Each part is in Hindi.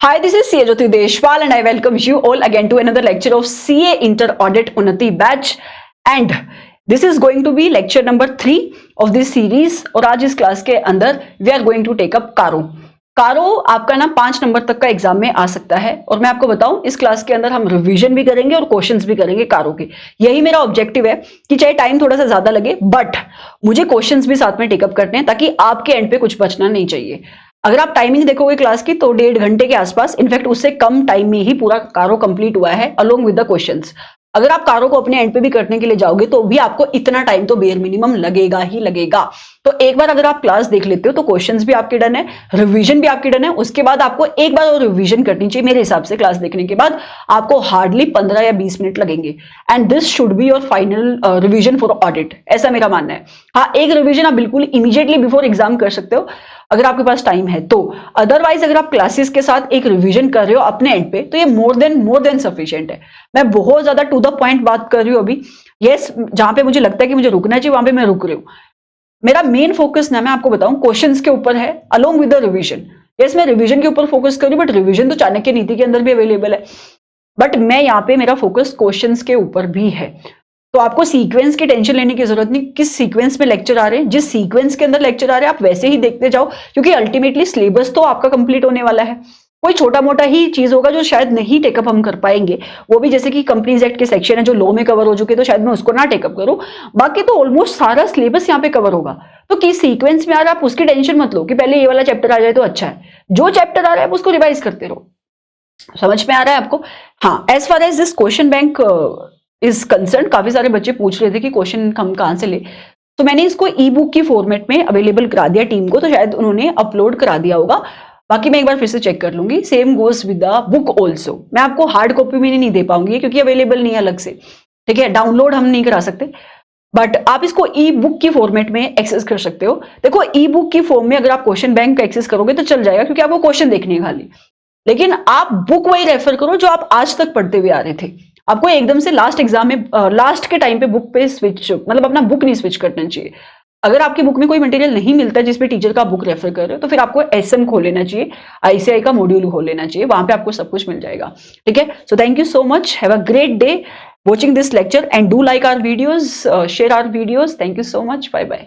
Hi, this is CA Jyoti Deshwal and I welcome you all again to another lecture of CA Inter Audit Unnati batch, and this is going to be lecture number 3 of this series। और आज इस क्लास के अंदर we are going to take up कारो। कारो आपका ना 5 नंबर तक का एग्जाम में आ सकता है, और मैं आपको बताऊं इस क्लास के अंदर हम रिवीजन भी करेंगे और क्वेश्चंस भी करेंगे कारो के। यही मेरा ऑब्जेक्टिव है कि चाहे टाइम थोड़ा सा ज्यादा लगे बट मुझे क्वेश्चंस भी साथ में टेकअप करने हैं, ताकि आपके एंड पे कुछ बचना नहीं चाहिए। अगर आप टाइमिंग देखोगे क्लास की तो 1.5 घंटे के आसपास, इनफैक्ट उससे कम टाइम में ही पूरा कारो कंप्लीट हुआ है अलोंग विद द क्वेश्चंस। अगर आप कारो को अपने एंड पे भी करने के लिए जाओगे तो भी आपको इतना टाइम तो बेयर मिनिमम लगेगा ही लगेगा। तो एक बार अगर आप क्लास देख लेते हो तो क्वेश्चंस भी आपके डन है, रिवीजन भी आपके डन है। उसके बाद आपको एक बार और रिवीजन करनी चाहिए मेरे हिसाब से। क्लास देखने के बाद आपको हार्डली 15 या 20 मिनट लगेंगे, and this should be your final revision for audit, ऐसा मेरा मानना है। हाँ, एक रिवीजन आप बिल्कुल इमीडिएटली बिफोर एग्जाम कर सकते हो अगर आपके पास टाइम है तो। अदरवाइज अगर आप क्लासेस के साथ एक रिवीजन कर रहे हो अपने एंड पे तो ये मोर देन सफिशिएंट है। मैं बहुत ज्यादा टू द पॉइंट बात कर रही हूँ अभी। यस, जहां पे मुझे लगता है कि मुझे रुकना चाहिए वहां पे मैं रुक रही हूँ। मेरा मेन फोकस ना, मैं आपको बताऊं, क्वेश्चंस के ऊपर है along with the revision. Yes, मैं रिवीजन के ऊपर फोकस कर रही हूँ, बट रिवीजन तो चाणक्य नीति के अंदर भी अवेलेबल है, बट मैं यहाँ पे मेरा फोकस क्वेश्चंस के ऊपर भी है। तो आपको सीक्वेंस की टेंशन लेने की जरूरत नहीं, किस सीक्वेंस में लेक्चर आ रहे हैं, जिस सीक्वेंस के अंदर लेक्चर आ रहे हैं आप वैसे ही देखते जाओ, क्योंकि अल्टीमेटली सिलेबस तो आपका कंप्लीट होने वाला है। कोई छोटा मोटा ही चीज होगा जो शायद नहीं टेकअप हम कर पाएंगे, वो भी जैसे कि कंपनीज एक्ट के सेक्शन है जो लॉ में कवर हो चुके, तो शायद मैं उसको ना टेकअप करूं। बाकी तो ऑलमोस्ट सारा सिलेबस यहाँ पे कवर होगा। तो किस सीक्वेंस में आ रहा है आप उसकी टेंशन मत लो कि पहले ये वाला चैप्टर आ जाए तो अच्छा है। जो चैप्टर आ रहा है उसको रिवाइज करते रहो। समझ में आ रहा है आपको? हाँ, as far as this question bank is concern, काफी सारे बच्चे पूछ रहे थे कि क्वेश्चन हम कहां से ले, तो मैंने इसको ई बुक की फॉर्मेट में अवेलेबल करा दिया टीम को, तो शायद उन्होंने अपलोड करा दिया होगा। बाकी मैं एक बार फिर से चेक कर लूंगी। Same goes with the book also. मैं आपको हार्ड कॉपी में नहीं दे पाऊंगी क्योंकि अवेलेबल नहीं है अलग से, ठीक है, डाउनलोड हम नहीं करा सकते, बट आप इसको ई बुक की फॉर्मेट में एक्सेस कर सकते हो। देखो, ई बुक की फॉर्म में अगर आप क्वेश्चन बैंक एक्सेस करोगे तो चल जाएगा, क्योंकि आपको क्वेश्चन देखने हैं खाली। लेकिन आप बुक वही रेफर करो जो आप आज तक पढ़ते हुए आ रहे थे। आपको एकदम से लास्ट एग्जाम में लास्ट के टाइम पे बुक पे स्विच, मतलब अपना बुक नहीं स्विच करना चाहिए। अगर आपकी बुक में कोई मटेरियल नहीं मिलता जिसपे टीचर का बुक रेफर कर रहे हो तो फिर आपको एसएम खोल लेना चाहिए, आईसीआई का मॉड्यूल खोल लेना चाहिए, वहां पे आपको सब कुछ मिल जाएगा। ठीक है, so thank you so much, have a great day watching this lecture and do like our videos, share our videos. Thank you so much. Bye bye.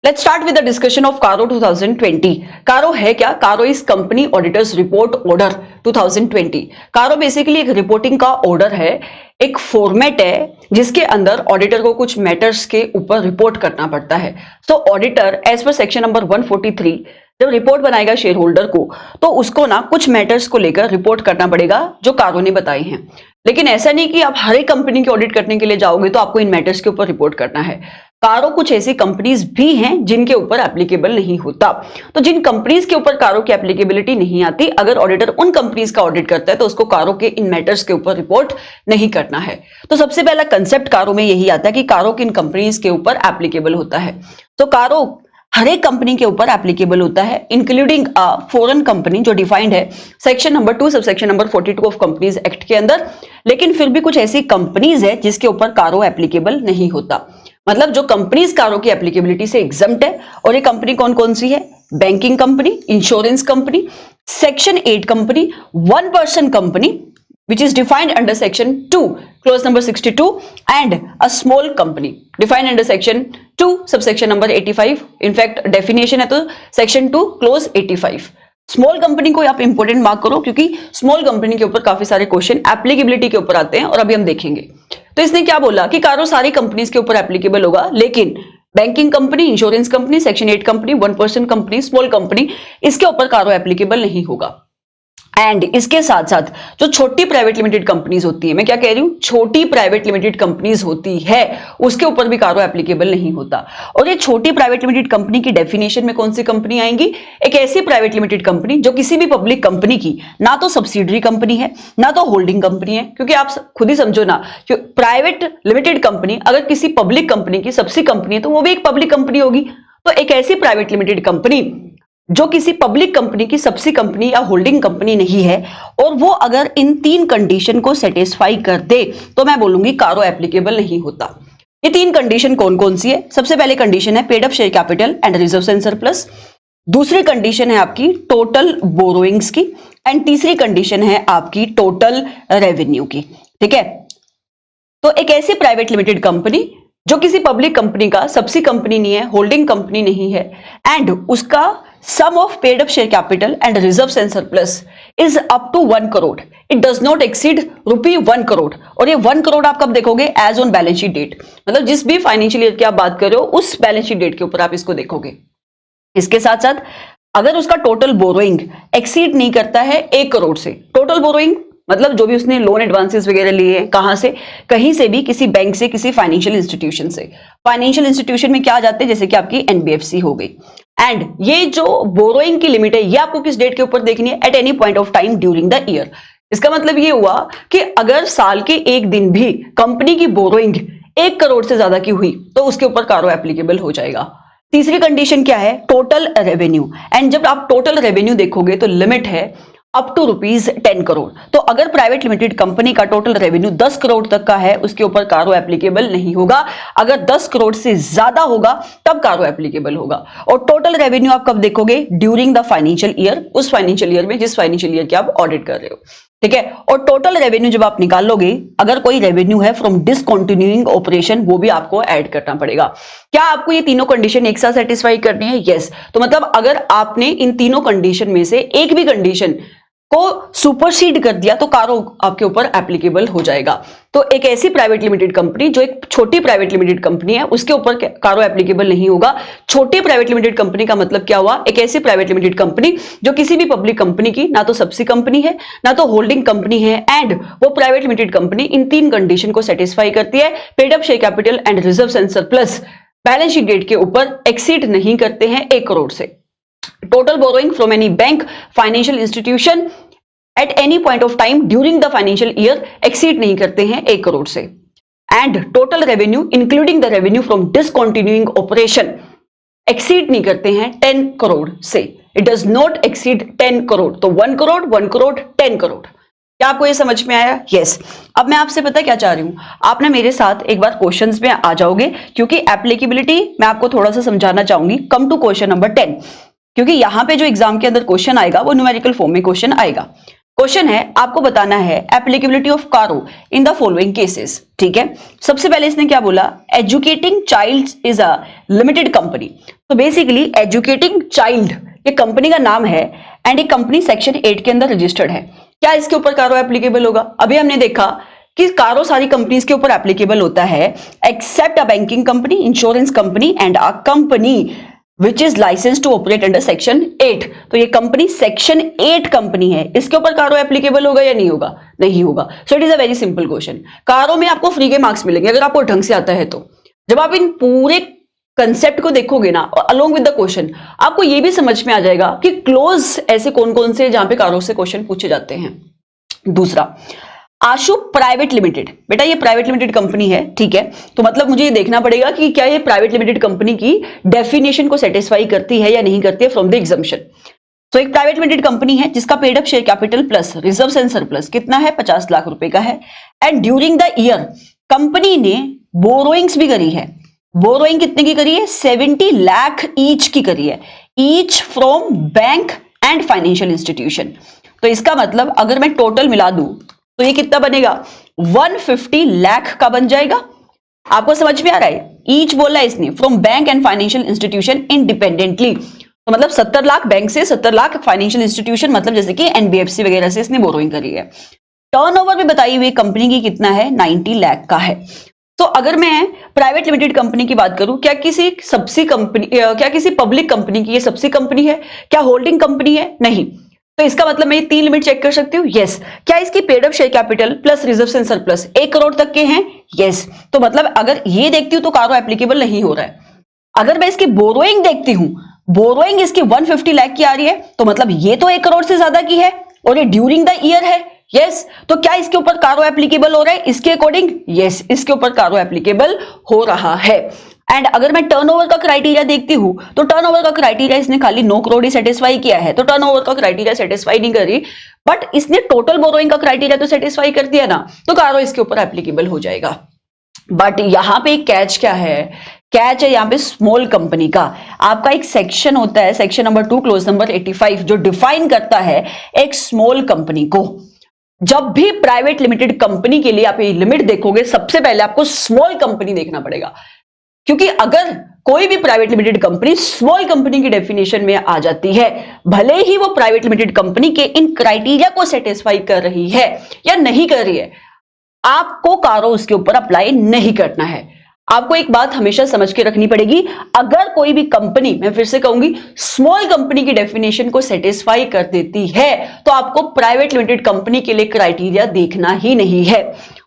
Let's start with the discussion of कारो 2020। कारो है क्या? कारो is company auditors report order 2020। कारो बेसिकली एक रिपोर्टिंग का ऑर्डर है, एक फॉर्मेट है जिसके अंदर ऑडिटर को कुछ मैटर्स के ऊपर रिपोर्ट करना पड़ता है। So auditor as per section number 143 जब रिपोर्ट बनाएगा शेयर होल्डर को, तो उसको ना कुछ मैटर्स को लेकर रिपोर्ट करना पड़ेगा जो कारो ने बताए हैं। लेकिन ऐसा नहीं कि आप हर एक कंपनी की ऑडिट करने के लिए जाओगे तो आपको इन मैटर्स के ऊपर रिपोर्ट करना है। कारो कुछ ऐसी कंपनीज भी हैं जिनके ऊपर एप्लीकेबल नहीं होता। तो जिन कंपनीज के ऊपर कारो की एप्लीकेबिलिटी नहीं आती, अगर ऑडिटर उन कंपनीज का ऑडिट करता है तो उसको कारो के इन मैटर्स के ऊपर रिपोर्ट नहीं करना है। तो सबसे पहला कंसेप्ट कारो में यही आता है कि कारो किन कंपनीज के ऊपर एप्लीकेबल होता है। तो कारो हर एक कंपनी के ऊपर एप्लीकेबल होता है, इंक्लूडिंग अ फॉरेन कंपनी, जो डिफाइंड है सेक्शन नंबर 2 सब section number 42 of companies act के अंदर। लेकिन फिर भी कुछ ऐसी कंपनीज है जिसके ऊपर कारो एप्लीकेबल नहीं होता, मतलब जो कंपनीज कारो की एप्लीकेबिलिटी से एग्जम्प्ट है। और ये कंपनी कौन कौन सी है? Banking company, insurance company, section 8 company, 1 person company which is defined under section 2 clause number 62 and a small company defined under section 2 subsection number 85। in fact definition है तो section 2 clause 85। स्मॉल कंपनी को आप इंपोर्टेंट मार्क करो, क्योंकि स्मॉल कंपनी के ऊपर काफी सारे क्वेश्चन एप्लीकेबिलिटी के ऊपर आते हैं और अभी हम देखेंगे। तो इसने क्या बोला कि कारो सारी कंपनीज के ऊपर एप्लीकेबल होगा, लेकिन banking company, insurance company, section 8 company, 1 person company, small company, इसके ऊपर कारो एप्लीकेबल नहीं होगा। एंड इसके साथ साथ जो छोटी प्राइवेट लिमिटेड कंपनीज होती है, मैं क्या कह रही हूं, छोटी प्राइवेट लिमिटेड कंपनीज होती है, उसके ऊपर भी कारो एप्लीकेबल नहीं होता। और ये छोटी प्राइवेट लिमिटेड कंपनी की डेफिनेशन में कौन सी कंपनी आएंगी? एक ऐसी प्राइवेट लिमिटेड कंपनी जो किसी भी पब्लिक कंपनी की ना तो सब्सिडरी कंपनी है ना तो होल्डिंग कंपनी है। क्योंकि आप खुद ही समझो ना, प्राइवेट लिमिटेड कंपनी अगर किसी पब्लिक कंपनी की सबसी कंपनी है तो वो भी एक पब्लिक कंपनी होगी। तो एक ऐसी प्राइवेट लिमिटेड कंपनी जो किसी पब्लिक कंपनी की सबसी कंपनी या होल्डिंग कंपनी नहीं है, और वो अगर इन 3 कंडीशन को सेटिस्फाई कर दे तो मैं बोलूंगी कारो एप्लीकेबल नहीं होता। ये 3 कंडीशन कौन कौन सी है? सबसे पहले कंडीशन है paid up share capital and reserves and surplus. दूसरी कंडीशन है आपकी टोटल बोरोइंग्स की, एंड तीसरी कंडीशन है आपकी टोटल रेवेन्यू की। ठीक है, तो एक ऐसी प्राइवेट लिमिटेड कंपनी जो किसी पब्लिक कंपनी का सबसी कंपनी नहीं है, होल्डिंग कंपनी नहीं है, एंड उसका sum of paid up share capital and reserves and surplus is up to 1 crore, it does not exceed ₹1 crore. और ये 1 करोड़ आप कब देखोगे? As on balance sheet date, मतलब जिस भी फाइनेंशियल ईयर की आप बात कर रहे हो उस बैलेंस शीट डेट के ऊपर आप इसको देखोगे। इसके साथ साथ अगर उसका टोटल बोरोइंग एक्सीड नहीं करता है 1 करोड़ से, टोटल बोरोइंग मतलब जो भी उसने लोन एडवांसेस वगैरह लिए हैं, कहां से? कहीं से भी, किसी बैंक से, किसी फाइनेंशियल इंस्टीट्यूशन से। फाइनेंशियल इंस्टीट्यूशन में क्या आ जाते हैं? जैसे कि आपकी एनबीएफसी हो गई। एंड ये जो बोरोइंग की लिमिट है ये आपको किस डेट के ऊपर देखनी है? Eight any point of time during the year. इसका मतलब ये हुआ कि अगर साल के एक दिन भी कंपनी की बोरोइंग 1 करोड़ से ज्यादा की हुई तो उसके ऊपर कारो एप्लीकेबल हो जाएगा। तीसरी कंडीशन क्या है? Total revenue. एंड जब आप टोटल रेवेन्यू देखोगे तो लिमिट है अप टू ₹10 करोड़। तो अगर प्राइवेट लिमिटेड कंपनी का टोटल रेवेन्यू 10 करोड़ तक का है उसके ऊपर कारो एप्लीकेबल नहीं होगा। अगर 10 करोड़ से ज्यादा होगा तब कारो एप्लीकेबल होगा। और टोटल रेवेन्यू आप कब देखोगे? ड्यूरिंग द फाइनेंशियल ईयर, उस फाइनेंशियल ईयर में जिस फाइनेंशियल ईयर की आप ऑडिट कर रहे हो। ठीक है, और टोटल रेवेन्यू जब आप निकाल लोगे, अगर कोई रेवेन्यू है फ्रॉम डिसकंटिन्यूइंग ऑपरेशन वो भी आपको ऐड करना पड़ेगा। क्या आपको ये तीनों कंडीशन एक साथ सेटिस्फाई करनी है? यस। तो मतलब अगर आपने इन तीनों कंडीशन में से एक भी कंडीशन को सुपरसीड कर दिया तो कारो आपके ऊपर एप्लीकेबल हो जाएगा। तो एक ऐसी प्राइवेट लिमिटेड कंपनी जो एक छोटी प्राइवेट लिमिटेड कंपनी है उसके ऊपर कारो एप्लीकेबल नहीं होगा। छोटी प्राइवेट लिमिटेड कंपनी का मतलब क्या हुआ? एक ऐसी प्राइवेट लिमिटेड कंपनी जो किसी भी पब्लिक कंपनी की ना तो सबसी कंपनी है ना तो होल्डिंग कंपनी है, एंड वो प्राइवेट लिमिटेड कंपनी इन तीन कंडीशन को सेटिस्फाई करती है। Paid up share capital and reserves and surplus balance sheet date के ऊपर एक्सीड नहीं करते हैं 1 करोड़ से। Total borrowing from any bank, financial institution at any point of time during the financial year exceed नहीं करते हैं 1 करोड़ से। And total revenue including the revenue from discontinuing operation exceed नहीं करते हैं 10 करोड़ से। It does not exceed 10 crore. तो 1 करोड़, 1 करोड़, 10 करोड़। क्या आपको ये समझ में आया? यस। अब मैं आपसे पता क्या चाह रही हूं, आप ना मेरे साथ एक बार क्वेश्चंस में आ जाओगे, क्योंकि एप्लीकेबिलिटी मैं आपको थोड़ा सा समझाना चाहूंगी। कम टू क्वेश्चन नंबर 10, क्योंकि यहां पे जो एग्जाम के अंदर क्वेश्चन आएगा वो न्यूमेरिकल फॉर्म में क्वेश्चन आएगा। क्वेश्चन है, आपको बताना है एप्लीकेबिलिटी ऑफ कारो इन द फॉलोइंग केसेस। ठीक है, सबसे पहले इसने क्या बोला? Educating child is a limited company. तो बेसिकली एजुकेटिंग चाइल्ड ये कंपनी का नाम है, एंड ये कंपनी सेक्शन 8 के अंदर रजिस्टर्ड है। क्या इसके ऊपर कारो एप्लीकेबल होगा? अभी हमने देखा कि कारो सारी कंपनीज के ऊपर एप्लीकेबल होता है except a banking company, insurance company and a company which is license to operate under section 8। तो ये कंपनी सेक्शन 8 कंपनी है, इसके ऊपर कारो एप्लीकेबल होगा या नहीं होगा? नहीं होगा। So it is a very simple question. कारो में आपको फ्री के मार्क्स मिलेंगे अगर आपको ढंग से आता है तो। जब आप इन पूरे कंसेप्ट को देखोगे ना अलोंग विद द क्वेश्चन, आपको ये भी समझ में आ जाएगा कि क्लोज ऐसे कौन कौन से जहां पे कारो से क्वेश्चन पूछे जाते हैं। दूसरा, आशु प्राइवेट लिमिटेड। बेटा ये प्राइवेट लिमिटेड कंपनी है, ठीक है, तो मतलब मुझे ये देखना पड़ेगा कि क्या ये प्राइवेट लिमिटेड कंपनी की डेफिनेशन को सेटिस्फाई करती है या नहीं करती है फ्रॉम द एग्जाम्पशन। तो एक प्राइवेट लिमिटेड कंपनी है जिसका paid up share capital plus reserves and surplus कितना है? 50 लाख रुपए का है। And during the year company ने बोरोइंग्स भी करी है। बोरोइंग कितने की करी है? 70 लाख ईच की करी है, each from bank and financial institution. तो इसका मतलब अगर मैं टोटल मिला दूं तो ये कितना बनेगा? 150 लाख का बन जाएगा। आपको समझ में आ रहा है? ईच बोला है इसने from bank and financial institution independently. तो मतलब 70 लाख बैंक से, 70 लाख फाइनेंशियल इंस्टीट्यूशन, मतलब जैसे कि एनबीएफसी वगैरह से इसने बोरोइंग करी है। टर्नओवर भी बताई हुई कंपनी की कितना है? 90 लाख का है। तो अगर मैं प्राइवेट लिमिटेड कंपनी की बात करूं, क्या किसी सबसी कंपनी, क्या किसी पब्लिक कंपनी की ये सबसी कंपनी है? क्या होल्डिंग कंपनी है? नहीं। तो इसका मतलब मैं ये 3 लिमिट चेक कर सकती हूँ। यस। क्या इसकी paid up share capital plus reserves and surplus 1 crore तक के हैं? यस। तो मतलब अगर ये देखती हूं तो कारो एप्लीकेबल नहीं हो रहा है। अगर मैं इसकी बोरोइंग देखती हूं, बोरोइंग इसकी 150 लाख की आ रही है, तो मतलब ये तो 1 करोड़ से ज्यादा की है और ये ड्यूरिंग द ईयर है। यस। तो क्या इसके ऊपर कारो एप्लीकेबल हो रहा है इसके अकॉर्डिंग? यस, इसके ऊपर कारो एप्लीकेबल हो रहा है। एंड अगर मैं टर्नओवर का क्राइटेरिया देखती हूं तो टर्नओवर का क्राइटेरिया इसने खाली 9 करोड़ ही सेटिस्फाई किया है, तो टर्नओवर का क्राइटेरिया सेटिस्फाई नहीं करी, बट इसने टोटल बोरोइंग का क्राइटेरिया तो सेटिस्फाई कर दिया ना, तो कारो इसके ऊपर एप्लीकेबल हो जाएगा। बट यहां पे कैच क्या है कैच है यहाँ पे स्मॉल कंपनी का। आपका एक सेक्शन होता है, सेक्शन नंबर 2 क्लोज नंबर 85, जो डिफाइन करता है एक स्मॉल कंपनी को। जब भी प्राइवेट लिमिटेड कंपनी के लिए आप ये लिमिट देखोगे, सबसे पहले आपको स्मॉल कंपनी देखना पड़ेगा, क्योंकि अगर कोई भी private limited company small company की डेफिनेशन में आ जाती है, भले ही वो प्राइवेट लिमिटेड कंपनी के इन क्राइटेरिया को सेटिस्फाई कर रही है या नहीं कर रही है, आपको कारो उसके ऊपर अप्लाई नहीं करना है। आपको एक बात हमेशा समझ के रखनी पड़ेगी, अगर कोई भी कंपनी, मैं फिर से कहूंगी, स्मॉल कंपनी की डेफिनेशन को सेटिस्फाई कर देती है, तो आपको प्राइवेट लिमिटेड कंपनी के लिए क्राइटेरिया देखना ही नहीं है।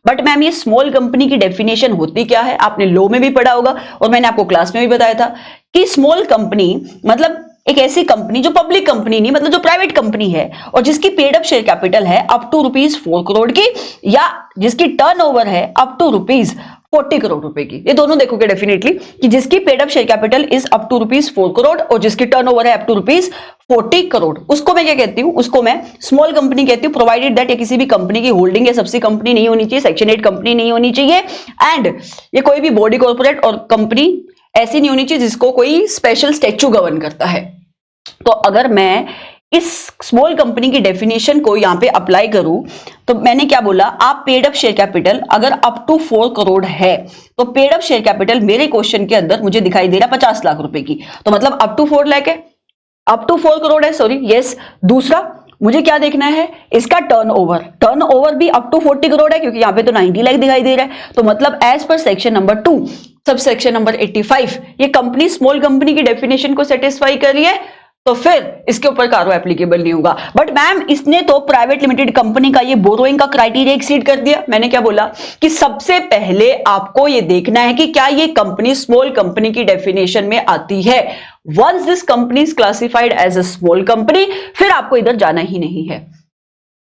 बट मैम ये स्मॉल कंपनी की डेफिनेशन होती क्या है, आपने लॉ में भी पढ़ा होगा और मैंने आपको क्लास में भी बताया था कि स्मॉल कंपनी मतलब एक ऐसी कंपनी जो पब्लिक कंपनी नहीं, मतलब जो प्राइवेट कंपनी है और जिसकी पेड अप शेयर कैपिटल है अप टू ₹4 करोड़ की, या जिसकी टर्नओवर है अप टू ₹40 करोड़ रुपए की। ये दोनों देखोगे डेफिनेटली कि जिसकी paid up share capital is up to ₹4 crore और जिसकी टर्नओवर है अप टू ₹40 करोड़, उसको मैं क्या कहती हूं, उसको मैं स्मॉल कंपनी कहती हूं, प्रोवाइडेड दैट ये किसी भी कंपनी की होल्डिंग या सबसी कंपनी नहीं होनी चाहिए, सेक्शन 8 कंपनी नहीं होनी चाहिए, एंड ये कोई भी बॉडी कॉर्पोरेट और कंपनी ऐसी नहीं होनी चाहिए जिसको कोई स्पेशल स्टैच्यू गवर्न करता है। तो अगर मैं इस स्मॉल कंपनी की डेफिनेशन को यहां पे अप्लाई करूं, तो मैंने क्या बोला, आप पेड अप शेयर कैपिटल अगर अप टू 4 करोड़ है, तो पेड अप शेयर कैपिटल मेरे क्वेश्चन के अंदर मुझे दिखाई दे रहा 50 लाख रुपए की, तो मतलब अप टू 4 लाख है, अप टू 4 करोड़ है, सॉरी, यस। दूसरा मुझे क्या देखना है, इसका टर्नओवर भी अप टू 40 करोड़ है, क्योंकि यहां पे तो 90 लाख दिखाई दे रहा है, तो मतलब एज पर सेक्शन नंबर 2 सब सेक्शन नंबर 85 ये कंपनी स्मॉल कंपनी की डेफिनेशन को सेटिस्फाई कर रही है, तो फिर इसके ऊपर कारो एप्लीकेबल नहीं होगा। बट मैम इसने तो प्राइवेट लिमिटेड कंपनी का ये बोरोइंग का क्राइटेरिया एक्सीड कर दिया। मैंने क्या बोला कि सबसे पहले आपको ये देखना है कि क्या ये कंपनी स्मॉल कंपनी की डेफिनेशन में आती है। Once this company is classified as a small company, फिर आपको इधर जाना ही नहीं है।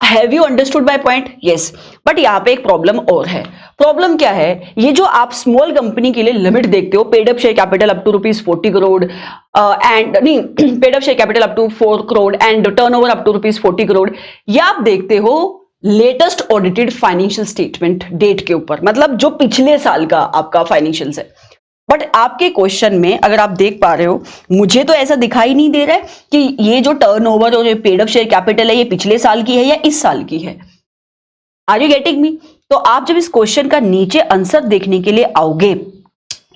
Have you understood my point? Yes. But यहां पे एक प्रॉब्लम और है। प्रॉब्लम क्या है, ये जो आप स्मॉल कंपनी के लिए लिमिट देखते हो, paid up share capital up to ₹40 crore and नहीं, paid up share capital up to 4 crore and turnover up to ₹40 crore, ये आप देखते हो latest audited financial statement date के ऊपर, मतलब जो पिछले साल का आपका फाइनेंशियल्स है। बट आपके क्वेश्चन में अगर आप देख पा रहे हो, मुझे तो ऐसा दिखाई नहीं दे रहा है कि ये जो टर्नओवर और पेड अप शेयर कैपिटल है ये पिछले साल की है या इस साल की है। Are you getting me? तो आप जब इस क्वेश्चन का नीचे आंसर देखने के लिए आओगे,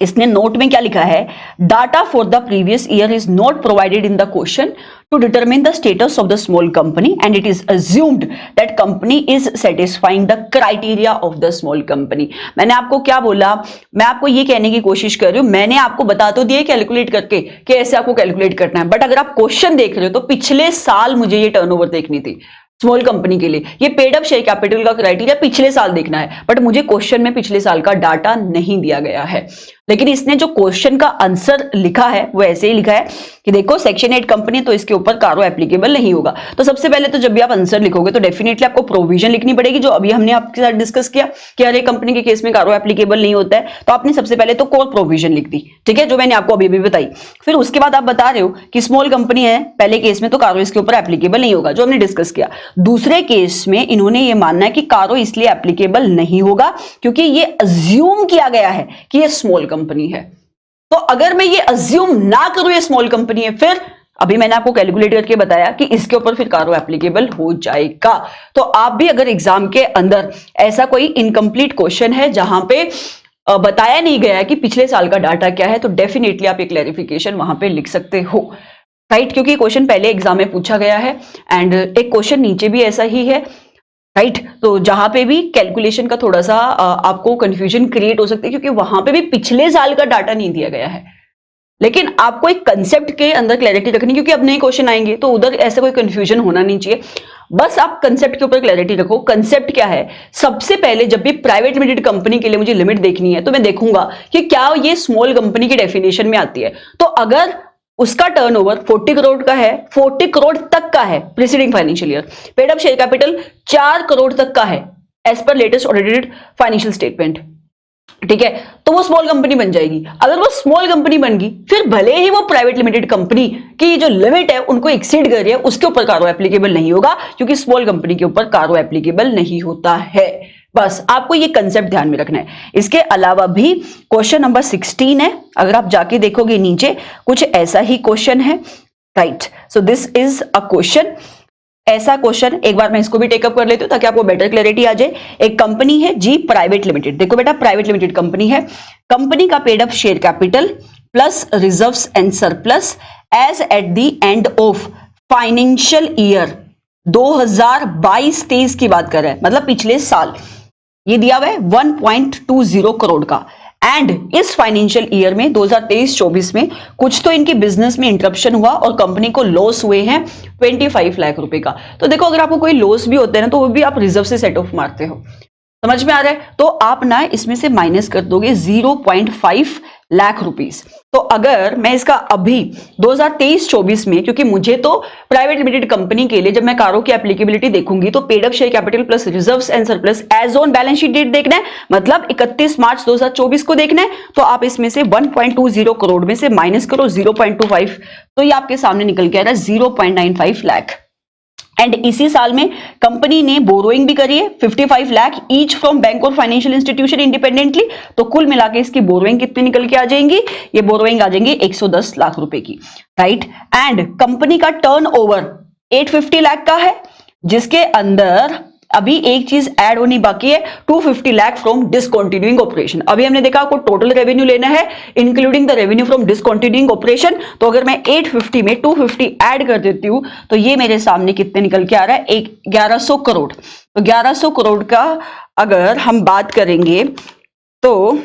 इसने नोट में क्या लिखा है, data for the previous year is not provided in the question to determine the status of the small company and it is assumed that company is satisfying the criteria of the small company. मैंने आपको क्या बोला, मैं आपको ये कहने की कोशिश कर रही हूं, मैंने आपको बता तो दिया कैलकुलेट करके कि ऐसे आपको कैलकुलेट करना है, बट अगर आप क्वेश्चन देख रहे हो तो पिछले साल मुझे ये टर्नओवर देखनी थी स्मॉल कंपनी के लिए। ये पेड अप शेयर कैपिटल का क्राइटेरिया पिछले साल देखना है, बट मुझे क्वेश्चन में पिछले साल का डाटा नहीं दिया गया है। लेकिन इसने जो क्वेश्चन का आंसर लिखा है वो ऐसे ही लिखा है कि देखो सेक्शन 8 कंपनी, तो इसके ऊपर कारो एप्लीकेबल नहीं होगा। तो सबसे पहले तो जब भी आप आंसर लिखोगे तो डेफिनेटली आपको प्रोविजन लिखनी पड़ेगी, जो अभी हमने आपके साथ डिस्कस किया कि हर एक कंपनी के केस में कारो एप्लीकेबल नहीं होता है। तो आपने सबसे पहले तो कोर प्रोविजन लिख दी, ठीक है, जो मैंने आपको अभी भी बताई। फिर उसके बाद आप बता रहे हो कि स्मॉल कंपनी है पहले केस में, तो कारो इसके ऊपर एप्लीकेबल नहीं होगा, जो हमने डिस्कस किया। दूसरे केस में इन्होंने ये मानना है कि कारो इसलिए एप्लीकेबल नहीं होगा क्योंकि ये अज्यूम किया गया है कि ये स्मॉल कंपनी है। तो अगर मैं ये अज्यूम ना करूं ये स्मॉल कंपनी है, फिर अभी मैंने आपको कैलकुलेट करके बताया कि इसके ऊपर फिर कारो एप्लीकेबल हो जाएगा। तो आप भी अगर एग्जाम के अंदर ऐसा कोई इनकम्प्लीट क्वेश्चन है जहां पे बताया नहीं गया है कि पिछले साल का डाटा क्या है, तो डेफिनेटली आप एक क्लैरिफिकेशन वहां पे लिख सकते हो, राइट? क्योंकि क्वेश्चन पहले एग्जाम में पूछा गया है एंड एक क्वेश्चन नीचे भी ऐसा ही है, राइट? तो जहां पे भी कैलकुलेशन का थोड़ा सा आपको कंफ्यूजन क्रिएट हो सकती है क्योंकि वहां पे भी पिछले साल का डाटा नहीं दिया गया है। लेकिन आपको एक कंसेप्ट के अंदर क्लैरिटी रखनी, क्योंकि अब नए क्वेश्चन आएंगे तो उधर ऐसा कोई कंफ्यूजन होना नहीं चाहिए। बस आप कंसेप्ट के ऊपर क्लैरिटी रखो। कंसेप्ट क्या है, सबसे पहले जब भी प्राइवेट लिमिटेड कंपनी के लिए मुझे लिमिट देखनी है तो मैं देखूंगा कि क्या ये स्मॉल कंपनी की डेफिनेशन में आती है। तो अगर उसका टर्नओवर 40 करोड़ का है, 40 करोड़ तक का है preceding financial year, paid up share capital 4 crore तक का है as per latest audited financial statement, ठीक है, तो वो स्मॉल कंपनी बन जाएगी। अगर वो स्मॉल कंपनी बन गई, फिर भले ही वो प्राइवेट लिमिटेड कंपनी की जो लिमिट है उनको एक्सीड कर रही है, उसके ऊपर कारो एप्लीकेबल नहीं होगा क्योंकि स्मॉल कंपनी के ऊपर कारो एप्लीकेबल नहीं होता है। बस आपको ये कंसेप्ट ध्यान में रखना है। इसके अलावा भी क्वेश्चन नंबर 16 है, अगर आप जाके देखोगे नीचे कुछ ऐसा ही क्वेश्चन है, right. So this is a question, ऐसा क्वेश्चन एक बार मैं इसको भी टेकअप कर लेती हूँ ताकि आपको बेटर क्लैरिटी आ जाए। एक कंपनी है जी प्राइवेट लिमिटेड, देखो बेटा प्राइवेट लिमिटेड कंपनी है, कंपनी का paid up share capital plus reserves and surplus as at the end of financial year 2022-23 की बात कर रहे हैं, मतलब पिछले साल, ये दिया हुआ है 1.20 करोड़ का। एंड इस फाइनेंशियल ईयर में 2023-24 में कुछ तो इनके बिजनेस में इंटरप्शन हुआ और कंपनी को लॉस हुए हैं 25 लाख रुपए का। तो देखो अगर आपको कोई लॉस भी होता है ना तो वो भी आप रिजर्व से सेट ऑफ मारते हो, समझ में आ रहा है। तो आप ना इसमें से माइनस कर दोगे 0.5 लाख रुपीस। तो अगर मैं इसका अभी 2023-24 में, क्योंकि मुझे तो प्राइवेट लिमिटेड कंपनी के लिए जब मैं कारो की एप्लीकेबिलिटी देखूंगी तो paid up share capital plus reserves and surplus as on balance sheet date देखना है, मतलब 31 मार्च 2024 को देखना है। तो आप इसमें से 1.20 करोड़ में से माइनस करो 0.25, तो ये आपके सामने निकल के आ रहा है 0.95 लाख। एंड इसी साल में कंपनी ने बोरोइंग भी करी है 55 लाख ईच फ्रॉम बैंक और फाइनेंशियल इंस्टीट्यूशन इंडिपेंडेंटली। तो कुल मिला के इसकी बोरोइंग कितनी निकल के आ जाएंगी, ये बोरोइंग आ जाएंगी 110 लाख रुपए की, राइट। एंड कंपनी का टर्नओवर 850 लाख का है, जिसके अंदर अभी एक चीज ऐड होनी बाकी है 250 लाख फ्रॉम डिसकंटिन्यूइंग ऑपरेशन। अभी हमने देखा आपको टोटल रेवेन्यू लेना है including the revenue from discontinuing operation. तो अगर मैं 850 में 250 ऐड कर देती हूं तो ये मेरे सामने कितने निकल के आ रहा है 1100 करोड़। तो 1100 करोड़ का अगर हम बात करेंगे तो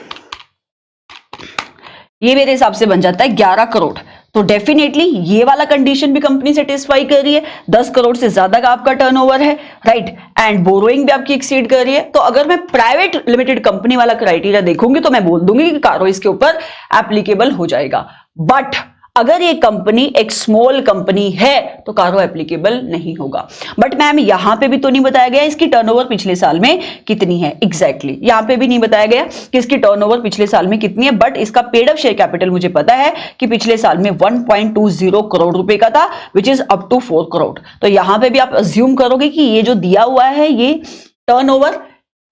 ये मेरे हिसाब से बन जाता है 11 करोड़। तो डेफिनेटली ये वाला कंडीशन भी कंपनी सेटिस्फाई कर रही है, 10 करोड़ से ज्यादा का आपका टर्नओवर है, राइट। एंड बोरोइंग भी आपकी एक्सीड कर रही है। तो अगर मैं प्राइवेट लिमिटेड कंपनी वाला क्राइटेरिया देखूंगी तो मैं बोल दूंगी कि कारो इसके ऊपर एप्लीकेबल हो जाएगा। बट अगर ये कंपनी एक स्मॉल कंपनी है तो कारो एप्लीकेबल नहीं होगा। बट मैम यहां पे भी तो नहीं बताया गया इसकी टर्नओवर पिछले साल में कितनी है, एग्जैक्टली यहां पे भी नहीं बताया गया कि इसकी टर्नओवर पिछले साल में कितनी है। बट इसका पेड अप शेयर कैपिटल मुझे पता है कि पिछले साल में 1.20 करोड़ रुपए का था, which is up to 4 crore. तो यहां पे भी आप अज्यूम करोगे कि ये जो दिया हुआ है ये टर्नओवर,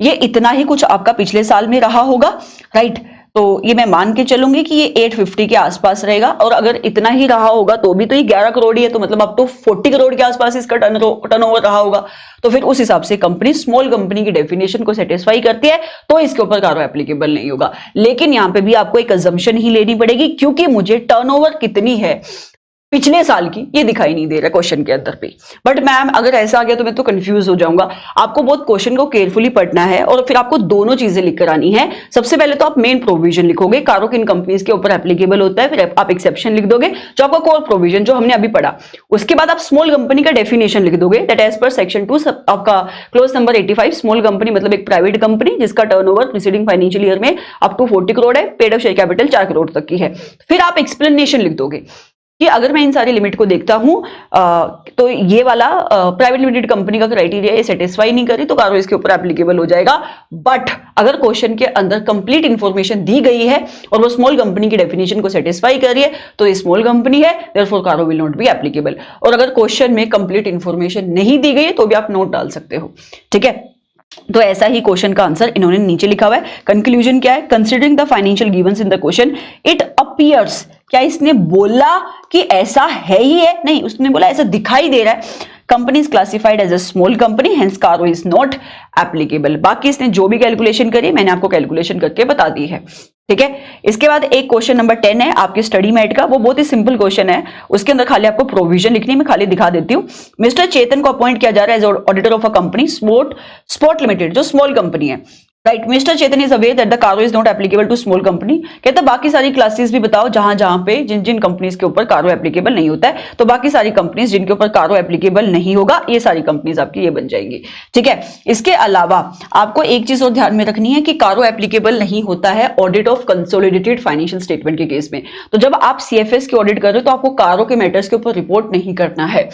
ये इतना ही कुछ आपका पिछले साल में रहा होगा, राइट। तो ये मैं मान के चलूंगी कि ये 850 के आसपास रहेगा। और अगर इतना ही रहा होगा तो भी तो ये 11 करोड़ ही है, तो मतलब अब तो 40 करोड़ के आसपास इसका टर्नओवर रहा होगा। तो फिर उस हिसाब से कंपनी स्मॉल कंपनी की डेफिनेशन को सेटिस्फाई करती है तो इसके ऊपर कारो एप्लीकेबल नहीं होगा। लेकिन यहां पे भी आपको एक अजम्पशन ही लेनी पड़ेगी, क्योंकि मुझे टर्नओवर कितनी है पिछले साल की ये दिखाई नहीं दे रहा क्वेश्चन के अंदर पे। बट मैम अगर ऐसा आ गया तो मैं तो कंफ्यूज हो जाऊंगा। आपको बहुत क्वेश्चन को केयरफुली पढ़ना है और फिर आपको दोनों चीजें लिख कर आनी है। सबसे पहले तो आप मेन प्रोविजन लिखोगे, कारो किन कंपनीज के ऊपर एप्लीकेबल होता है, फिर आप एक्सेप्शन लिख दोगे जो आपका कोर प्रोविजन जो हमने अभी पढ़ा। उसके बाद आप स्मॉल कंपनी का डेफिनेशन लिख दोगे, दैट एज पर सेक्शन 2 आपका क्लोज नंबर 85। स्मॉल कंपनी मतलब एक प्राइवेट कंपनी जिसका टर्नओवर प्रीसीडिंग फाइनेंशियल ईयर में अप टू 40 करोड़ है, paid up share capital 4 crore तक की है। फिर आप एक्सप्लेनेशन लिख दोगे कि अगर मैं इन सारी लिमिट को देखता हूं तो ये वाला प्राइवेट लिमिटेड कंपनी का क्राइटेरिया ये सेटिस्फाई नहीं करी तो कारो इसके ऊपर एप्लीकेबल हो जाएगा। बट अगर क्वेश्चन के अंदर कंप्लीट इंफॉर्मेशन दी गई है और वो स्मॉल कंपनी की डेफिनेशन को सेटिस्फाई कर रही है तो ये स्मॉल कंपनी है, देयरफॉर कारो विल नॉट बी एप्लीकेबल। और अगर क्वेश्चन में कंप्लीट इंफॉर्मेशन नहीं दी गई है तो भी आप नोट डाल सकते हो, ठीक है। तो ऐसा ही क्वेश्चन का आंसर इन्होंने नीचे लिखा हुआ है। कंक्लूजन क्या है, considering the financial givens in the question it appears, क्या इसने बोला कि ऐसा है ही है, नहीं, उसने बोला ऐसा दिखाई दे रहा है। Company is classified as a small company, hence CARO is not applicable. बाकी इसने जो भी कैलकुलेशन करी मैंने आपको कैलकुलेशन करके बता दी है, ठीक है। इसके बाद एक क्वेश्चन नंबर 10 है आपके स्टडी मेट का, वो बहुत ही सिंपल क्वेश्चन है। उसके अंदर खाली आपको प्रोविजन लिखनी है, मैं खाली दिखा देती हूँ। मिस्टर चेतन को अपॉइंट किया जा रहा है as auditor of a company sport limited, जो स्मॉल कंपनी है, right. Mister Chetan is aware that the CARO is not applicable to small company. कहता है बाकी सारी क्लासेस भी बताओ जहां जहां पे जिन जिन कंपनीज के ऊपर कारो एप्लीकेबल नहीं होता है। तो बाकी सारी कंपनीज जिनके ऊपर कारो एप्लीकेबल नहीं होगा ये सारी कंपनीज आपकी ये बन जाएंगी, ठीक है। इसके अलावा आपको एक चीज और ध्यान में रखनी है कि कारो एप्लीकेबल नहीं होता है audit of consolidated financial statement के केस में। तो जब आप सीएफएस की ऑडिट कर रहे हो तो आपको कारो के मैटर्स के ऊपर रिपोर्ट नहीं करना है,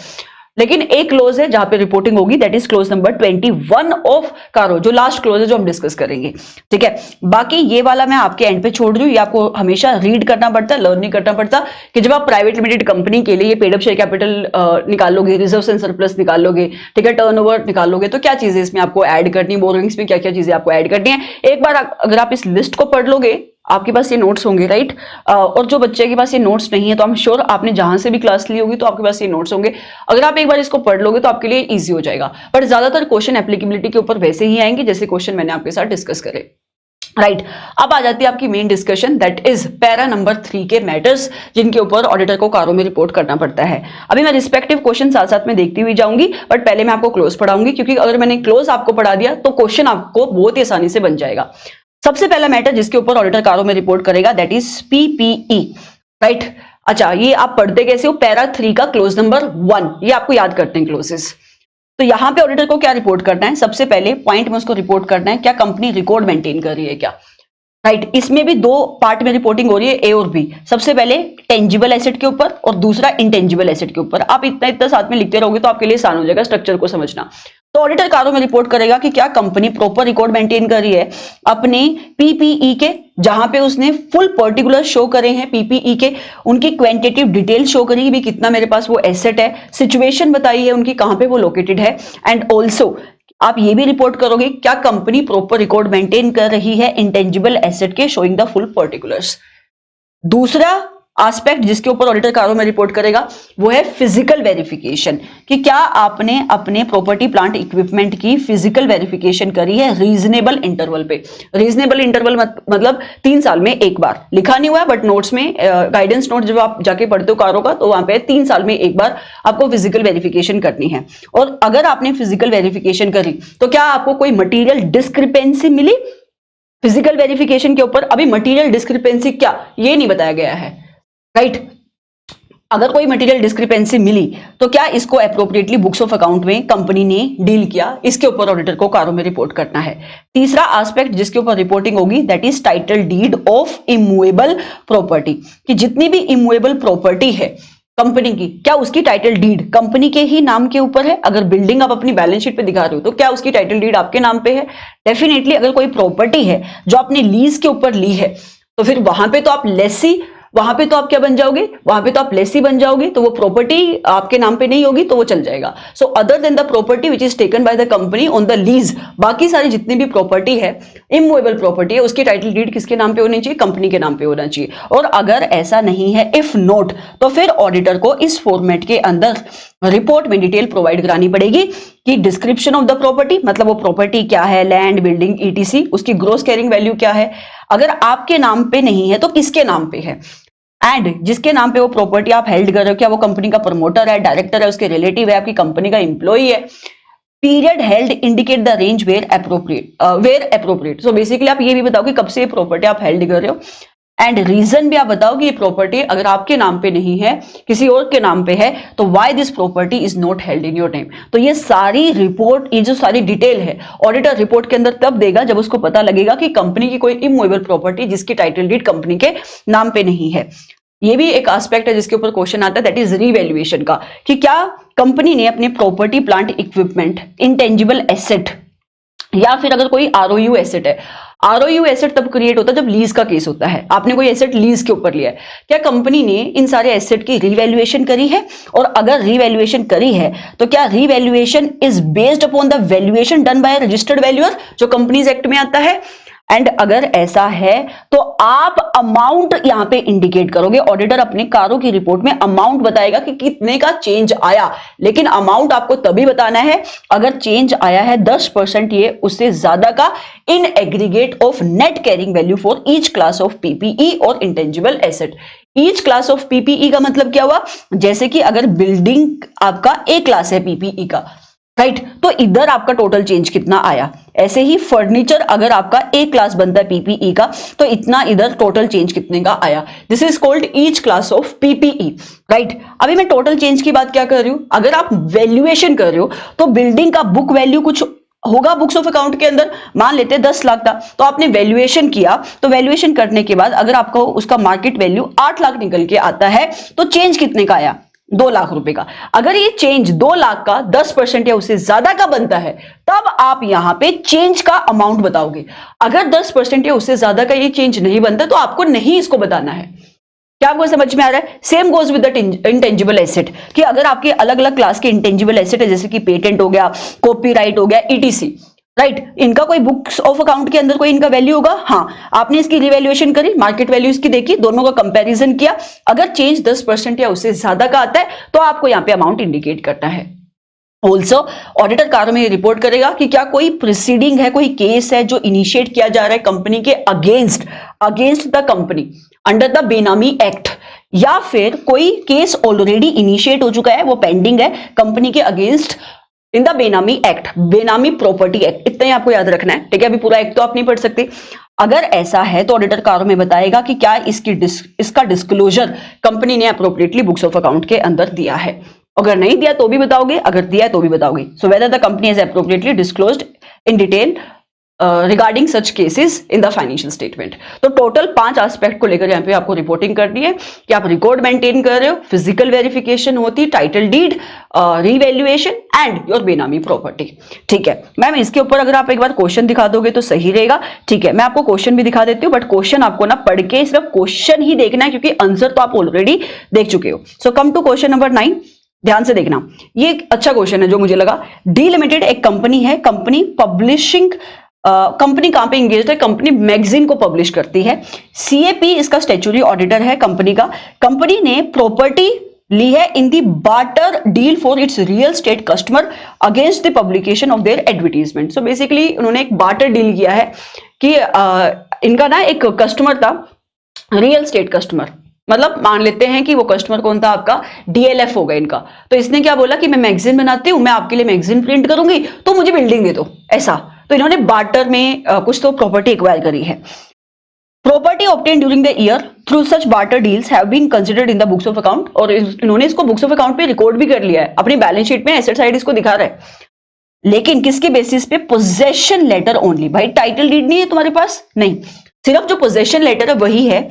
लेकिन एक क्लोज है जहां पे रिपोर्टिंग होगी, that is close number 21 of कारो, जो लास्ट क्लोज है जो हम डिस्कस करेंगे। ठीक है, बाकी ये वाला मैं आपके एंड पे छोड़ रही हूँ, ये आपको हमेशा रीड करना पड़ता है, लर्न नहीं करना पड़ता, कि जब आप प्राइवेट लिमिटेड कंपनी के लिए पेड अप शेयर कैपिटल निकालोगे, रिजर्व एंड सरप्लस निकालोगे, ठीक है, टर्नओवर निकालोगे, तो क्या चीजें इसमें आपको ऐड करनी है, बोरोइंग्स में क्या क्या चीजें आपको ऐड करनी है, एक बार अगर आप इस लिस्ट को पढ़ लोगे, आपके पास ये नोट्स होंगे, राइट। और जो बच्चे के पास ये नोट्स नहीं है, तो आई एम श्योर आपने जहां से भी क्लास ली होगी तो आपके पास ये नोट्स होंगे, अगर आप एक बार इसको पढ़ लोगे तो आपके लिए इजी हो जाएगा। पर ज्यादातर क्वेश्चन एप्लीकेबिलिटी के ऊपर वैसे ही आएंगे जैसे क्वेश्चन मैंने आपके साथ डिस्कस करे, राइट। अब आ जाती है आपकी main discussion, that is para number 3 के मैटर्स जिनके ऊपर ऑडिटर को कारो में रिपोर्ट करना पड़ता है। अभी मैं रिस्पेक्टिव क्वेश्चन साथ साथ में देखती हुई जाऊंगी, बट पहले मैं आपको क्लोज पढ़ाऊंगी, क्योंकि अगर मैंने क्लोज आपको पढ़ा दिया तो क्वेश्चन आपको बहुत ही आसानी से बन जाएगा। सबसे पहला मैटर जिसके ऊपर ऑडिटर कारो में रिपोर्ट करेगा, दैट इज पीपीई, राइट। अच्छा, ये आप पढ़ते कैसे हो, पैरा 3 का क्लोज नंबर 1, ये आपको याद करते हैं क्लोजेस। तो यहां पे ऑडिटर को क्या रिपोर्ट करना है, सबसे पहले पॉइंट में उसको रिपोर्ट करना है क्या कंपनी रिकॉर्ड मेंटेन कर रही है क्या, राइट। इसमें भी दो पार्ट में रिपोर्टिंग हो रही है, ए और बी। सबसे पहले टेंजिबल एसेट के ऊपर और दूसरा इंटेंजिबल एसेट के ऊपर। आप इतना इतना साथ में लिखते रहोगे तो आपके लिए आसान हो जाएगा स्ट्रक्चर को समझना। तो ऑडिटर कारो में रिपोर्ट करेगा कि क्या कंपनी प्रॉपर रिकॉर्ड मेंटेन कर रही है अपने पीपीई के, जहां पे उसने फुल पर्टिकुलर शो करे हैं पीपीई के, उनकी क्वांटिटेटिव डिटेल शो करी भी कितना मेरे पास वो एसेट है, सिचुएशन बताई है उनकी कहां पे वो लोकेटेड है, एंड ऑल्सो आप ये भी रिपोर्ट करोगे क्या कंपनी प्रॉपर रिकॉर्ड मेंटेन कर रही है इंटेंजिबल एसेट के, शोइंग द फुल पर्टिकुलर्स। दूसरा एस्पेक्ट जिसके ऊपर ऑडिटर कारो में रिपोर्ट करेगा वो है फिजिकल वेरिफिकेशन, कि क्या आपने अपने प्रॉपर्टी प्लांट इक्विपमेंट की फिजिकल वेरिफिकेशन करी है रीजनेबल इंटरवल पे। रीजनेबल इंटरवल मतलब 3 साल में एक बार, लिखा नहीं हुआ है बट नोट्स में गाइडेंस नोट जब आप जाके पढ़ते हो कारो का तो वहां पे 3 साल में एक बार आपको फिजिकल वेरिफिकेशन करनी है। और अगर आपने फिजिकल वेरिफिकेशन करी तो क्या आपको कोई मटीरियल डिस्क्रिपेंसी मिली फिजिकल वेरिफिकेशन के ऊपर। अभी मटीरियल डिस्क्रिपेंसी क्या, ये नहीं बताया गया है, राइट। अगर कोई मटेरियल डिस्क्रिपेंसी मिली तो क्या इसको एप्रोप्रिएटली बुक्स ऑफ अकाउंट में कंपनी ने डील किया, इसके ऊपर ऑडिटर को कारो में रिपोर्ट करना है। तीसरा एस्पेक्ट जिसके ऊपर रिपोर्टिंग होगी that is title deed of immovable property, कि जितनी भी इमूवेबल प्रॉपर्टी है कंपनी की, क्या उसकी टाइटल डीड कंपनी के ही नाम के ऊपर है। अगर बिल्डिंग आप अपनी बैलेंस शीट पे दिखा रहे हो तो क्या उसकी टाइटल डीड आपके नाम पे है। डेफिनेटली अगर कोई प्रॉपर्टी है जो आपने लीज के ऊपर ली है तो फिर वहां पे तो आप लेसी, वहां पे तो आप क्या बन जाओगे, वहां पे तो आप लेसी बन जाओगे, तो वो प्रॉपर्टी आपके नाम पे नहीं होगी तो वो चल जाएगा। So other than the property which is taken by the company on the lease, बाकी सारी जितनी भी प्रॉपर्टी है इमूवेबल प्रॉपर्टी है उसकी टाइटल डीड किसके नाम पे होनी चाहिए, कंपनी के नाम पे होना चाहिए। और अगर ऐसा नहीं है, इफ नोट, तो फिर ऑडिटर को इस फॉर्मेट के अंदर रिपोर्ट में डिटेल प्रोवाइड करानी पड़ेगी कि डिस्क्रिप्शन ऑफ द प्रॉपर्टी, मतलब वो प्रॉपर्टी क्या है, लैंड बिल्डिंग ईटीसी, उसकी ग्रॉस कैरिंग वैल्यू क्या है, अगर आपके नाम पे नहीं है तो किसके नाम पे है, एंड जिसके नाम पे वो प्रॉपर्टी आप हेल्ड कर रहे हो क्या वो कंपनी का प्रमोटर है, डायरेक्टर है, उसके रिलेटिव है, आपकी कंपनी का एम्प्लॉई है। Period held indicate the range where appropriate. So basically आप ये भी बताओ कि कब से ये प्रॉपर्टी आप हेल्ड कर रहे हो, एंड रीजन भी आप बताओ कि ये प्रॉपर्टी अगर आपके नाम पे नहीं है किसी और के नाम पे है तो why this property is not held in your name. तो ये सारी रिपोर्ट, ये जो सारी डिटेल है ऑडिटर रिपोर्ट के अंदर तब देगा जब उसको पता लगेगा कि कंपनी की कोई इमूवेबल प्रॉपर्टी जिसकी टाइटल डीड कंपनी के नाम पे नहीं है। ये भी एक एस्पेक्ट है जिसके ऊपर क्वेश्चन आता है, दैट इज रीवैल्यूएशन का, कि क्या कंपनी ने अपने property plant equipment, intangible asset, या फिर अगर कोई आरओयू एसेट है, आरओयू एसेट तब क्रिएट होता है जब लीज का केस होता है, आपने कोई एसेट लीज के ऊपर लिया है, क्या कंपनी ने इन सारे एसेट की रीवैल्यूएशन करी है, और अगर रीवैल्यूएशन करी है तो क्या revaluation is based upon the valuation done by registered valuer जो कंपनीज एक्ट में आता है। एंड अगर ऐसा है तो आप अमाउंट यहां पे इंडिकेट करोगे, ऑडिटर अपने कारों की रिपोर्ट में अमाउंट बताएगा कि कितने का चेंज आया, लेकिन अमाउंट आपको तभी बताना है अगर चेंज आया है 10% ये उससे ज्यादा का in aggregate of net carrying value for each class of PPE और intangible asset. Each class of PPE का मतलब क्या हुआ, जैसे कि अगर बिल्डिंग आपका ए क्लास है पीपीई का, राइट, तो इधर आपका टोटल चेंज कितना आया। ऐसे ही फर्नीचर अगर आपका ए क्लास बनता है पीपीई का तो इतना इधर टोटल चेंज कितने का आया, this is called each class of PPE, right. अभी मैं टोटल चेंज की बात क्या कर रही हूं, अगर आप वैल्यूएशन कर रहे हो तो बिल्डिंग का बुक वैल्यू कुछ होगा बुक्स ऑफ अकाउंट के अंदर, मान लेते हैं 10 लाख था, तो आपने वैल्यूएशन किया, तो वैल्यूएशन करने के बाद अगर आपको उसका मार्केट वैल्यू 8 लाख निकल के आता है तो चेंज कितने का आया, 2 लाख रुपए का। अगर ये चेंज 2 लाख का 10% या उससे ज्यादा का बनता है तब आप यहां पे चेंज का अमाउंट बताओगे। अगर 10% या उससे ज्यादा का ये चेंज नहीं बनता तो आपको नहीं इसको बताना है। क्या आपको समझ में आ रहा है? Same goes with the intangible asset, कि अगर आपके अलग अलग क्लास के इंटेंजिबल एसेट है, जैसे कि पेटेंट हो गया, कॉपीराइट हो गया, ईटीसी, राइट, इनका कोई बुक्स ऑफ अकाउंट के अंदर कोई इनका वैल्यू होगा। हाँ, आपने इसकी रिवैल्यूएशन करी, मार्केट वैल्यू इसकी देखी, दोनों का कंपैरिजन किया, अगर चेंज 10% या उससे ज्यादा का आता है तो आपको यहाँ पे अमाउंट इंडिकेट करना है। ऑल्सो ऑडिटर कार्य में रिपोर्ट करेगा कि क्या कोई प्रोसीडिंग है, कोई केस है जो इनिशिएट किया जा रहा है कंपनी के against the company under the बेनामी एक्ट, या फिर कोई केस ऑलरेडी इनिशिएट हो चुका है, वो पेंडिंग है कंपनी के अगेंस्ट इन द बेनामी एक्ट, बेनामी प्रॉपर्टी एक्ट। इतना ही आपको याद रखना है, ठीक है? अभी पूरा एक्ट तो आप नहीं पढ़ सकते। अगर ऐसा है तो ऑडिटर कार्य में बताएगा कि क्या इसका डिस्क्लोजर कंपनी ने अप्रोप्रिएटली बुक्स ऑफ अकाउंट के अंदर दिया है। अगर नहीं दिया तो भी बताओगे, अगर दिया है तो भी बताओगे। So whether the company has appropriately disclosed in detail regarding such cases in the financial statement. तो टोटल 5 एस्पेक्ट को लेकर यहाँ पे आपको रिपोर्टिंग करनी है कि आप रिकॉर्ड मेंटेन कर रहे हो, फिजिकल वेरिफिकेशन होती, title deed, revaluation and your benami property. ठीक है मैम, इसके ऊपर अगर आप एक बार क्वेश्चन दिखा दोगे तो सही रहेगा। ठीक है, मैं आपको क्वेश्चन भी दिखा देती हूँ, बट क्वेश्चन आपको ना पढ़ के सिर्फ क्वेश्चन ही देखना है, क्योंकि आंसर तो आप ऑलरेडी देख चुके हो। सो कम टू क्वेश्चन नंबर 9, ध्यान से देखना, ये एक अच्छा क्वेश्चन है जो मुझे लगा। डी लिमिटेड एक कंपनी है, कंपनी पब्लिशिंग, कंपनी कहां पे इंगेज है? कंपनी मैगजीन को पब्लिश करती है। सीएपी इसका स्टैट्यूटरी ऑडिटर है कंपनी का। कंपनी ने प्रॉपर्टी ली है in the barter deal for its real estate customer against the publication of their advertisement. So basically उन्होंने एक बार्टर डील किया है कि इनका ना एक कस्टमर था, रियल स्टेट कस्टमर, मतलब मान लेते हैं कि वो कस्टमर कौन था? आपका डीएलएफ होगा इनका। तो इसने क्या बोला कि मैं मैगजीन बनाती हूं, मैं आपके लिए मैगजीन प्रिंट करूंगी, तो मुझे बिल्डिंग दे दो, ऐसा। तो इन्होंने बार्टर में कुछ तो प्रॉपर्टी एक्वायर करी है। Property obtain during the year through such barter deals have been considered in the books of account, और इन्होंने इसको बुक्स ऑफ अकाउंट पे रिकॉर्ड भी कर लिया है, अपनी बैलेंस शीट में एसेट साइड इसको दिखा रहा है। लेकिन किसके बेसिस पे? Possession letter only. भाई टाइटल डीड नहीं है तुम्हारे पास, नहीं, सिर्फ जो पोजेशन लेटर है वही है।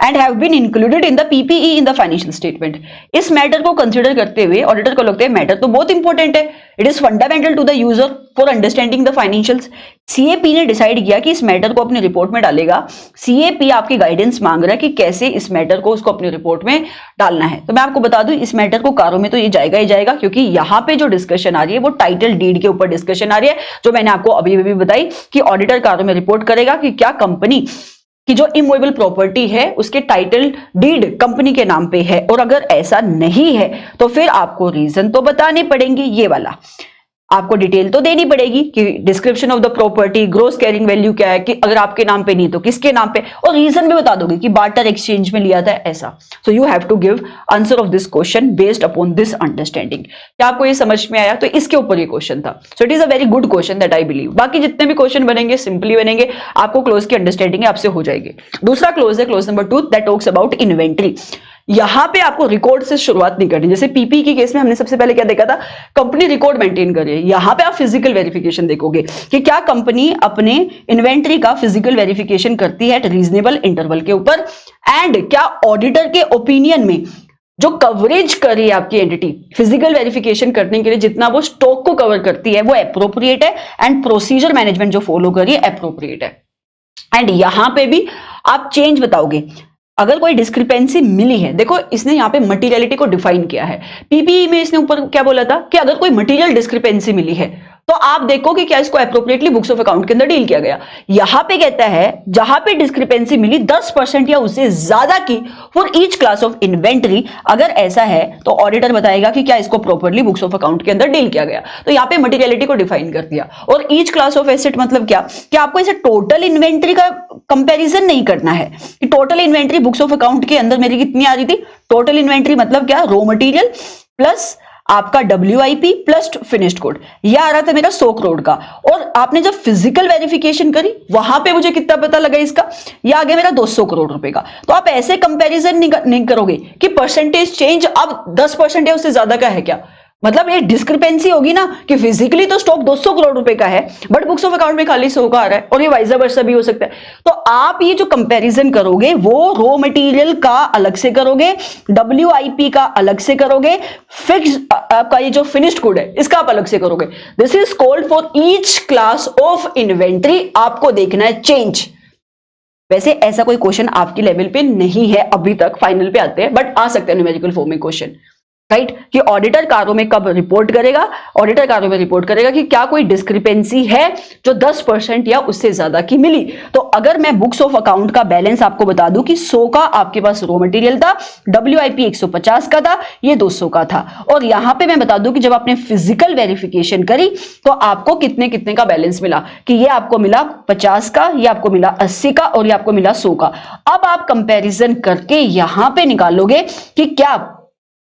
And have been included in the PPE in the financial statement. इस मैटर को कंसीडर करते हुए ऑडिटर को लगता है मैटर तो बहुत इंपॉर्टेंट है, it is fundamental to the user for understanding the financials. CAP ने डिसाइड किया कि इस मैटर को अपनी रिपोर्ट में डालेगा। सीएपी आपकी गाइडेंस मांग रहा है कि कैसे इस मैटर को उसको अपनी रिपोर्ट में डालना है। तो मैं आपको बता दूं, इस मैटर को कारों में तो ये जाएगा ही जाएगा, क्योंकि यहाँ पे जो डिस्कशन आ रही है वो टाइटल डीड के ऊपर डिस्कशन आ रही है, जो मैंने आपको अभी अभी बताई कि ऑडिटर कारों में रिपोर्ट करेगा कि क्या कंपनी कि जो इमूवेबल प्रॉपर्टी है उसके टाइटल डीड कंपनी के नाम पे है, और अगर ऐसा नहीं है तो फिर आपको रीजन तो बताने पड़ेंगे। ये वाला आपको डिटेल तो देनी पड़ेगी कि description of the property, gross carrying value क्या है, कि अगर आपके नाम पे नहीं तो किसके नाम पे, और रीजन भी बता दोगे कि बार्टर एक्सचेंज में लिया था ऐसा। So you have to give answer of this question based upon this understanding. क्या आपको ये समझ में आया? तो इसके ऊपर ये क्वेश्चन था। So it is a very good question that I believe. बाकी जितने भी क्वेश्चन बनेंगे सिंपली बनेंगे, आपको क्लोज की अंडरस्टैंडिंग आपसे हो जाएगी। दूसरा क्लोज है close number 2, that talks about inventory. यहां पे आपको रिकॉर्ड से शुरुआत नहीं करनी। जैसे पीपी के केस में हमने सबसे पहले क्या देखा था? कंपनी रिकॉर्ड मेंटेन कर रही है। यहां पे आप फिजिकल वेरिफिकेशन देखोगे कि क्या कंपनी अपने इन्वेंट्री का फिजिकल वेरिफिकेशन करती है एट रीजनेबल इंटरवल के ऊपर, एंड क्या ऑडिटर के ओपिनियन में जो कवरेज कर रही है आपकी एंटिटी फिजिकल वेरिफिकेशन करने के लिए, जितना वो स्टॉक को कवर करती है वो एप्रोप्रिएट है, एंड प्रोसीजर मैनेजमेंट जो फॉलो कर रही है एप्रोप्रिएट है। एंड यहां पे भी आप चेंज बताओगे अगर कोई डिस्क्रिपेंसी मिली है। देखो इसने यहाँ पे मटीरियलिटी को डिफाइन किया है। पीपीई में इसने ऊपर क्या बोला था कि अगर कोई मटीरियल डिस्क्रिपेंसी मिली है तो आप देखो कि क्या इसको एप्रोप्रिएटली बुक्स ऑफ अकाउंट के अंदर डील किया गया। यहां पे कहता है जहां पे डिस्क्रिपेंसी मिली 10% या उससे ज्यादा की for each class of inventory, अगर ऐसा है तो ऑडिटर बताएगा कि क्या इसको प्रॉपर्ली बुक्स ऑफ अकाउंट के अंदर डील किया गया। तो यहाँ पे मटीरियलिटी को डिफाइन कर दिया। और ईच क्लास ऑफ एसेट मतलब क्या कि आपको इसे टोटल इन्वेंट्री का कंपैरिजन नहीं करना है कि total inventory books of account के अंदर मेरी कितनी आ रही थी। टोटल इन्वेंट्री मतलब क्या? रॉ मटेरियल प्लस आपका WIP प्लस फिनिश्ड गुड, यह आ रहा था मेरा 100 करोड़ का। और आपने जब फिजिकल वेरिफिकेशन करी वहां पे मुझे कितना पता लगा इसका, यह आ गया मेरा 200 करोड़ रुपए का। तो आप ऐसे कंपैरिजन नहीं करोगे कि परसेंटेज चेंज अब 10% है उससे ज्यादा का है क्या। मतलब ये डिस्क्रिपेंसी होगी ना कि फिजिकली तो स्टॉक 200 करोड़ रुपए का है बट बुक्स ऑफ अकाउंट में खाली 100 का आ रहा है, और ये वाइस वर्सा भी हो सकता है। तो आप ये जो कंपैरिजन करोगे वो रॉ मटेरियल का अलग से करोगे, WIP का अलग से करोगे, फिक्स आपका ये जो फिनिश्ड गुड है इसका आप अलग से करोगे। This is called for each class of inventory आपको देखना है चेंज। वैसे ऐसा कोई क्वेश्चन आपके लेवल पे नहीं है अभी तक, फाइनल पे आते हैं बट आ सकते हैं न्यूमेरिकल फॉर्म में क्वेश्चन, राइट? कि ऑडिटर कार्यों में कब रिपोर्ट करेगा, ऑडिटर कार्यों में रिपोर्ट करेगा कि क्या कोई डिस्क्रिपेंसी है जो 10% या उससे ज्यादा की मिली। तो अगर मैं बुक्स ऑफ अकाउंट का बैलेंस आपको बता दूं कि 100 का आपके पास रॉ मटेरियल था, WIP 150 का था, ये 200 का था, और यहां पे मैं बता दूं कि जब आपने फिजिकल वेरिफिकेशन करी तो आपको कितने कितने का बैलेंस मिला, कि ये आपको मिला 50 का, ये आपको मिला 80 का, और ये आपको मिला 100 का। अब आप कंपेरिजन करके यहां पे निकालोगे कि क्या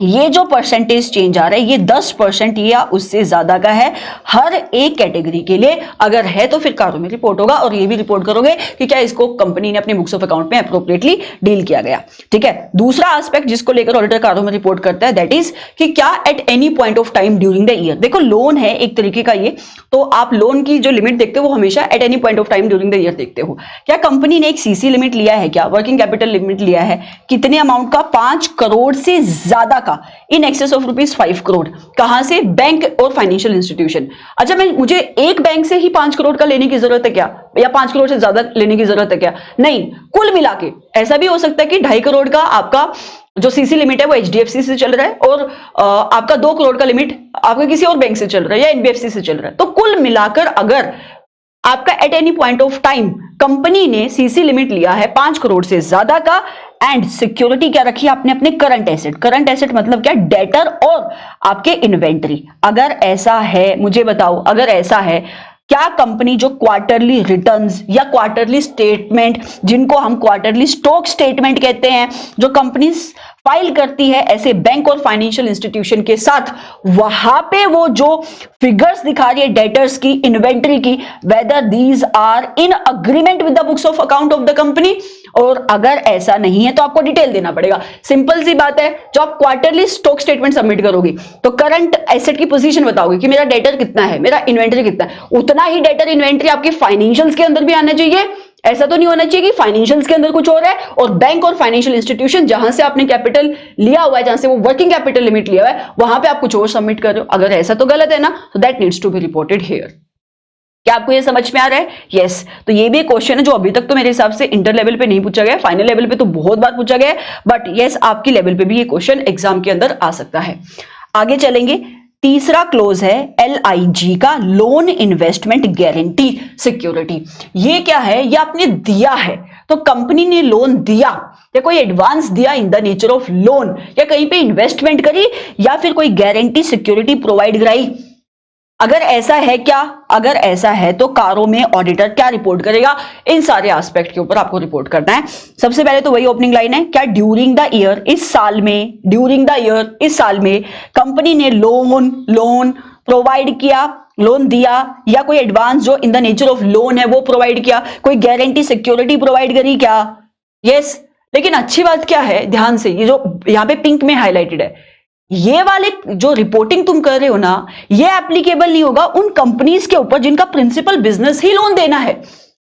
ये जो परसेंटेज चेंज आ रहा है ये 10% या उससे ज्यादा का है हर एक कैटेगरी के लिए। अगर है तो फिर कार्यों में रिपोर्ट होगा, और ये भी रिपोर्ट करोगे कि क्या इसको कंपनी ने अपने बुक्स ऑफ अकाउंट में अप्रोप्रिएटली डील किया गया। ठीक है, दूसरा एस्पेक्ट जिसको लेकर ऑडिटर कार्यों में रिपोर्ट करता है दैट इज कि क्या eight any point of time during the year, देखो लोन है एक तरीके का ये, तो आप लोन की जो लिमिट देखते हो वो हमेशा eight any point of time during the year देखते हो। क्या कंपनी ने एक CC लिमिट लिया है, क्या वर्किंग कैपिटल लिमिट लिया है, कितने अमाउंट का, 5 करोड़ से ज्यादा का, इन एक्सेस ऑफ ₹5 करोड़। कहां से? बैंक और फाइनेंशियल इंस्टीट्यूशन। अच्छा, मुझे एक बैंक से ही 5 करोड़ का लेने की जरूरत है क्या, या 5 करोड़ से ज्यादा लेने की जरूरत है क्या? नहीं, कुल मिला के ऐसा भी हो सकता है कि 2.5 करोड़ का आपका जो CC लिमिट है वो HDFC से चल रहा है, और आपका 2 करोड़ का लिमिट आपका किसी और बैंक से चल रहा है या NBFC से चल रहा है। तो कुल मिलाकर अगर आपका eight any point of time company ने CC लिमिट लिया है 5 करोड़ से ज्यादा का, एंड सिक्योरिटी क्या रखी आपने अपने करंट एसेट, करंट एसेट मतलब क्या, डेटर और आपके इन्वेंट्री। अगर ऐसा है मुझे बताओ, अगर ऐसा है क्या कंपनी जो क्वार्टरली रिटर्न्स या क्वार्टरली स्टेटमेंट, जिनको हम क्वार्टरली स्टॉक स्टेटमेंट कहते हैं, जो कंपनी फाइल करती है ऐसे बैंक और फाइनेंशियल इंस्टीट्यूशन के साथ, वहां पे वो जो फिगर्स दिखा रही है डेटर्स की, इन्वेंट्री की, whether these are in agreement with the books of account of the company, और अगर ऐसा नहीं है तो आपको डिटेल देना पड़ेगा। सिंपल सी बात है, जो आप क्वार्टरली स्टॉक स्टेटमेंट सबमिट करोगे तो करंट एसेट की पोजीशन बताओगे कि मेरा डेटर कितना है, मेरा इन्वेंट्री कितना है, उतना ही डेटर इन्वेंट्री आपके फाइनेंशियल्स के अंदर भी आना चाहिए। ऐसा तो नहीं होना चाहिए कि फाइनेंशियल्स के अंदर कुछ और है और बैंक और फाइनेंशियल इंस्टीट्यूशन जहां से आपने कैपिटल लिया हुआ है, जहां से वो वर्किंग कैपिटल लिमिट लिया हुआ है, वहां पे आप कुछ और सबमिट कर रहे हो। अगर ऐसा तो गलत है ना, तो that needs to be reported here. क्या आपको ये समझ में आ रहा है? यस। तो ये भी एक क्वेश्चन है जो अभी तक तो मेरे हिसाब से इंटर लेवल पे नहीं पूछा गया, फाइनल लेवल पे तो बहुत बार पूछा गया है, बट यस आपकी लेवल पे भी ये क्वेश्चन एग्जाम के अंदर आ सकता है। आगे चलेंगे, तीसरा क्लोज है LIG का, लोन इन्वेस्टमेंट गारंटी सिक्योरिटी। ये क्या है? ये आपने दिया है, तो कंपनी ने लोन दिया या कोई एडवांस दिया इन द नेचर ऑफ लोन, या कहीं पे इन्वेस्टमेंट करी, या फिर कोई गारंटी सिक्योरिटी प्रोवाइड कराई। अगर ऐसा है क्या, अगर ऐसा है तो कारों में ऑडिटर क्या रिपोर्ट करेगा? इन सारे एस्पेक्ट के ऊपर आपको रिपोर्ट करना है। सबसे पहले तो वही ओपनिंग लाइन है, क्या ड्यूरिंग द ईयर, इस साल में, ड्यूरिंग द ईयर इस साल में कंपनी ने लोन प्रोवाइड किया, लोन दिया, या कोई एडवांस जो इन द नेचर ऑफ लोन है वो प्रोवाइड किया, कोई गारंटी सिक्योरिटी प्रोवाइड करी क्या? यस। लेकिन अच्छी बात क्या है, ध्यान से, ये जो यहां पे पिंक में हाईलाइटेड है, ये वाले जो रिपोर्टिंग तुम कर रहे हो ना, ये एप्लीकेबल नहीं होगा उन कंपनीज के ऊपर जिनका प्रिंसिपल बिजनेस ही लोन देना है,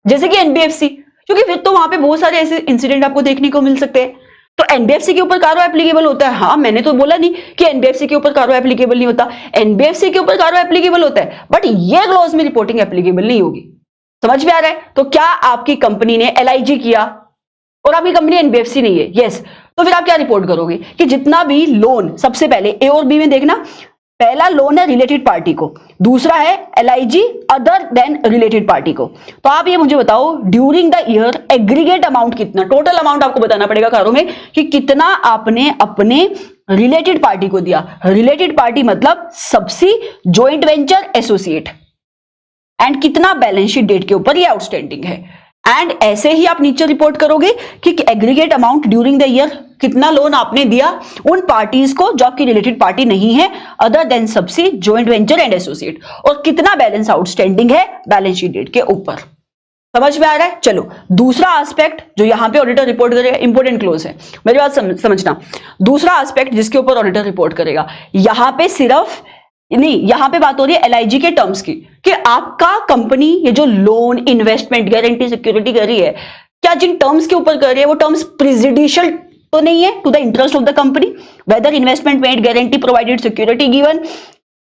जैसे कि NBFC, क्योंकि फिर तो वहां पे बहुत सारे ऐसे इंसिडेंट आपको देखने को मिल सकते हैं। तो NBFC के ऊपर कारो एप्लीकेबल होता है, हाँ, मैंने तो बोला नहीं कि NBFC के ऊपर कारो एप्लीकेबल नहीं होता, NBFC के ऊपर कारो एप्लीकेबल होता है, बट ये क्लॉज में रिपोर्टिंग एप्लीकेबल नहीं होगी। समझ में आ रहा है? तो क्या आपकी कंपनी ने LIG किया और आपकी कंपनी NBFC नहीं है, यस, तो फिर आप क्या रिपोर्ट करोगे कि जितना भी लोन, सबसे पहले A और B में देखना, पहला लोन है रिलेटेड पार्टी को, दूसरा है LIG other than related party को। तो आप ये मुझे बताओ during the year aggregate amount कितना, टोटल अमाउंट आपको बताना पड़ेगा कारों में कि कितना आपने अपने रिलेटेड पार्टी को दिया। रिलेटेड पार्टी मतलब सबसी, ज्वाइंट वेंचर, एसोसिएट, एंड कितना बैलेंस शीट डेट के ऊपर ये आउटस्टैंडिंग है। एंड ऐसे ही आप नीचे रिपोर्ट करोगे कि aggregate amount during the year, कितना लोन आपने दिया उन पार्टीज को जो आपकी रिलेटेड पार्टी नहीं है, other than subsi, joint venture and associate, और कितना बैलेंस आउटस्टैंडिंग है बैलेंस शीट डेट के ऊपर। समझ में आ रहा है? चलो, दूसरा एस्पेक्ट जो यहां पे ऑडिटर रिपोर्ट करेगा, इंपोर्टेंट क्लोज है, मेरी बात समझना। दूसरा एस्पेक्ट जिसके ऊपर ऑडिटर रिपोर्ट करेगा, यहां पे सिर्फ नहीं, यहां पे बात हो रही है एलआईजी के टर्म्स की, कि आपका कंपनी ये जो लोन, इन्वेस्टमेंट, गारंटी, सिक्योरिटी कर रही है, क्या जिन टर्म्स के ऊपर कर रही है वो टर्म्स प्रेजुडिशियल तो नहीं है to the interest of the company, whether investment made, guarantee provided, security given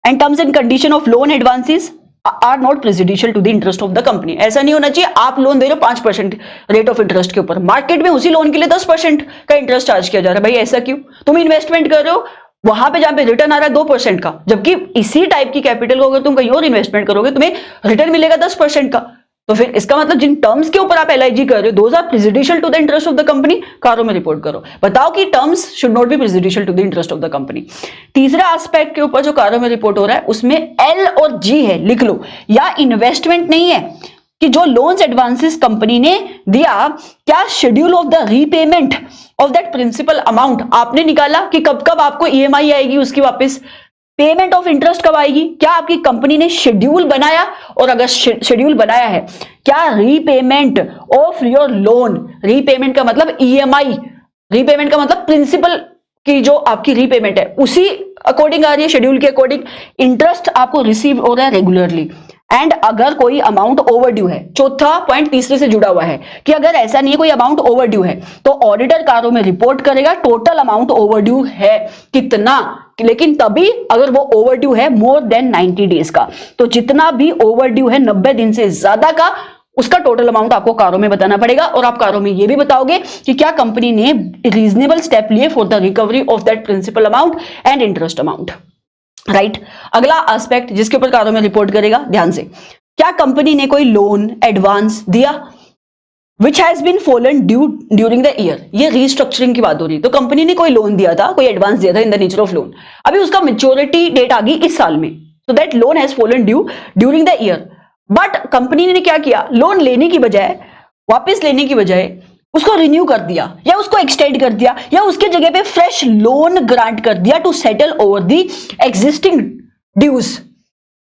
and terms and condition of loan advances are not prejudicial to the interest of the company. ऐसा नहीं होना चाहिए आप लोन दे रहे हो 5% रेट ऑफ इंटरेस्ट के ऊपर, मार्केट में उसी लोन के लिए 10% का इंटरेस्ट चार्ज किया जा रहा है। भाई ऐसा क्यों? तुम इन्वेस्टमेंट कर रहे हो वहां पे जहां पे रिटर्न आ रहा है 2% का, जबकि इसी टाइप की कैपिटल को अगर तुम कहीं और इन्वेस्टमेंट करोगे तुम्हें रिटर्न मिलेगा 10% का। तो फिर इसका मतलब जिन टर्म्स के ऊपर आप एलआईजी कर रहे हो those are prejudicial to the interest of the company, CARO में रिपोर्ट करो, बताओ कि terms should not be prejudicial to the interest of the company. तीसरा एस्पेक्ट के ऊपर जो कारो में रिपोर्ट हो रहा है उसमें एल और जी है, लिख लो, या इन्वेस्टमेंट नहीं है कि जो लोन्स एडवांसेस कंपनी ने दिया, क्या schedule of the repayment of that principal amount आपने निकाला कि कब कब आपको ईएमआई आएगी उसकी वापस, पेमेंट ऑफ इंटरेस्ट कब आएगी, क्या आपकी कंपनी ने शेड्यूल बनाया, और अगर शेड्यूल बनाया है क्या repayment of your loan, repayment का मतलब ईएमआई, रीपेमेंट का मतलब प्रिंसिपल की जो आपकी रीपेमेंट है उसी अकॉर्डिंग आ रही है, शेड्यूल के अकॉर्डिंग, इंटरेस्ट आपको रिसीव हो रहा है रेगुलरली, एंड अगर कोई अमाउंट ओवरड्यू है, चौथा पॉइंट तीसरे से जुड़ा हुआ है कि अगर ऐसा नहीं है कोई अमाउंट ओवरड्यू है तो ऑडिटर कारो में रिपोर्ट करेगा टोटल अमाउंट ओवरड्यू है कितना, लेकिन तभी अगर वो ओवरड्यू है मोर देन 90 डेज का, तो जितना भी ओवरड्यू है 90 दिन से ज्यादा का उसका टोटल अमाउंट आपको कारो में बताना पड़ेगा, और आप कारो में ये भी बताओगे कि क्या कंपनी ने रीजनेबल स्टेप लिए for the recovery of that principal amount and interest amount. Right, अगला एस्पेक्ट जिसके ऊपर कारो में रिपोर्ट करेगा, ध्यान से, क्या कंपनी ने कोई लोन एडवांस दिया which has been fallen due during the year, ये रीस्ट्रक्चरिंग की बात हो रही है, तो कंपनी ने कोई लोन दिया था, कोई एडवांस दिया था इन द नेचर ऑफ लोन, अभी उसका मेच्योरिटी डेट आ गई इस साल में, so that loan has fallen due during the year, but company ने क्या किया, लोन लेने की बजाय, वापस लेने की बजाय उसको रिन्यू कर दिया या उसको एक्सटेंड कर दिया या उसके जगह पे फ्रेश लोन ग्रांट कर दिया to settle over the existing dues.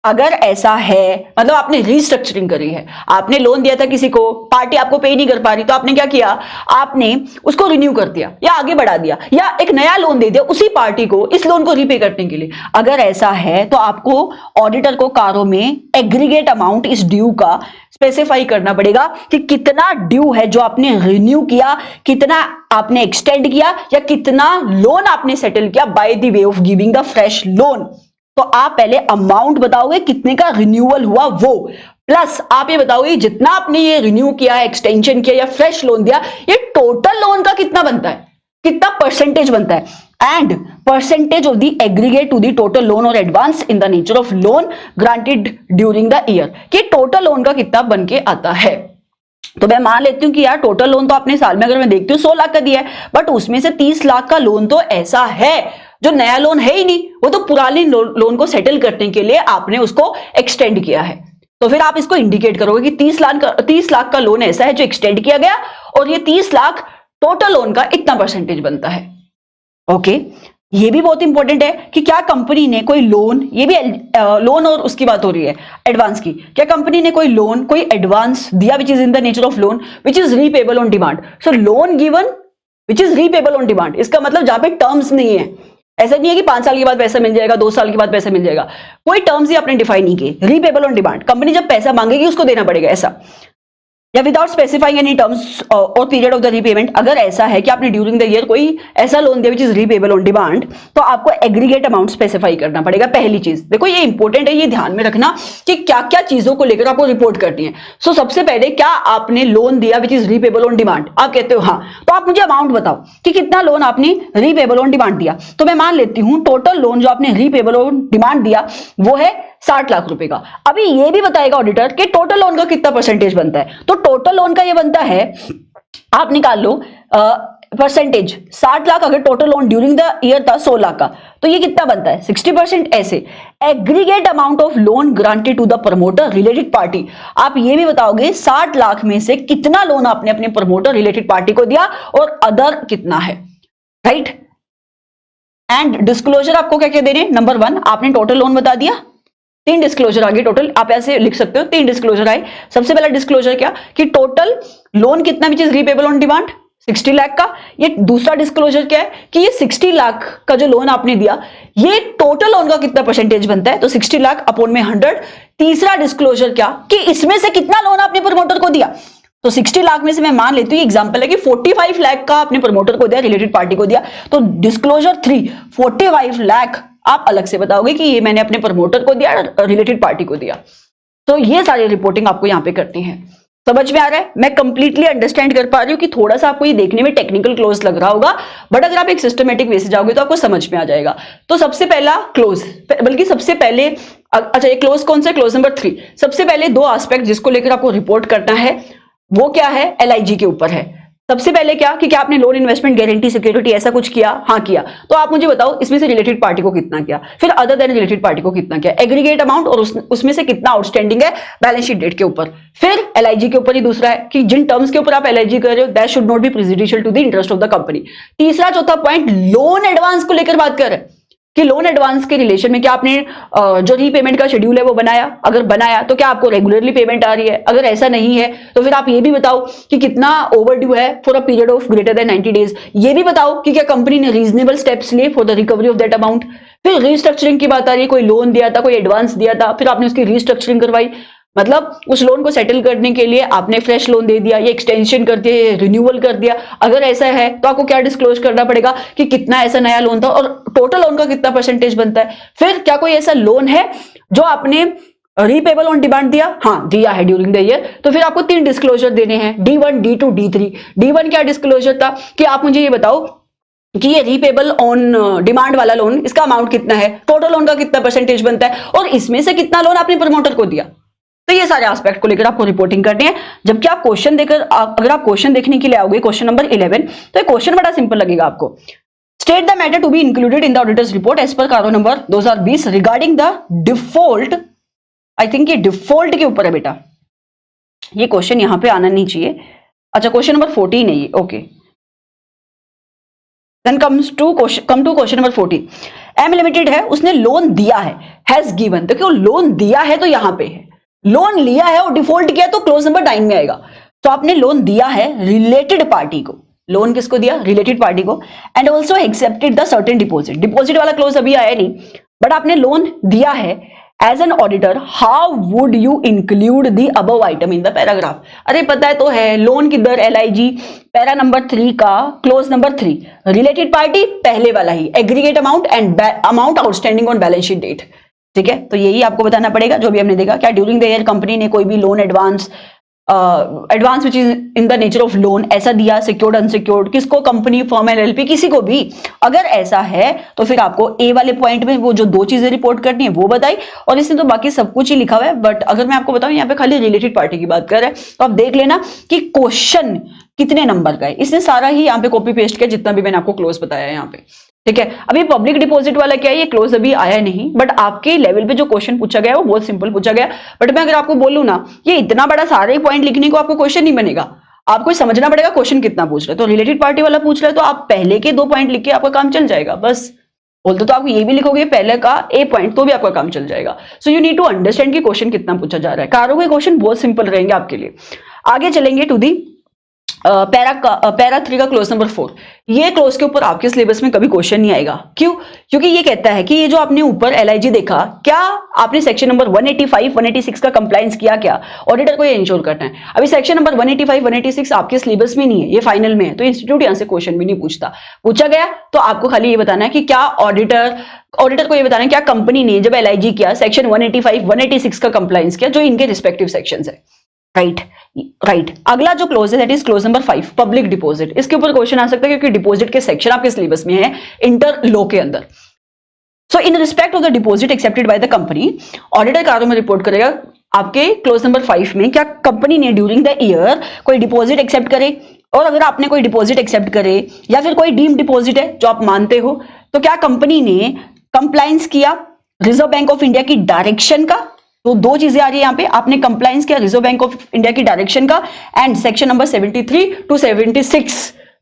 अगर ऐसा है मतलब आपने रीस्ट्रक्चरिंग करी है, आपने लोन दिया था किसी को, पार्टी आपको पे नहीं कर पा रही, तो आपने क्या किया, आपने उसको रिन्यू कर दिया या आगे बढ़ा दिया या एक नया लोन दे दिया उसी पार्टी को इस लोन को रीपे करने के लिए। अगर ऐसा है तो आपको ऑडिटर को कारो में एग्रीगेट अमाउंट इस ड्यू का स्पेसिफाई करना पड़ेगा कि कितना ड्यू है जो आपने रिन्यू किया, कितना आपने एक्सटेंड किया या कितना लोन आपने सेटल किया by the way of giving the fresh loan. तो आप पहले अमाउंट बताओगे कितने का रिन्यूअल हुआ वो, प्लस आप ये बताओगे जितना आपने ये रिन्यू किया, एक्सटेंशन किया या फ्रेश लोन दिया, ये टोटल लोन का कितना बनता है, कितना परसेंटेज बनता है, and percentage of the aggregate to the total loan और advance in the nature of loan granted during the year, कि टोटल लोन का कितना बन के आता है। तो मैं मान लेती हूँ कि यार टोटल लोन तो आपने साल में अगर मैं देखती हूँ 100 लाख का दिया है, बट उसमें से 30 लाख का लोन तो ऐसा है जो नया लोन है ही नहीं, वो तो पुराने लोन को सेटल करने के लिए आपने उसको एक्सटेंड किया है। तो फिर आप इसको इंडिकेट करोगे कि 30 लाख का लोन ऐसा है जो एक्सटेंड किया गया और ये 30 लाख टोटल लोन का इतना परसेंटेज बनता है। ओके, ये भी बहुत इंपॉर्टेंट है कि क्या कंपनी ने कोई लोन, ये भी लोन और उसकी बात हो रही है एडवांस की, क्या कंपनी ने कोई लोन, कोई एडवांस दिया which is in the nature of loan which is repayable on demand. So loan given which is repayable on demand, इसका मतलब जहां पे टर्म्स नहीं है, ऐसा नहीं है कि 5 साल के बाद पैसा मिल जाएगा, 2 साल के बाद पैसा मिल जाएगा, कोई टर्म्स ही आपने डिफाइन नहीं किए, रीपेबल ऑन डिमांड, कंपनी जब पैसा मांगेगी उसको देना पड़ेगा ऐसा, या विदाउट स्पेसिफाइंग एनी टर्म्स और पीरियड ऑफ द रीपेमेंट। अगर ऐसा है कि आपने ड्यूरिंग द ईयर कोई ऐसा लोन दिया which is repayable on demand, तो आपको एग्रीगेट अमाउंट स्पेसिफाई करना पड़ेगा। पहली चीज देखो, ये इंपॉर्टेंट है, ये ध्यान में रखना कि क्या क्या चीजों को लेकर आपको रिपोर्ट करनी है। सो सबसे पहले, क्या आपने लोन दिया which is repayable on demand, आप कहते हो हाँ, तो आप मुझे अमाउंट बताओ कि कितना लोन आपने रीपेबल ऑन डिमांड दिया। तो मैं मान लेती हूं टोटल लोन जो आपने रीपेबल ऑन डिमांड दिया वो है 60 लाख रुपए का। अभी ये भी बताएगा ऑडिटर कि टोटल लोन का कितना परसेंटेज बनता है, तो टोटल लोन का ये बनता है, आप निकाल लो परसेंटेज, 60 लाख अगर total loan during the year था 100 लाख का, तो ये कितना बनता है 60%। ऐसे aggregate amount of loan granted to the promoter related party, आप ये भी बताओगे 60 लाख में से कितना लोन आपने अपने प्रमोटर रिलेटेड पार्टी को दिया और अदर कितना है, राइट। एंड डिस्क्लोजर आपको क्या क्या देने, नंबर 1 आपने टोटल लोन बता दिया, 3 डिस्क्लोजर आ गए टोटल, आप ऐसे लिख सकते हो 3 डिस्क्लोजर आए। सबसे पहला डिस्क्लोजर क्या कि टोटल लोन कितना which is repayable on demand, 60 lakh का। ये दूसरा डिस्क्लोजर क्या है कि ये 60 लाख का जो लोन आपने दिया, ये टोटल लोन का कितना परसेंटेज बनता है, तो 60 लाख अपॉन में 100। तीसरा डिस्क्लोजर क्या कि इसमें से कितना लोन आपने प्रमोटर को दिया, तो 60 लाख में से मैं मान लेती हूँ एग्जांपल है कि 45 लाख का आपने प्रमोटर को दिया, रिलेटेड पार्टी को दिया, तो डिस्क्लोजर 3 45 लाख आप अलग से बताओगे कि ये मैंने अपने प्रमोटर को दिया, रिलेटेड पार्टी को दिया। तो ये सारी रिपोर्टिंग आपको यहाँ पे करनी है। समझ में आ रहा है? मैं कंप्लीटली अंडरस्टैंड कर पा रही हूँ कि थोड़ा सा आपको ये देखने में टेक्निकल क्लोज लग रहा होगा, बट अगर आप एक सिस्टमेटिक वे से जाओगे तो आपको समझ में आ जाएगा। तो सबसे पहला क्लोज, बल्कि सबसे पहले अच्छा, ये क्लोज कौन सा? Close number 3। सबसे पहले दो एस्पेक्ट जिसको लेकर आपको रिपोर्ट करना है, वो क्या है? एलआईजी के ऊपर है। सबसे पहले क्या कि क्या आपने लोन इन्वेस्टमेंट गारंटी सिक्योरिटी ऐसा कुछ किया? हाँ किया। तो आप मुझे बताओ इसमें से रिलेटेड पार्टी को कितना किया, फिर अदर देन रिलेटेड पार्टी को कितना किया, एग्रीगेट अमाउंट, और उसमें से कितना आउटस्टैंडिंग है बैलेंस शीट डेट के ऊपर। फिर एलआईजी के ऊपर ही दूसरा है कि जिन टर्म्स के ऊपर आप एलआईजी कर रहे हो that should not be prejudicial to the interest of the company. तीसरा चौथा पॉइंट लोन एडवांस को लेकर बात कर रहे हैं कि लोन एडवांस के रिलेशन में क्या आपने जो रीपेमेंट का शेड्यूल है वो बनाया, अगर बनाया तो क्या आपको रेगुलरली पेमेंट आ रही है, अगर ऐसा नहीं है तो फिर आप ये भी बताओ कि कितना ओवरड्यू है for a period of greater than 90 days. ये भी बताओ कि क्या कंपनी ने रीजनेबल स्टेप्स लिए for the recovery of that amount. फिर रीस्ट्रक्चरिंग की बात आ रही है, कोई लोन दिया था, कोई एडवांस दिया था, फिर आपने उसकी रीस्ट्रक्चरिंग करवाई, मतलब उस लोन को सेटल करने के लिए आपने फ्रेश लोन दे दिया, ये एक्सटेंशन कर दिया, ये रिन्यूअल कर दिया। अगर ऐसा है तो आपको क्या डिस्क्लोज करना पड़ेगा कि कितना ऐसा नया लोन था और टोटल लोन का कितना परसेंटेज बनता है। फिर क्या कोई ऐसा लोन है जो आपने रीपेबल ऑन डिमांड दिया? हाँ दिया है ड्यूरिंग द ईयर, तो फिर आपको 3 डिस्क्लोजर देने हैं, D1, D2, D3। D1 क्या डिस्क्लोजर था कि आप मुझे ये बताओ कि ये रीपेबल ऑन डिमांड वाला लोन, इसका अमाउंट कितना है, टोटल लोन का कितना परसेंटेज बनता है, और इसमें से कितना लोन आपने प्रमोटर को दिया। तो ये सारे एस्पेक्ट को लेकर आपको रिपोर्टिंग करनी है। जबकि आप क्वेश्चन देकर अगर आप क्वेश्चन देखने के लिए आओगे क्वेश्चन नंबर 11, तो ये क्वेश्चन बड़ा सिंपल लगेगा आपको। State the matter to be included in the auditor's report as per CARO number 2020 regarding the default. I think ये डिफॉल्ट के ऊपर है बेटा, ये क्वेश्चन यहां पे आना नहीं चाहिए। अच्छा क्वेश्चन नंबर 14 है ये, okay. Then come to question number 14। M limited है, उसने लोन दिया है, हैज गिवन। देखो लोन दिया है तो यहां पे है, लोन लिया है और डिफॉल्ट किया तो क्लोज नंबर 9 में आएगा। तो आपने लोन दिया है रिलेटेड पार्टी को, लोन किसको दिया? रिलेटेड पार्टी को। And also accepted the certain deposit, deposit वाला क्लोज अभी आया नहीं, बट आपने लोन दिया है। As an auditor how would you include the above item in the paragraph? अरे पता है तो है, लोन किधर? एलआईजी, पैरा नंबर 3 का क्लोज नंबर 3, रिलेटेड पार्टी पहले वाला ही, aggregate amount and amount outstanding on balance sheet date. ठीक है, तो यही आपको बताना पड़ेगा जो भी हमने देखा। क्या ड्यूरिंग द ईयर कंपनी ने कोई भी loan advance which is in the nature of loan ऐसा दिया, सिक्योर्ड अनसिक्योर्ड, किसको? कंपनी, फर्म, एलएलपी, किसी को भी। अगर ऐसा है तो फिर आपको ए वाले पॉइंट में वो जो 2 चीजें रिपोर्ट करनी है वो बताई, और इसमें तो बाकी सब कुछ ही लिखा हुआ है। बट अगर मैं आपको बताऊं यहाँ पे खाली रिलेटेड पार्टी की बात कर रहे हैं, तो आप देख लेना कि क्वेश्चन कितने नंबर का है। इसने सारा ही यहाँ पे कॉपी पेस्ट किया जितना भी मैंने आपको क्लोज बताया है यहाँ पे। ठीक है, अभी पब्लिक डिपॉजिट वाला क्या है, ये क्लोज अभी आया नहीं, बट आपके लेवल पे जो क्वेश्चन पूछा गया है वो बहुत सिंपल पूछा गया। बट मैं अगर आपको बोलूं ना, ये इतना बड़ा सारे पॉइंट लिखने को आपको क्वेश्चन नहीं बनेगा, आपको समझना पड़ेगा क्वेश्चन कितना पूछ रहे हैं। तो रिलेटेड पार्टी वाला पूछ रहा है तो आप पहले के 2 पॉइंट लिख के आपका काम चल जाएगा। बस बोलते तो आप ये भी लिखोगे पहले का ए पॉइंट तो भी आपका काम चल जाएगा। So you need to understand कि क्वेश्चन कितना पूछा जा रहा है। कारों के क्वेश्चन बहुत सिंपल रहेंगे आपके लिए। आगे चलेंगे टू दी पैरा 3 का क्लोज नंबर 4। ये क्लोज के ऊपर आपके सिलेबस में कभी क्वेश्चन नहीं आएगा। क्यों? क्योंकि ये कहता है कि ये जो आपने ऊपर एलआईजी देखा, क्या आपने सेक्शन नंबर 185 186 का कंप्लायंस किया? क्या ऑडिटर को ये इंश्योर करना है। अभी सेक्शन नंबर 185 186 आपके सिलेबस में नहीं है, ये फाइनल में है, तो इंस्टीट्यूट यहां से क्वेश्चन भी नहीं पूछता। पूछा गया तो आपको खाली ये बताना है कि क्या ऑडिटर को ये बताना है क्या कंपनी ने जब एलआईजी किया सेक्शन 185 186 का कंप्लायंस किया, जो इनके रिस्पेक्टिव सेक्शंस है। राइट। अगला जो क्लोज है that is close number 5, public deposit. इसके ऊपर क्वेश्चन आ सकता है क्योंकि डिपॉजिट के सेक्शन आपके सिलेबस में है इंटर लॉ के अंदर। So in respect of the deposit accepted by the company, auditor कार्यों में रिपोर्ट करेगा आपके क्लोज नंबर 5 में क्या कंपनी ने ड्यूरिंग द ईयर कोई डिपॉजिट एक्सेप्ट करे, और अगर आपने कोई डिपॉजिट एक्सेप्ट करे या फिर कोई डीम डिपॉजिट है जो आप मानते हो, तो क्या कंपनी ने कंप्लायंस किया रिजर्व बैंक ऑफ इंडिया की डायरेक्शन का। तो 2 चीजें आ रही है यहाँ पे, आपने कंप्लायंस किया रिजर्व बैंक ऑफ इंडिया की डायरेक्शन का, एंड सेक्शन नंबर 73 to 76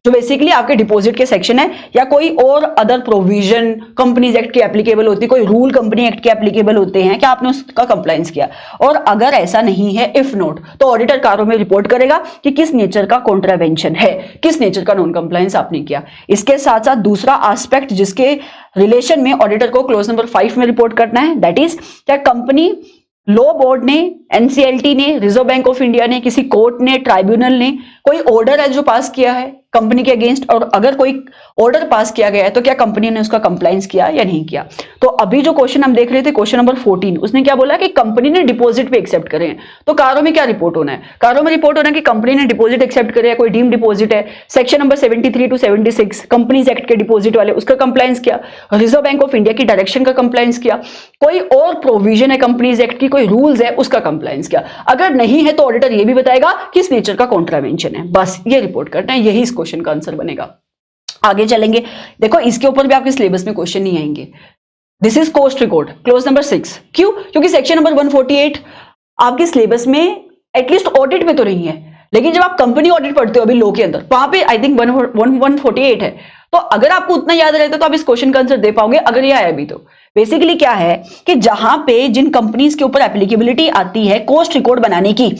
जो बेसिकली आपके डिपॉजिट के सेक्शन है, या कोई और अदर प्रोविजन कंपनीज एक्ट के एप्लीकेबल होती है, कोई रूल कंपनी एक्ट के एप्लीकेबल होते हैं, क्या आपने उसका कंप्लायंस किया। और अगर ऐसा नहीं है, इफ नॉट, तो ऑडिटर कारों में रिपोर्ट करेगा कि किस नेचर का कॉन्ट्रावेंशन है, किस नेचर का नॉन कंप्लायंस आपने किया। इसके साथ साथ दूसरा एस्पेक्ट जिसके रिलेशन में ऑडिटर को क्लोज नंबर 5 में रिपोर्ट करना है, दैट इज क्या कंपनी लॉ बोर्ड ने, एनसीएलटी ने, रिजर्व बैंक ऑफ इंडिया ने, किसी कोर्ट ने, ट्राइब्यूनल ने कोई ऑर्डर है जो पास किया है कंपनी के अगेंस्ट, और अगर कोई ऑर्डर पास किया गया है तो क्या कंपनी ने उसका कंप्लायंस किया या नहीं किया। तो अभी जो क्वेश्चन हम देख रहे थे, क्वेश्चन नंबर 14, उसने क्या बोला कि कंपनी ने डिपॉजिट पे एक्सेप्ट करे हैं। तो कारों में क्या रिपोर्ट होना है, कारों में रिपोर्ट होना है कि कंपनी ने डिपॉजिट एक्सेप्ट करे है, कोई डीम डिपॉजिट है, section number 73 to 76 companies act के डिपॉजिट वाले, उसका कंप्लायंस किया, रिजर्व बैंक ऑफ इंडिया की डायरेक्शन का कंप्लायंस किया, कोई और प्रोविजन है कंपनीज एक्ट की, कोई रूल्स है उसका कंप्लायंस किया। अगर नहीं है तो ऑडिटर ये भी बताएगा किस नेचर का कॉन्ट्रावेंशन है। बस ये रिपोर्ट करना है, यही इस क्वेश्चन का आंसर बनेगा। आगे चलेंगे, देखो इसके ऊपर भी आपके सिलेबस में क्वेश्चन नहीं आएंगे। This is cost record, close number 6। क्यों? क्योंकि सेक्शन नंबर 148 आपके सिलेबस में एटलीस्ट ऑडिट में तो नहीं है, लेकिन जब आप कंपनी ऑडिट पढ़ते हो अभी लॉ के अंदर, वहां पे आई थिंक 148 है। तो अगर आपको उतना याद रहता तो आप इस क्वेश्चन का आंसर दे पाओगे, अगर ये आया भी तो। बेसिकली क्या है कि जहां पे जिन कंपनीज के ऊपर एप्लीकेबिलिटी आती है कॉस्ट रिकॉर्ड बनाने की,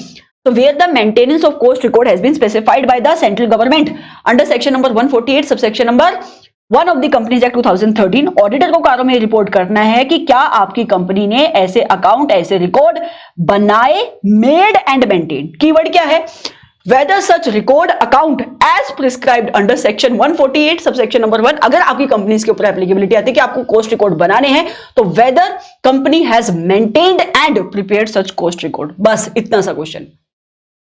तो where the maintenance of cost record has been specified by the central government under section number 148 subsection number 1 of the Companies Act 2013, auditor को कारों में रिपोर्ट करना है कि क्या आपकी कंपनी ने ऐसे अकाउंट, ऐसे रिकॉर्ड बनाए, मेड एंड मेंटेन। कीवर्ड क्या है? whether such record account as prescribed under section 148 subsection number 1, अगर आपकी कंपनीज के ऊपर एप्लीकेबिलिटी आती है कि आपको कॉस्ट रिकॉर्ड बनाने हैं, तो whether company has maintained and prepared such cost record. बस इतना सा क्वेश्चन।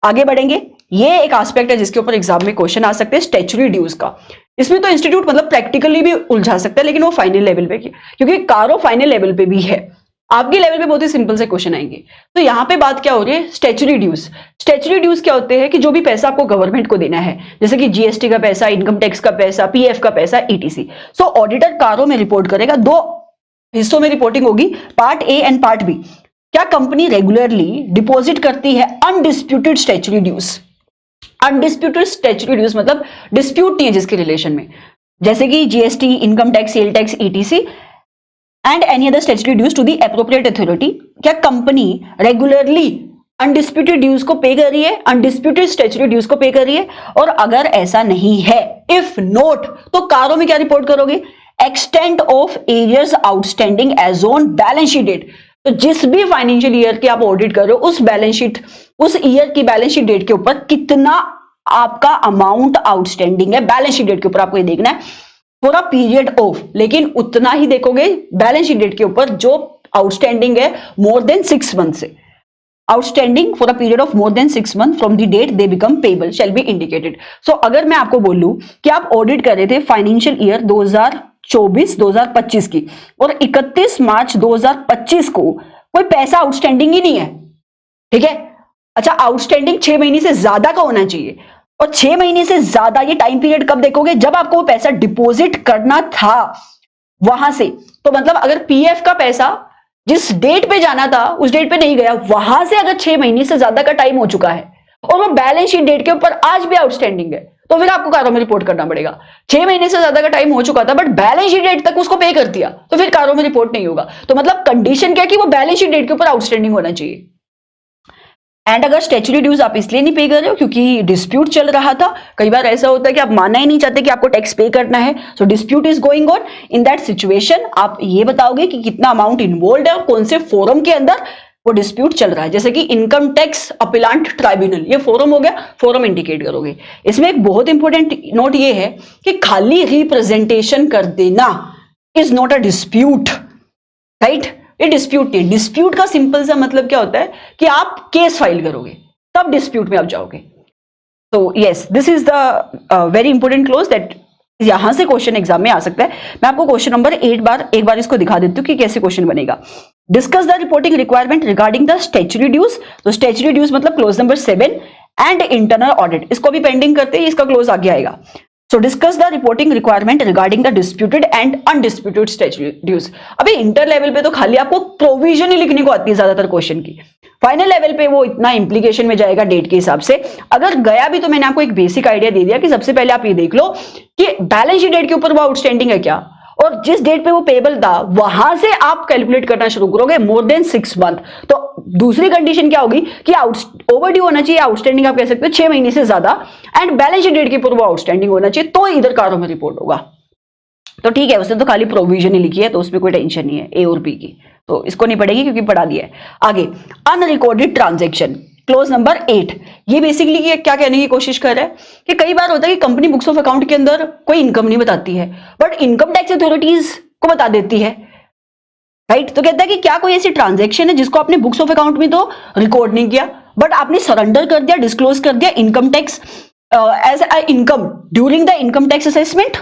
आगे बढ़ेंगे, ये एक एस्पेक्ट है जिसके ऊपर एग्जाम में क्वेश्चन आ सकते हैं, स्टैच्यूटरी ड्यूज का। इसमें तो इंस्टीट्यूट मतलब प्रैक्टिकली भी उलझा सकता है, लेकिन वो फाइनल लेवल पे, क्योंकि कारो फाइनल लेवल पे भी है, आपके लेवल पे बहुत ही सिंपल से क्वेश्चन आएंगे। तो यहाँ पे बात क्या हो रही है, स्टैच्यूटरी ड्यूज। स्टैच्यूटरी ड्यूज क्या होते हैं कि जो भी पैसा आपको गवर्नमेंट को देना है, जैसे कि जीएसटी का पैसा, इनकम टैक्स का पैसा, पीएफ का पैसा, ईटीसी। सो ऑडिटर कारों में रिपोर्ट करेगा, दो हिस्सों में रिपोर्टिंग होगी, part A and part B. क्या कंपनी रेगुलरली डिपॉजिट करती है undisputed statutory dues. Undisputed statutory dues मतलब डिस्प्यूट नहीं है जिसके रिलेशन में, जैसे कि GST, income tax, sale tax, etc and any other statutory dues to the appropriate authority. क्या कंपनी रेगुलरली अनडिस्प्यूटेड ड्यूज को पे कर रही है, अनडिस्प्यूटेड स्टैच्यूटरी ड्यूज को पे कर रही है? और अगर ऐसा नहीं है, इफ नॉट, तो कारों में क्या रिपोर्ट करोगे, extent of arrears outstanding as on balance sheet date. तो जिस भी फाइनेंशियल ईयर की आप ऑडिट कर रहे हो, उस बैलेंस शीट, उस ईयर की बैलेंस शीट डेट के ऊपर कितना आपका अमाउंट आउटस्टैंडिंग है, बैलेंस शीट डेट के ऊपर आपको ये देखना है फॉर अ पीरियड ऑफ, लेकिन उतना ही देखोगे बैलेंस शीट डेट के ऊपर जो आउटस्टैंडिंग है मोर देन 6 मंथ से। Outstanding for a period of more than 6 month from the date they become payable shall be indicated. So अगर मैं आपको बोलूं कि आप ऑडिट कर रहे थे फाइनेंशियल ईयर 2024-2025 की, और 31 मार्च 2025 को कोई पैसा आउटस्टैंडिंग ही नहीं है, ठीक है। अच्छा, आउटस्टैंडिंग 6 महीने से ज्यादा का होना चाहिए, और 6 महीने से ज्यादा ये टाइम पीरियड कब देखोगे, जब आपको वो पैसा डिपॉजिट करना था वहां से। तो मतलब अगर पीएफ का पैसा जिस डेट पे जाना था उस डेट पे नहीं गया, वहां से अगर 6 महीने से ज्यादा का टाइम हो चुका है और वो बैलेंस शीट डेट के ऊपर आज भी आउटस्टैंडिंग है, तो फिर आपको कारों में रिपोर्ट करना पड़ेगा। 6 महीने से ज्यादा का टाइम हो चुका था बट बैलेंस शीट डेट तक उसको पे कर दिया, तो फिर कारों में रिपोर्ट नहीं होगा। तो मतलब कंडीशन क्या है कि वो बैलेंस शीट डेट के ऊपर आउटस्टैंडिंग होना चाहिए। एंड अगर स्टैच्यूटरी ड्यूज आप इसलिए नहीं पे कर रहे हो क्योंकि डिस्प्यूट चल रहा था, कई बार ऐसा होता है कि आप मानना ही नहीं चाहते कि आपको टैक्स पे करना है, so dispute is going on, in that situation आप ये बताओगे कि कितना अमाउंट इन्वॉल्व है और कौन से फोरम के अंदर वो डिस्प्यूट चल रहा है, जैसे कि इनकम टैक्स अपीलांट ट्राइब्यूनल, ये फोरम हो गया, फोरम इंडिकेट करोगे। इसमें एक बहुत इंपॉर्टेंट नोट ये है कि खाली रिप्रेजेंटेशन कर देना is not a dispute, right. ये डिस्प्यूट नहीं, डिस्प्यूट का सिंपल सा मतलब क्या होता है कि आप केस फाइल करोगे तब डिस्प्यूट में आप जाओगे। तो yes, this is the very important close that यहां से क्वेश्चन एग्जाम में आ सकता है। मैं आपको क्वेश्चन नंबर 8 एक बार इसको दिखा देती हूँ कि कैसे क्वेश्चन बनेगा। Discuss the reporting requirement regarding the statutory dues. तो स्टैच्यूटरी ड्यूज मतलब clause number 7 and internal audit, इसको भी पेंडिंग करते हैं, इसका क्लोज आगे आएगा। So discuss the reporting requirement regarding the disputed and undisputed statutory dues। अभी इंटर लेवल पे तो खाली आपको प्रोविजन ही लिखने को आती है ज्यादातर क्वेश्चन की, फाइनल लेवल पे वो इतना इंप्लीकेशन में जाएगा डेट के हिसाब से। अगर गया भी तो मैंने आपको एक बेसिक आइडिया दे दिया कि सबसे पहले आप ये देख लो कि बैलेंस शीट डेट के ऊपर वो आउटस्टैंडिंग है क्या, और जिस डेट पे वो पेबल था वहां से आप कैलकुलेट करना शुरू करोगे मोर देन 6 मंथ। तो दूसरी कंडीशन क्या होगी कि ओवरड्यू होना चाहिए, आउटस्टैंडिंग आप कह सकते हो 6 महीने से ज्यादा, एंड बैलेंस शीट डेट के ऊपर वो आउटस्टैंडिंग होना चाहिए, तो इधर कारों में रिपोर्ट होगा। तो ठीक है, उसने तो खाली प्रोविजन ही लिखी है तो उसमें कोई टेंशन नहीं है ए और बी की, तो इसको नहीं पढ़ेगी क्योंकि पढ़ा दिया है। आगे अनरिकॉर्डेड ट्रांजैक्शन, क्लोज नंबर 8। ये बेसिकली क्या कहने की कोशिश कर रहा है कि कई बार होता है कि कंपनी बुक्स ऑफ अकाउंट के अंदर कोई इनकम नहीं बताती है बट इनकम टैक्स अथॉरिटीज को बता देती है, राइट। तो कहता है कि क्या कोई ऐसी ट्रांजैक्शन है जिसको आपने बुक्स ऑफ अकाउंट में तो रिकॉर्ड नहीं किया बट आपने सरेंडर कर दिया, डिस्क्लोज कर दिया income tax as a income during the income tax assessment.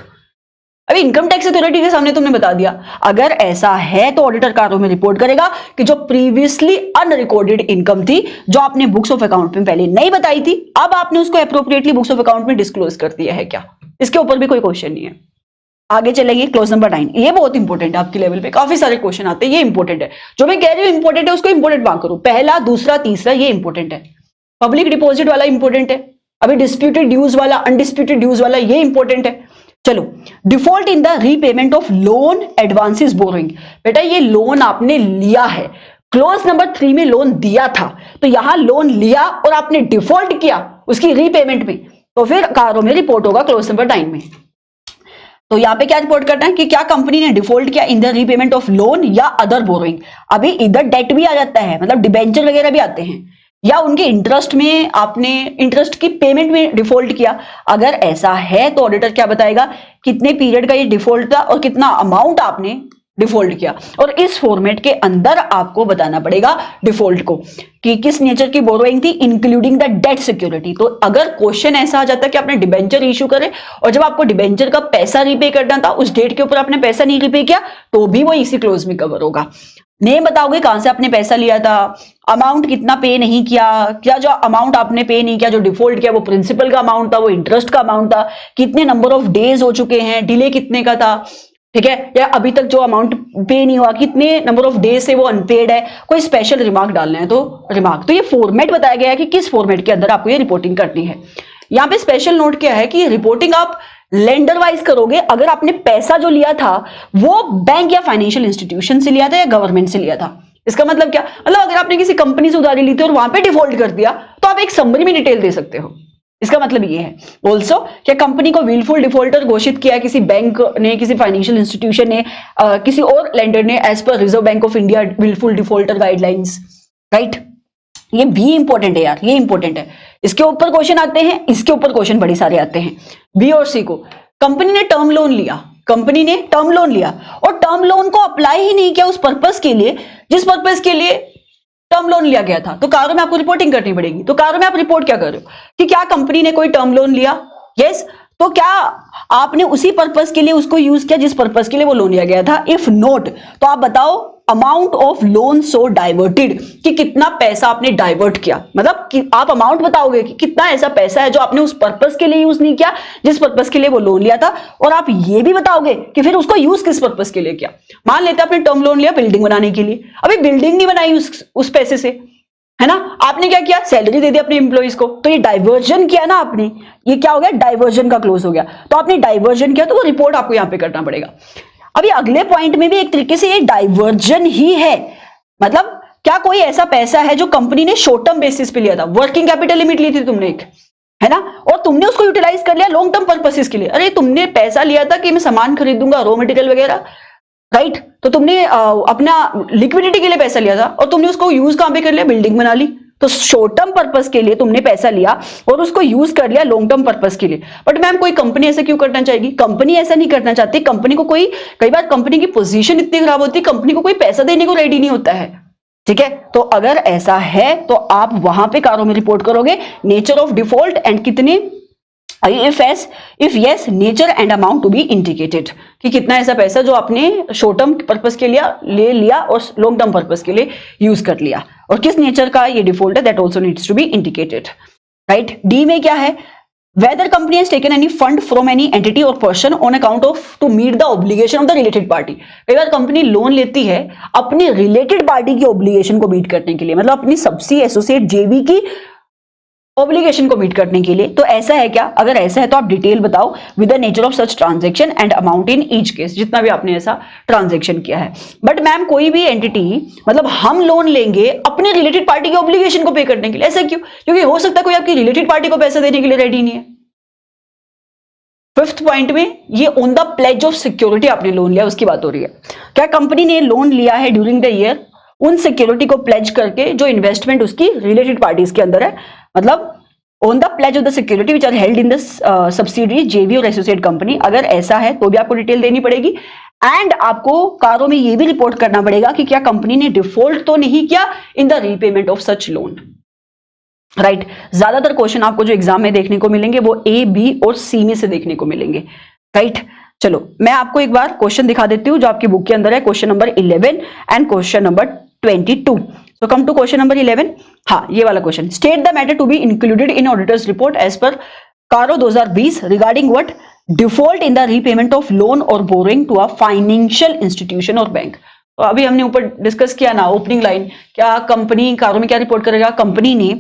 अभी इनकम टैक्स अथॉरिटी के सामने तुमने बता दिया, अगर ऐसा है तो ऑडिटर कारों में रिपोर्ट करेगा कि जो प्रीवियसली अनरिकॉर्डेड इनकम थी जो आपने बुक्स ऑफ अकाउंट में पहले नहीं बताई थी, अब आपने उसको एप्रोप्रिएटली बुक्स ऑफ अकाउंट में डिस्क्लोज कर दिया है क्या, इसके ऊपर भी कोई क्वेश्चन नहीं है। आगे चलेंगे क्लोज नंबर 9। ये बहुत इंपॉर्टेंट है, आपके लेवल पे काफी सारे क्वेश्चन आते हैं, ये इंपॉर्टेंट है। जो मैं कह रही हूँ इंपॉर्टेंट है उसको इंपॉर्टेंट मार्क करो, पहला दूसरा तीसरा ये इंपॉर्टेंट है। पब्लिक डिपॉजिट वाला इंपॉर्टेंट है, अभी डिस्प्यूटेड ड्यूज वाला, अनडिस्प्यूटेड ड्यूज वाला ये इंपॉर्टेंट है। चलो, default in the repayment of loan advances borrowing. बेटा ये लोन आपने लिया है, क्लोज नंबर 3 में लोन दिया था, तो यहां लोन लिया और आपने डिफॉल्ट किया उसकी रीपेमेंट में, तो फिर कारों में रिपोर्ट होगा क्लोज नंबर 9 में। तो यहां पे क्या रिपोर्ट करना है कि क्या कंपनी ने डिफॉल्ट किया इन द रीपेमेंट ऑफ लोन या अदर बोरोइंग। अभी इधर डेट भी आ जाता है, मतलब डिबेंचर वगैरह भी आते हैं, या उनके इंटरेस्ट में आपने इंटरेस्ट की पेमेंट में डिफॉल्ट किया। अगर ऐसा है तो ऑडिटर क्या बताएगा, कितने पीरियड का ये डिफॉल्ट था और कितना अमाउंट आपने डिफॉल्ट किया, और इस फॉर्मेट के अंदर आपको बताना पड़ेगा डिफॉल्ट को कि किस नेचर की बोरोइंग थी, इंक्लूडिंग द डेट सिक्योरिटी। तो अगर क्वेश्चन ऐसा आ जाता है कि आपने डिबेंचर इश्यू करे और जब आपको डिबेंचर का पैसा रीपे करना था उस डेट के ऊपर आपने पैसा नहीं रीपे किया, तो भी वो इसी क्लोज में कवर होगा। नेम बताओगे कहां से आपने पैसा लिया था, अमाउंट कितना पे नहीं किया, क्या जो अमाउंट आपने पे नहीं किया, जो डिफॉल्ट किया वो प्रिंसिपल का अमाउंट था, वो इंटरेस्ट का अमाउंट था, कितने नंबर ऑफ डेज हो चुके हैं, डिले कितने का था, ठीक है, या अभी तक जो अमाउंट पे नहीं हुआ कितने नंबर ऑफ डेज से वो अनपेड है, कोई स्पेशल रिमार्क डालना है तो रिमार्क। तो ये फॉर्मेट बताया गया है कि किस फॉर्मेट के अंदर आपको ये रिपोर्टिंग करनी है। यहाँ पे स्पेशल नोट क्या है कि रिपोर्टिंग आप लेंडर वाइज करोगे। अगर आपने पैसा जो लिया था वो बैंक या फाइनेंशियल इंस्टीट्यूशन से लिया था या गवर्नमेंट से लिया था, इसका मतलब क्या, मतलब अगर आपने किसी कंपनी से उधारी ली थी और वहां पे डिफॉल्ट कर दिया तो आप एक समरी में डिटेल दे सकते हो। इसका मतलब ये है ऑल्सो क्या कंपनी को विलफुल डिफॉल्टर घोषित किया किसी बैंक ने, किसी फाइनेंशियल इंस्टीट्यूशन ने, किसी और लेंडर ने as per Reserve Bank of India wilful defaulter guidelines, right. ये भी इंपॉर्टेंट है यार, ये इंपॉर्टेंट है। इसके ऊपर क्वेश्चन आते हैं, इसके ऊपर क्वेश्चन बड़े सारे आते हैं। बी और सी को, कंपनी ने टर्म लोन लिया, कंपनी ने टर्म लोन लिया और टर्म लोन को अप्लाई ही नहीं किया उस पर्पस के लिए जिस पर्पस के लिए टर्म लोन लिया गया था, तो कारों में आपको रिपोर्टिंग करनी पड़ेगी। तो कारों में आप रिपोर्ट क्या कर रहे हो कि क्या कंपनी ने कोई टर्म लोन लिया, यस, तो क्या आपने उसी पर्पस के लिए उसको यूज किया जिस पर्पस के लिए वो लोन लिया गया था। इफ नोट तो आप बताओ amount of loan so diverted, कि कितना पैसा आपने डाइवर्ट किया, मतलब कि आप अमाउंट बताओगे कि कितना ऐसा पैसा है जो आपने उस पर्पस के लिए यूज नहीं किया जिस पर्पस के लिए वो लोन लिया था, और आप ये भी बताओगे कि फिर उसको यूज किस पर्पस के लिए किया। मान लेते आपने टर्म लोन लिया बिल्डिंग बनाने के लिए, अभी बिल्डिंग नहीं बनाई उस पैसे से, है ना, आपने क्या किया, सैलरी दे दी अपने एम्प्लॉइज को, तो ये डाइवर्जन किया ना आपने, ये क्या हो गया, डाइवर्जन का क्लोज हो गया। तो आपने डाइवर्जन किया तो वो रिपोर्ट आपको यहां पे करना पड़ेगा। अभी अगले पॉइंट में भी एक तरीके से ये डाइवर्जन ही है, मतलब क्या कोई ऐसा पैसा है जो कंपनी ने शॉर्ट टर्म बेसिस पे लिया था, वर्किंग कैपिटल लिमिट ली थी तुमने एक, है ना, और तुमने उसको यूटिलाइज कर लिया लॉन्ग टर्म पर्पसेस के लिए। अरे तुमने पैसा लिया था कि मैं सामान खरीदूंगा, रॉ मटेरियल वगैरह, राइट, तो तुमने अपना लिक्विडिटी के लिए पैसा लिया था और तुमने उसको यूज कहां पे कर लिया, बिल्डिंग बना ली। तो शॉर्ट टर्म पर्पस के लिए तुमने पैसा लिया और उसको यूज कर लिया लॉन्ग टर्म पर्पस के लिए। बट मैम कोई कंपनी ऐसा क्यों करना चाहेगी, कंपनी ऐसा नहीं करना चाहती, कंपनी को कोई, कई बार कंपनी की पोजीशन इतनी खराब होती है कंपनी को कोई पैसा देने को रेडी नहीं होता है, ठीक है। तो अगर ऐसा है तो आप वहां पे कारों में रिपोर्ट करोगे नेचर ऑफ डिफॉल्ट एंड कितने, if yes nature and amount to be indicated, कि कितना ऐसा पैसा जो आपने शॉर्ट टर्म पर्पस के लिए ले लिया और लॉन्ग टर्म पर्पस के लिए यूज कर लिया, और किस नेचर का ये डिफॉल्ट है, that also needs to be indicated, right. D में क्या है, whether company has taken any fund from any entity or person on account of to meet the obligation of the related party। कई बार कंपनी लोन लेती है अपनी रिलेटेड पार्टी की ऑब्लिगेशन को मीट करने के लिए, मतलब अपनी सबसी एसोसिएट जेवी की ऑब्लिगेशन को मीट करने के लिए। तो ऐसा है क्या? अगर ऐसा है तो आप डिटेल बताओ with the nature of such transaction and amount in each case, जितना भी आपने ऐसा ट्रांजैक्शन किया है। बट मैम कोई भी एंटिटी, मतलब हम लोन लेंगे अपने रिलेटेड पार्टी की ऑब्लिगेशन को पे करने के लिए, ऐसा क्यों? क्योंकि हो सकता है कोई आपकी रिलेटेड पार्टी को पैसा देने के लिए रेडी नहीं है। फिफ्थ पॉइंट में ये on the pledge of security आपने लोन लिया, उसकी बात हो रही है। क्या कंपनी ने लोन लिया है ड्यूरिंग द ईयर उन सिक्योरिटी को प्लेज करके जो इन्वेस्टमेंट उसकी रिलेटेड पार्टीज के अंदर है, मतलब on the pledge of the security which are held in the subsidiary JV और एसोसिएट कंपनी। अगर ऐसा है तो भी आपको डिटेल देनी पड़ेगी एंड आपको कारों में ये भी रिपोर्ट करना पड़ेगा कि क्या कंपनी ने डिफॉल्ट तो नहीं किया इन the repayment of such loan. Right ज्यादातर क्वेश्चन आपको जो एग्जाम में देखने को मिलेंगे वो ए, बी और सी में से देखने को मिलेंगे। राइट चलो मैं आपको एक बार क्वेश्चन दिखा देती हूं जो आपकी बुक के अंदर है, question number 11 and question number 22। So come to question number 11। हाँ ये वाला क्वेश्चन, state the matter to be included in auditor's report as per CARO 2020 regarding what? Default in the repayment of loan और borrowing to a financial institution और बैंक। तो अभी हमने ऊपर डिस्कस किया ना ओपनिंग लाइन, क्या कंपनी कारो में क्या रिपोर्ट करेगा? कंपनी ने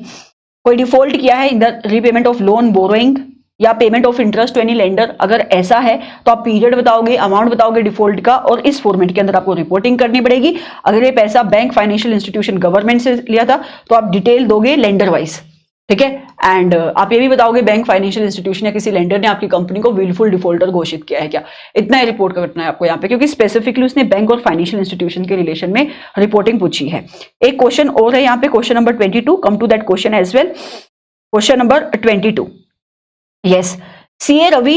कोई डिफॉल्ट किया है in the repayment of loan, borrowing या payment of interest to any lender. अगर ऐसा है तो आप पीरियड बताओगे, अमाउंट बताओगे डिफॉल्ट का, और इस फॉर्मेट के अंदर आपको रिपोर्टिंग करनी पड़ेगी। अगर ये पैसा बैंक, फाइनेंशियल इंस्टीट्यूशन, गवर्नमेंट से लिया था तो आप डिटेल दोगे लेंडर वाइज, ठीक है। एंड आप ये भी बताओगे बैंक, फाइनेंशियल इंस्टीट्यूशन या किसी लेंडर ने आपकी कंपनी को विलफुल डिफॉल्टर घोषित किया है क्या, इतना ही रिपोर्ट करना है आपको यहाँ पे, क्योंकि स्पेसिफिकली उसने बैंक और फाइनेंशियल इंस्टीट्यूशन के रिलेशन में रिपोर्टिंग पूछी है। एक क्वेश्चन और है यहाँ पे, question number 22। Come to that question as well. Question number 22, yes, CA Ravi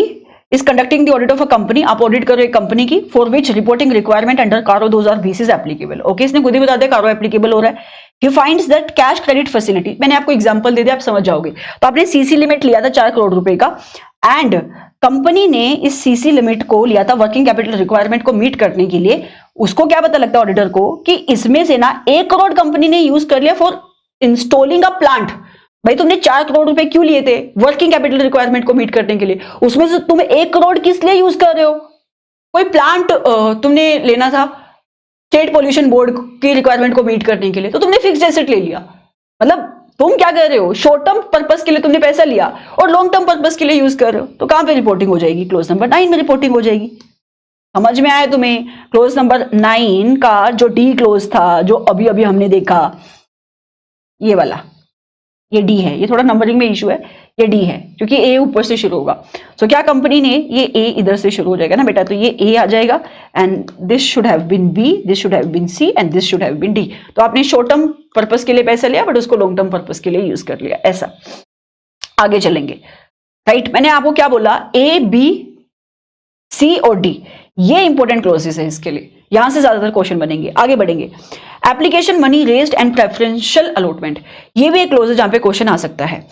is conducting the audit of a company. आप ऑडिट करो एक कंपनी की, for which reporting requirement under CARO 2020 is applicable. Okay, इसने खुद ही बता दिया कारो एप्लीकेबल हो रहा है। He finds that cash credit facility, मैंने आपको एग्जांपल दे दिया, आप समझ जाओगे। तो आपने सीसी लिमिट लिया था 4 करोड़ रुपए का, एंड कंपनी ने इस सीसी लिमिट को लिया था वर्किंग कैपिटल रिक्वायरमेंट को मीट करने के लिए। उसको क्या पता लगता है ऑडिटर को कि इसमें से ना 1 करोड़ कंपनी ने यूज कर लिया फॉर इंस्टॉलिंग अ प्लांट। भाई तुमने 4 करोड़ रुपए क्यों लिए थे? वर्किंग कैपिटल रिक्वायरमेंट को मीट करने के लिए। उसमें से तुम 1 करोड़ किस लिए यूज कर रहे हो? कोई प्लांट तुमने लेना था स्टेट पॉल्यूशन बोर्ड की रिक्वायरमेंट को मीट करने के लिए, तो तुमने फिक्स्ड एसेट ले लिया। मतलब तुम क्या कर रहे हो, शॉर्ट टर्म पर्पस के लिए तुमने पैसा लिया और लॉन्ग टर्म पर्पस के लिए यूज कर रहे हो। तो कहां पे रिपोर्टिंग हो जाएगी? क्लोज नंबर 9 में रिपोर्टिंग हो जाएगी। समझ में आया तुम्हें? क्लोज नंबर 9 का जो डी क्लोज था, जो अभी अभी हमने देखा, ये वाला, ये डी है। ये थोड़ा नंबरिंग में इशू है, ये डी है क्योंकि ए ऊपर से शुरू होगा। सो क्या कंपनी ने, ये ए इधर से शुरू हो जाएगा ना बेटा, तो ये ए आ जाएगा and this should have been B, this should have been C and this should have been D. तो आपने शॉर्ट टर्म पर्पस के लिए पैसा लिया बट उसको लॉन्ग टर्म पर्पस के लिए यूज कर लिया, ऐसा। आगे चलेंगे। राइट, मैंने आपको क्या बोला, ए, बी, सी और डी, ये इंपॉर्टेंट क्लोजेस है इसके लिए, यहां से ज्यादातर क्वेश्चन बनेंगे। आगे बढ़ेंगे। Application money raised and preferential allotment, ये भी एक क्लोज है जहां पे क्वेश्चन आ सकता है।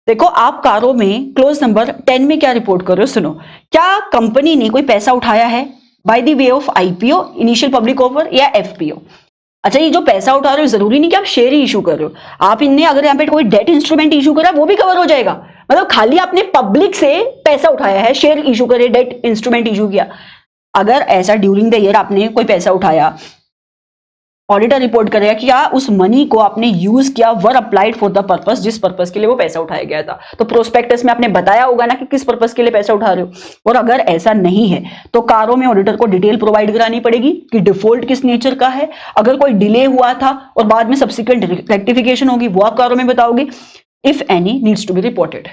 देखो आप कारो में क्लोज नंबर 10 में क्या रिपोर्ट कर रहे हो, सुनो। क्या कंपनी ने कोई पैसा उठाया है by the way of IPO, initial public offer या एफपीओ? अच्छा, ये जो पैसा उठा रहे हो जरूरी नहीं कि आप शेयर ही इशू कर रहे हो। आप इनने अगर यहाँ पे कोई डेट इंस्ट्रूमेंट इशू करा वो भी कवर हो जाएगा। मतलब खाली आपने पब्लिक से पैसा उठाया है, शेयर इशू करे, डेट इंस्ट्रूमेंट इशू किया, अगर ऐसा ड्यूरिंग द ईयर आपने कोई पैसा उठाया, ऑडिटर रिपोर्ट करेगा कि क्या उस मनी को आपने यूज किया, वर अप्लाइड फॉर द पर्पस, जिस पर्पस के लिए वो पैसा उठाया गया था। तो प्रोस्पेक्टस में आपने बताया होगा ना कि किस पर्पस के लिए पैसा उठा रहे हो। और अगर ऐसा नहीं है तो कारों में ऑडिटर को डिटेल प्रोवाइड करानी पड़ेगी कि डिफॉल्ट किस नेचर का है। अगर कोई डिले हुआ था और बाद में सब्सिक्वेंट रेक्टिफिकेशन होगी, वो आप कारों में बताओगे। If any needs to be reported.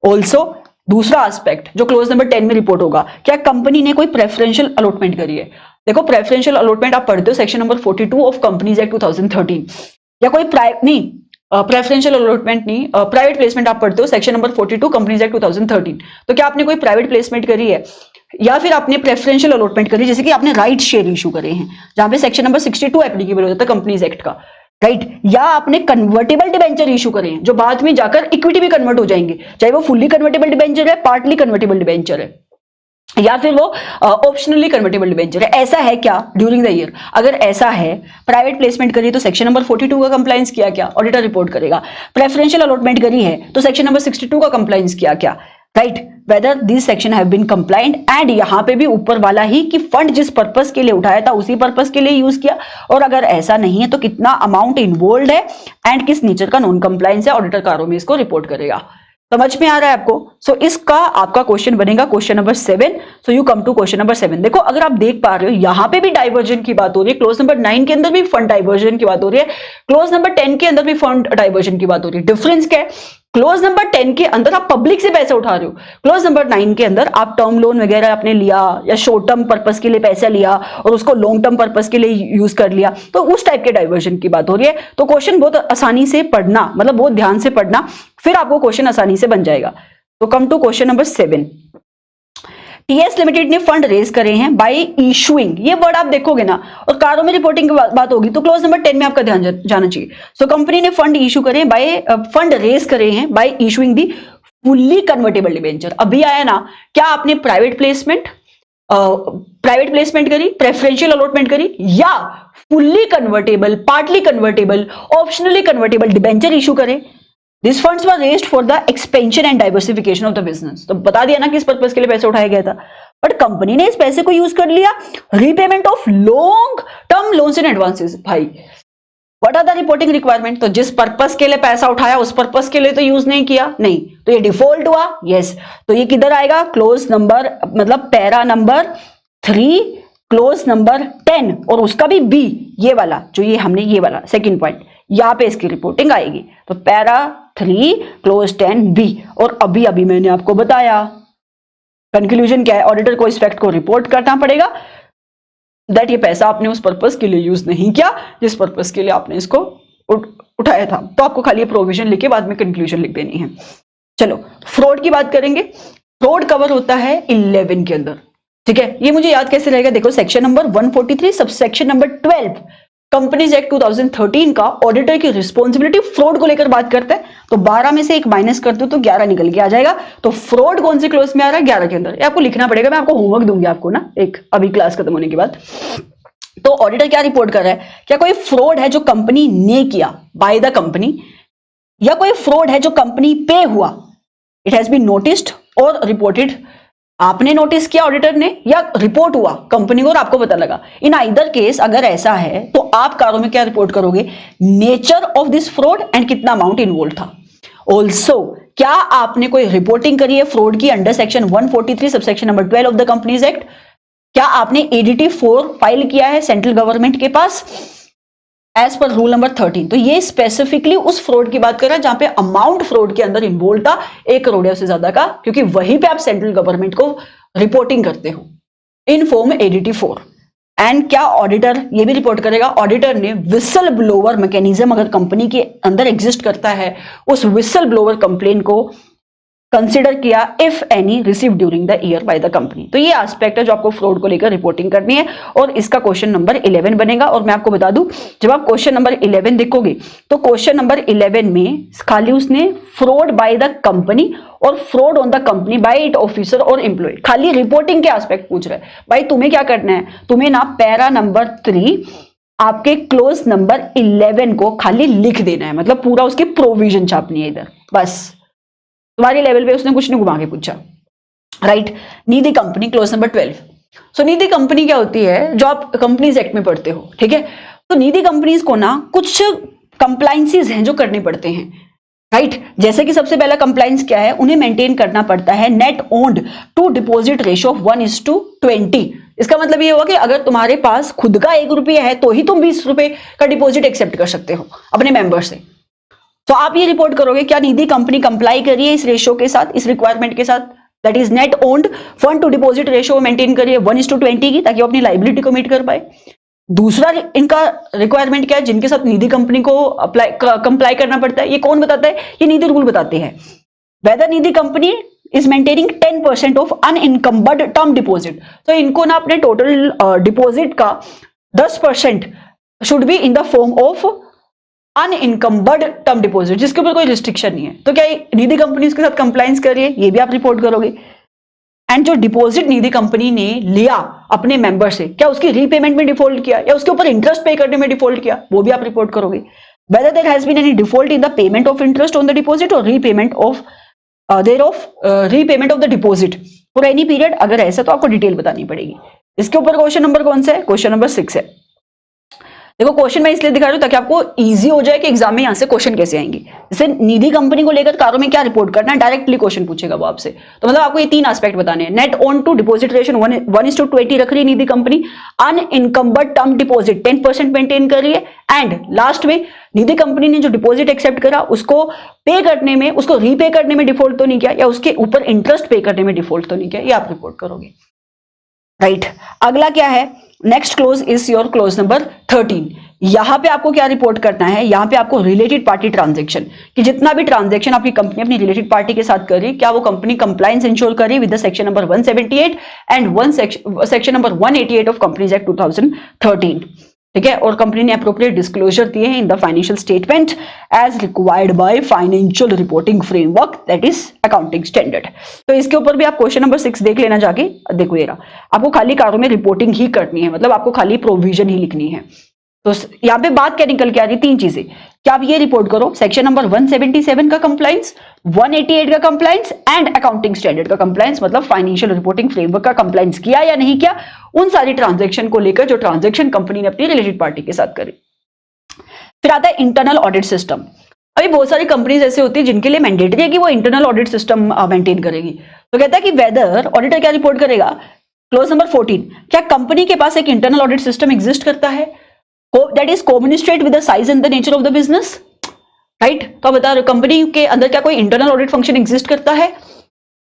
Also दूसरा एस्पेक्ट जो क्लोज नंबर 10 में रिपोर्ट होगा, क्या कंपनी ने कोई प्रेफरेंशियल अलॉटमेंट करी है? देखो प्रेफरेंशियल अलॉटमेंट आप पढ़ते हो section number 42 of companies act 2013, या कोई प्रेफरेंशियल अलॉटमेंट नहीं, प्राइवेट प्लेसमेंट आप पढ़ते हो सेक्शन नंबर 42 कंपनीज एक्ट 2013। तो क्या आपने कोई प्राइवेट प्लेसमेंट करी है या फिर आपने प्रेफरेंशियल अलॉटमेंट करी, जैसे कि आपने राइट शेयर इशू करे हैं जहां पे सेक्शन नंबर 62 एप्लीकेबल हो जाता है कंपनीज एक्ट का, राइट? या आपने कन्वर्टेबल डिबेंचर इशू करे हैं जो बाद में जाकर इक्विटी में कन्वर्ट हो जाएंगे, चाहे वो फुल्ली कन्वर्टेबल डिबेंचर है, पार्टली कन्वर्टेबल डिबेंचर है, या फिर वो ऑप्शनली कन्वर्टेबल डिबेंचर है। ऐसा है क्या ड्यूरिंग द ईयर? अगर ऐसा है, प्राइवेट प्लेसमेंट करी तो सेक्शन नंबर 42 का कंप्लायंस किया क्या? ऑडिटर रिपोर्ट करेगा। प्रेफरेंशियल अलॉटमेंट करी है तो सेक्शन नंबर 62 का कंप्लायंस किया क्या? Right, whether this section have been compliant, and यहाँ पे भी ऊपर वाला ही कि फंड जिस पर्पस के लिए उठाया था उसी पर्पस के लिए यूज किया, और अगर ऐसा नहीं है तो कितना अमाउंट इन्वॉल्व है एंड किस नेचर का नॉन कंप्लायंस है, ऑडिटर कारों में इसको रिपोर्ट करेगा। समझ में आ रहा है आपको? सो इसका आपका क्वेश्चन बनेगा question number 7। So you come to question number 7। देखो अगर आप देख पा रहे हो यहाँ पे भी डाइवर्जन की बात हो रही है, क्लोज नंबर 9 के अंदर भी फंड डाइवर्जन की बात हो रही है, क्लोज नंबर 10 के अंदर भी फंड डाइवर्जन की बात हो रही है। डिफरेंस क्या है? क्लोज नंबर 10 के अंदर आप पब्लिक से पैसे उठा रहे हो, क्लोज नंबर 9 के अंदर आप टर्म लोन वगैरह आपने लिया या शॉर्ट टर्म पर्पस के लिए पैसा लिया और उसको लॉन्ग टर्म पर्पस के लिए यूज कर लिया, तो उस टाइप के डाइवर्जन की बात हो रही है। तो क्वेश्चन बहुत आसानी से पढ़ना, मतलब बहुत ध्यान से पढ़ना, फिर आपको क्वेश्चन आसानी से बन जाएगा। तो come to question number 7। TS limited ने फंड रेज करे हैं बाय इशूइंग, ये वर्ड आप देखोगे ना और कारों में रिपोर्टिंग की बात होगी तो क्लोज नंबर 10 में आपका ध्यान जाना चाहिए। सो कंपनी ने फंड इशू करे बाय फंड रेज करे हैं बाय इशूइंग दी फुल्ली कन्वर्टेबल डिबेंचर। अभी आया ना, क्या आपने प्राइवेट प्लेसमेंट करी, प्रेफरेंशियल अलॉटमेंट करी, या fully convertible, partly convertible, optionally convertible debenture issue करे? These funds were raised for the expansion and diversification of the business। तो बता दिया ना किस पर्पस के लिए पैसे उठाया गया था, बट कंपनी ने इस पैसे को यूज कर लिया repayment of long term loans and advances. भाई what are the reporting requirement? तो जिस पर्पस के लिए पैसा उठाया उस पर्पस के लिए तो यूज नहीं किया, नहीं, तो ये डिफॉल्ट हुआ। यस, तो ये किधर आएगा? क्लोज नंबर मतलब पैरा नंबर 3 क्लोज नंबर 10 और उसका भी बी, ये वाला जो ये हमने ये वाला सेकंड पॉइंट, यहां पे इसकी रिपोर्टिंग आएगी। तो पैरा 3 क्लोज 10 बी। और अभी अभी मैंने आपको बताया कंक्लूजन क्या है, ऑडिटर को इस फैक्ट को रिपोर्ट करना पड़ेगा दैट ये पैसा आपने उस पर्पस के लिए यूज नहीं किया जिस पर्पस के लिए आपने इसको उठाया था। तो आपको खाली प्रोविजन लिख के बाद में कंक्लूजन लिख देनी है। चलो फ्रॉड की बात करेंगे। फ्रॉड कवर होता है 11 के अंदर, ठीक है। ये मुझे याद कैसे रहेगा? देखो section number 143 subsection number 12 companies act 2013 का ऑडिटर की रिस्पॉन्सिबिलिटी फ्रॉड को लेकर बात करता है। तो 12 में से एक माइनस कर दो तो 11 निकल के आ जाएगा। तो फ्रॉड कौन से क्लोज में आ रहा है? 11 के अंदर। ये आपको लिखना पड़ेगा, मैं आपको होमवर्क दूंगी आपको ना एक अभी क्लास खत्म होने के बाद। तो ऑडिटर क्या रिपोर्ट कर रहा है? क्या कोई फ्रॉड है जो कंपनी ने किया बाय द कंपनी, या कोई फ्रॉड है जो कंपनी पे हुआ, इट हैज बीन नोटिस्ड और रिपोर्टेड, आपने नोटिस किया ऑडिटर ने, या रिपोर्ट हुआ कंपनी को और आपको पता लगा। इन आइदर केस अगर ऐसा है तो आप कारों में क्या रिपोर्ट करोगे? Nature of this fraud and कितना अमाउंट इन्वॉल्व था। ऑल्सो क्या आपने कोई रिपोर्टिंग करी है फ्रॉड की under section 143 subsection number 12 of the companies act? क्या आपने एडीटी 4 फाइल किया है सेंट्रल गवर्नमेंट के पास एज पर रूल नंबर 13? तो ये स्पेसिफिकली उस फ्रॉड की बात कर रहा है जहां पे अमाउंट फ्रॉड के अंदर इन्वॉल्व था 1 करोड़ से ज्यादा का, क्योंकि वहीं पे आप सेंट्रल गवर्नमेंट को रिपोर्टिंग करते हो इन फॉर्म एडीटी 4। एंड क्या ऑडिटर ये भी रिपोर्ट करेगा? ऑडिटर ने विसल ब्लोअर मैकेनिज्म अगर कंपनी के अंदर एग्जिस्ट करता है, उस विसल ब्लोअर कंप्लेन को कंसिडर किया if any receive during the year by the company. तो ये एस्पेक्ट है जो आपको फ्रॉड को लेकर रिपोर्टिंग करनी है और इसका क्वेश्चन नंबर 11 बनेगा। और मैं आपको बता दूं, जब आप क्वेश्चन नंबर 11 देखोगे तो क्वेश्चन नंबर 11 में खाली उसने फ्रॉड बाय द कंपनी और fraud on the company by it officer और एम्प्लॉय, खाली रिपोर्टिंग के एस्पेक्ट पूछ रहा है। भाई तुम्हें क्या करना है? तुम्हें ना पैरा नंबर 3 आपके क्लोज नंबर 11 को खाली लिख देना है, मतलब पूरा उसकी प्रोविजन छापनी है इधर, बस। तुम्हारे लेवल पे उसने कुछ नहीं घुमा के पूछा, राइट। निधि कंपनी क्लोज नंबर 12। सो निधि कंपनी क्या होती है जो आप कंपनीज एक्ट में पढ़ते हो, ठीक है। तो निधि कंपनीज को ना कुछ कंप्लायंसेस हैं जो करने पड़ते हैं, राइट। जैसे कि सबसे पहला कंप्लायंस क्या है? उन्हें मेंटेन करना पड़ता है net owned to deposit ratio of 1:20। इसका मतलब ये हुआ कि अगर तुम्हारे पास खुद का 1 रुपया है तो ही तुम 20 रुपए का डिपॉजिट एक्सेप्ट कर सकते हो अपने मेंबर से। तो आप ये रिपोर्ट करोगे क्या निधि कंपनी कंप्लाई करी है इस रेशियो के साथ, इस रिक्वायरमेंट के साथ, that is net owned fund to deposit ratio maintain करिए 1:20 की, ताकि वो अपनी लाइबिलिटी को मीट कर पाए। दूसरा इनका रिक्वायरमेंट क्या है जिनके साथ निधि कंपनी को कंप्लाई करना पड़ता है? ये कौन बताता है? ये निधि रूल बताते हैं। Whether Nidhi company is maintaining 10% of unencumbered term deposit. तो इनको ना अपने टोटल डिपॉजिट का 10% should be in the form of unencumbered term deposit, जिसके ऊपर कोई रिस्ट्रिक्शन नहीं है। तो क्या निधि कंपनी उसके साथ कंप्लायंस कर रही है? ये भी आप रिपोर्ट करोगे। एंड जो डिपॉजिट निधि कंपनी ने लिया अपने मेंबर से, क्या उसकी रीपेमेंट में डिफॉल्ट किया या उसके ऊपर इंटरेस्ट पे करने में डिफॉल्ट किया, वो भी आप रिपोर्ट करोगे। Whether there has been any default in the payment of interest on the deposit और repayment of there of repayment of the deposit for any period. अगर ऐसा तो आपको डिटेल बतानी पड़ेगी। इसके ऊपर क्वेश्चन नंबर कौन सा है? क्वेश्चन नंबर 6 है। देखो क्वेश्चन मैं इसलिए दिखा रही हूं ताकि आपको इजी हो जाए कि एग्जाम में यहां से क्वेश्चन कैसे आएंगे। जैसे निधि कंपनी को लेकर कारों में क्या रिपोर्ट करना है, डायरेक्टली क्वेश्चन पूछेगा वो आपसे। तो मतलब आपको ये 3 एस्पेक्ट बताने हैं। Net owned to deposit ratio 1:20 रख रही है Nidhi company. Unencumbered term deposit 10% maintain कर रही है। एंड लास्ट में निधि कंपनी ने जो डिपॉजिट एक्सेप्ट करा उसको पे करने में, उसको रीपे करने में डिफॉल्ट तो नहीं किया, या उसके ऊपर इंटरेस्ट पे करने में डिफॉल्ट तो नहीं किया। ये आप रिपोर्ट करोगे, राइट। अगला क्या है? Next close is your clause number 13। यहां पे आपको क्या रिपोर्ट करना है? यहां पे आपको रिलेटेड पार्टी ट्रांजैक्शन, कि जितना भी ट्रांजैक्शन आपकी कंपनी अपनी रिलेटेड पार्टी के साथ कर रही, क्या वो कंपनी कंप्लायंस इंश्योर कर रही with the section number 178 and section number 188 of companies act 2013। ठीक है, और कंपनी ने अप्रोप्रिएट डिस्क्लोजर दिए हैं in the financial statement as required by financial reporting framework, that is accounting standard. तो इसके ऊपर भी आप क्वेश्चन नंबर 6 देख लेना जाके। देखो ये रहा, आपको खाली कारों में रिपोर्टिंग ही करनी है, मतलब आपको खाली प्रोविजन ही लिखनी है। तो यहां पे बात क्या निकल के आ रही? 3 चीजें। क्या आप ये रिपोर्ट करो? सेक्शन नंबर 177 का कंप्लायंस, 188 का कंप्लायंस एंड अकाउंटिंग स्टैंडर्ड का कंप्लायंस, मतलब फाइनेंशियल रिपोर्टिंग फ्रेमवर्क का कंप्लायंस किया या नहीं किया उन सारी ट्रांजैक्शन को लेकर जो ट्रांजैक्शन कंपनी ने अपनी रिलेटेड पार्टी के साथ करी। फिर आता है इंटरनल ऑडिट सिस्टम। अभी बहुत सारी कंपनीज ऐसे होती है जिनके लिए मैंडेटरी है कि वो इंटरनल ऑडिट सिस्टम मेंटेन करेगी। तो कहता है कि वेदर ऑडिटर क्या रिपोर्ट करेगा? क्लोज नंबर 14, क्या कंपनी के पास एक इंटरनल ऑडिट सिस्टम एग्जिस्ट करता है that is commensurate with the size and the nature of the business, right? तो बता रहे कंपनी के अंदर क्या कोई इंटरनल ऑडिट फंक्शन एग्जिस्ट करता है?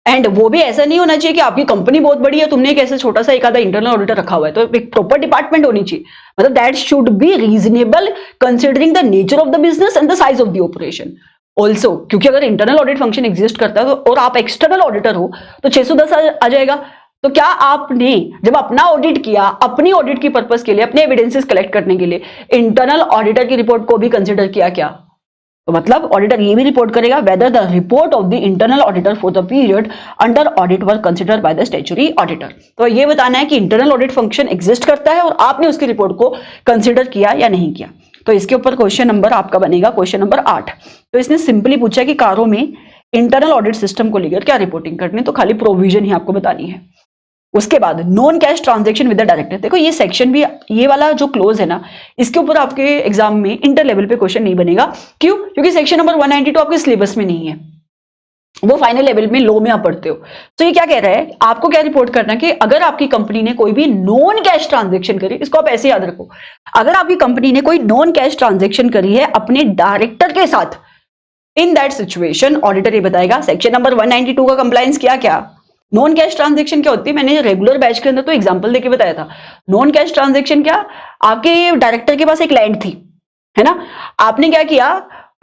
एंड वो भी ऐसा नहीं होना चाहिए कि आपकी कंपनी बहुत बड़ी है, तुमने एक ऐसे छोटा सा एक आधा इंटरनल ऑडिटर रखा हुआ है। तो एक प्रॉपर डिपार्टमेंट होनी चाहिए, मतलब that should be reasonable considering the nature of the business and the size of the operation also. क्योंकि अगर इंटरनल ऑडिट फंक्शन एग्जिस्ट करता है तो और आप एक्सटर्नल ऑडिटर हो तो 610 आ जाएगा। तो क्या आपने जब अपना ऑडिट किया, अपनी ऑडिट की पर्पस के लिए, अपने एविडेंसेस कलेक्ट करने के लिए, इंटरनल ऑडिटर की रिपोर्ट को भी कंसीडर किया क्या? तो मतलब ऑडिटर ये भी रिपोर्ट करेगा whether the report of the internal auditor for the period under audit were considered by the statutory auditor. तो ये बताना है कि इंटरनल ऑडिट फंक्शन एग्जिस्ट करता है और आपने उसकी रिपोर्ट को कंसीडर किया या नहीं किया। तो इसके ऊपर क्वेश्चन नंबर आपका बनेगा क्वेश्चन नंबर 8। तो इसने सिंपली पूछा कि कारों में इंटरनल ऑडिट सिस्टम को लेकर क्या रिपोर्टिंग करनी है, तो खाली प्रोविजन ही आपको बतानी है। उसके बाद non cash transaction with the director. देखो ये सेक्शन भी, ये वाला जो क्लोज है ना, इसके ऊपर आपके एग्जाम में इंटर लेवल पे क्वेश्चन नहीं बनेगा। क्यों? क्योंकि सेक्शन नंबर 192 आपके सिलेबस में नहीं है, वो फाइनल लेवल में लो में आप पढ़ते हो। तो ये क्या कह रहा है, आपको क्या रिपोर्ट करना है कि अगर आपकी कंपनी ने कोई भी नॉन कैश ट्रांजैक्शन करी, इसको आप ऐसे याद रखो, अगर आपकी कंपनी ने कोई नॉन कैश ट्रांजैक्शन करी है अपने डायरेक्टर के साथ, इन दैट सिचुएशन ऑडिटर ये बताएगा सेक्शन नंबर 192 का कंप्लायंस किया क्या। नॉन कैश ट्रांजैक्शन क्या होती है, मैंने रेगुलर बैच के अंदर तो एग्जांपल देके बताया था। नॉन कैश ट्रांजैक्शन क्या, आपके डायरेक्टर के पास एक लैंड थी, है ना, आपने क्या किया,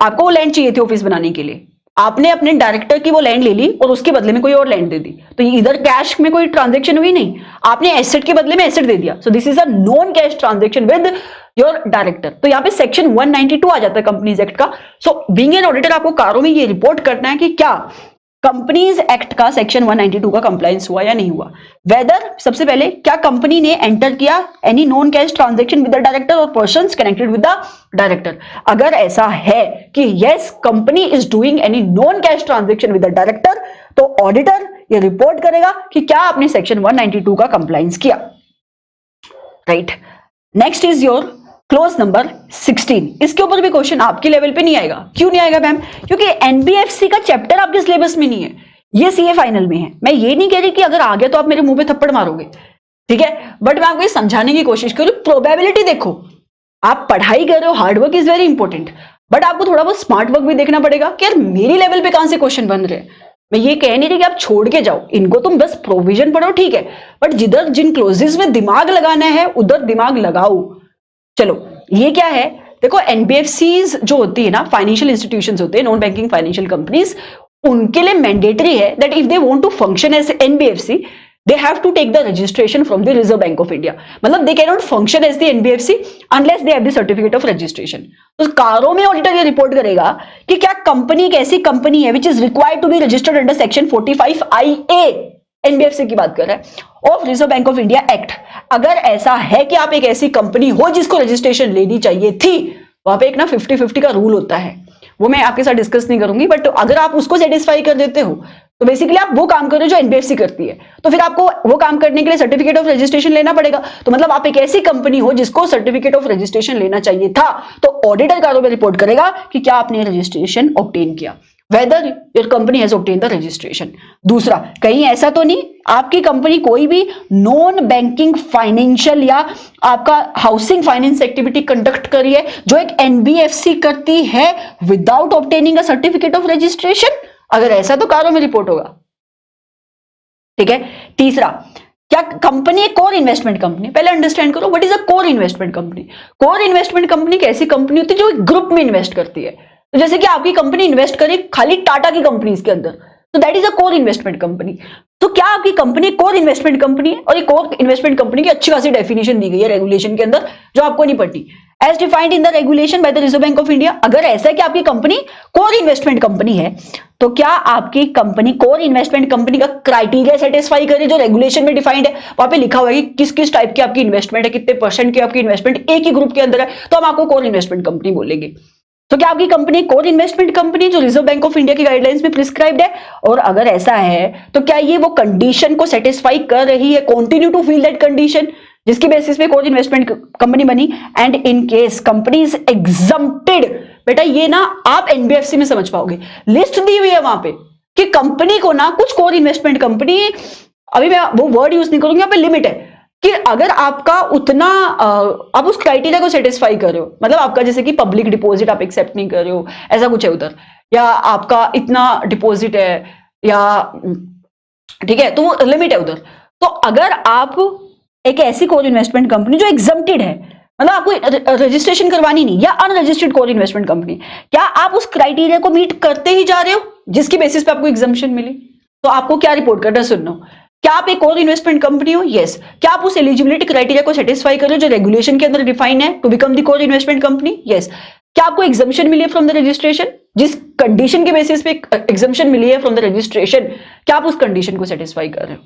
आपको वो लैंड चाहिए थी ऑफिस बनाने के लिए, आपने अपने डायरेक्टर की वो लैंड ले ली और उसके बदले में कोई और लैंड दे दी। तो इधर कैश में कोई ट्रांजैक्शन हुई नहीं, आपने एसेट के बदले में एसेट दे दिया। So this is a non cash transaction with your director. तो यहाँ पे सेक्शन 192 आ जाता है कंपनीज एक्ट का। सो बीइंग एन ऑडिटर आपको कारों में ये रिपोर्ट करना है कि क्या कंपनीज एक्ट का सेक्शन 192 का कंप्लायंस हुआ या नहीं हुआ। वेदर, सबसे पहले क्या कंपनी ने एंटर किया any non cash transaction with the director और persons connected with the director. अगर ऐसा है कि yes company is doing any non cash transaction with the director, तो ऑडिटर ये रिपोर्ट करेगा कि क्या आपने सेक्शन 192 का कंप्लायंस किया, right. Next is your clause number 16। इसके ऊपर भी क्वेश्चन आपके लेवल पे नहीं आएगा। क्यों नहीं आएगा मैम? क्योंकि एनबीएफसी का चैप्टर आपके सिलेबस में नहीं है, ये सीए फाइनल में है। मैं ये नहीं कह रही कि अगर आ गया तो आप मेरे मुंह पे थप्पड़ मारोगे, ठीक है, बट मैं आपको ये समझाने की कोशिश करूँ। प्रोबेबिलिटी देखो, आप पढ़ाई कर रहे हो, hard work is very important, but आपको थोड़ा बहुत स्मार्ट वर्क भी देखना पड़ेगा कि यार मेरी लेवल पे कहां से क्वेश्चन बन रहे हैं। मैं ये कह नहीं रही कि आप छोड़ के जाओ इनको, तुम बस प्रोविजन पढ़ो, ठीक है, बट जिधर जिन क्लोजेस में दिमाग लगाना है उधर दिमाग लगाओ। चलो ये क्या है, देखो एनबीएफसीज जो होती है ना, फाइनेंशियल इंस्टीट्यूशंस होते हैं, नॉन बैंकिंग फाइनेंशियल कंपनीज, उनके लिए मैंडेटरी है that if they want to function as NBFC they have to take the registration from the Reserve Bank of India. मतलब they cannot function as the NBFC unless they have the certificate of registration. तो कारों में ऑडिटर ये रिपोर्ट करेगा कि क्या कंपनी एक ऐसी कंपनी है which is required to be registered under section 45IA, NBFC की बात कर रहा है, of reserve Bank of India act. अगर ऐसा है कि आप एक ऐसी कंपनी हो जिसको रजिस्ट्रेशन लेनी चाहिए थी, वहां पे एक ना 50-50 का रूल होता है, वो मैं आपके साथ डिस्कस नहीं करूंगी, बट अगर आप उसको सेटिस्फाई कर देते हो तो बेसिकली आप वो काम कर रहे हो जो एनबीएफसी करती है, तो फिर आपको वो काम करने के लिए सर्टिफिकेट ऑफ रजिस्ट्रेशन लेना पड़ेगा। तो मतलब आप एक ऐसी कंपनी हो जिसको सर्टिफिकेट ऑफ रजिस्ट्रेशन लेना चाहिए था, तो ऑडिटर कारोबार रिपोर्ट करेगा कि क्या आपने रजिस्ट्रेशन ऑब्टेन किया, whether your company has obtain the registration. दूसरा, कहीं ऐसा तो नहीं आपकी कंपनी कोई भी नॉन बैंकिंग फाइनेंशियल या आपका हाउसिंग फाइनेंस एक्टिविटी कंडक्ट करी है जो एक एनबीएफसी करती है without obtaining a certificate of registration. अगर ऐसा तो कारों में रिपोर्ट होगा। ठीक है। तीसरा, क्या कंपनी कोर इन्वेस्टमेंट कंपनी, पहले अंडरस्टैंड करो what is a core investment company. Core investment company एक ऐसी कंपनी होती है जो एक ग्रुप में इन्वेस्ट करती है। तो जैसे कि आपकी कंपनी इन्वेस्ट करे खाली टाटा की कंपनीज के अंदर, तो that is a core investment company. तो क्या आपकी कंपनी कोर इन्वेस्टमेंट कंपनी है? और ये कोर इन्वेस्टमेंट कंपनी की अच्छी खासी डेफिनेशन दी गई है रेगुलेशन के अंदर, जो आपको नहीं पढ़नी, as defined in the regulation by the Reserve Bank of India. अगर ऐसा है कि आपकी कंपनी कोर इन्वेस्टमेंट कंपनी है, तो क्या आपकी कंपनी कोर इन्वेस्टमेंट कंपनी का क्राइटेरिया सेटिस्फाई करे जो रेगुलेशन में डिफाइंड है? वहां पे लिखा हुआ है कि किस किस टाइप की आपकी इन्वेस्टमेंट है, कितने परसेंट की आपकी इन्वेस्टमेंट एक ही ग्रुप के अंदर है, तो हम आपको कोर इन्वेस्टमेंट कंपनी बोलेंगे। तो क्या आपकी कंपनी कोर इन्वेस्टमेंट कंपनी जो रिजर्व बैंक ऑफ इंडिया की गाइडलाइंस में प्रिस्क्राइब्ड है? और अगर ऐसा है तो क्या ये वो कंडीशन को सेटिस्फाई कर रही है, continue to feel that condition, जिसकी बेसिस पे कोर इन्वेस्टमेंट कंपनी बनी? And in case company is exempted, बेटा ये ना आप एनबीएफसी में समझ पाओगे, लिस्ट दी हुई है वहां पे कि कंपनी को ना कुछ कोर इन्वेस्टमेंट कंपनी, अभी मैं वो वर्ड यूज नहीं करूंगी, यहाँ पे लिमिट है कि अगर आपका उतना आप उस क्राइटेरिया को सेटिस्फाई कर रहे हो, मतलब आपका जैसे कि पब्लिक डिपॉजिट आप एक्सेप्ट नहीं कर रहे हो, ऐसा कुछ है उधर, या आपका इतना डिपॉजिट है, या ठीक है, तो वो लिमिट है उधर। तो अगर आप एक ऐसी कोर इन्वेस्टमेंट कंपनी जो एग्जम्प्टेड है, मतलब आपको रजिस्ट्रेशन करवानी नहीं, या अनरजिस्टर्ड कोर इन्वेस्टमेंट कंपनी, क्या आप उस क्राइटेरिया को मीट करते ही जा रहे हो जिसकी बेसिस पे आपको एग्जम्पशन मिली? तो आपको क्या रिपोर्ट करना है, सुनो। क्या आप एक कोर इन्वेस्टमेंट कंपनी हो? यस। क्या आप उस एलिजिबिलिटी क्राइटेरिया को सेटिस्फाई कर रहे हो जो रेगुलेशन के अंदर डिफाइन है to become the core investment company? Yes. क्या आपको एग्जम्पशन मिली है फ्रॉम द रजिस्ट्रेशन? जिस कंडीशन के बेसिस पे एग्जम्पशन मिली है फ्रॉम द रजिस्ट्रेशन, क्या आप उस कंडीशन को सेटिस्फाई कर रहे हो?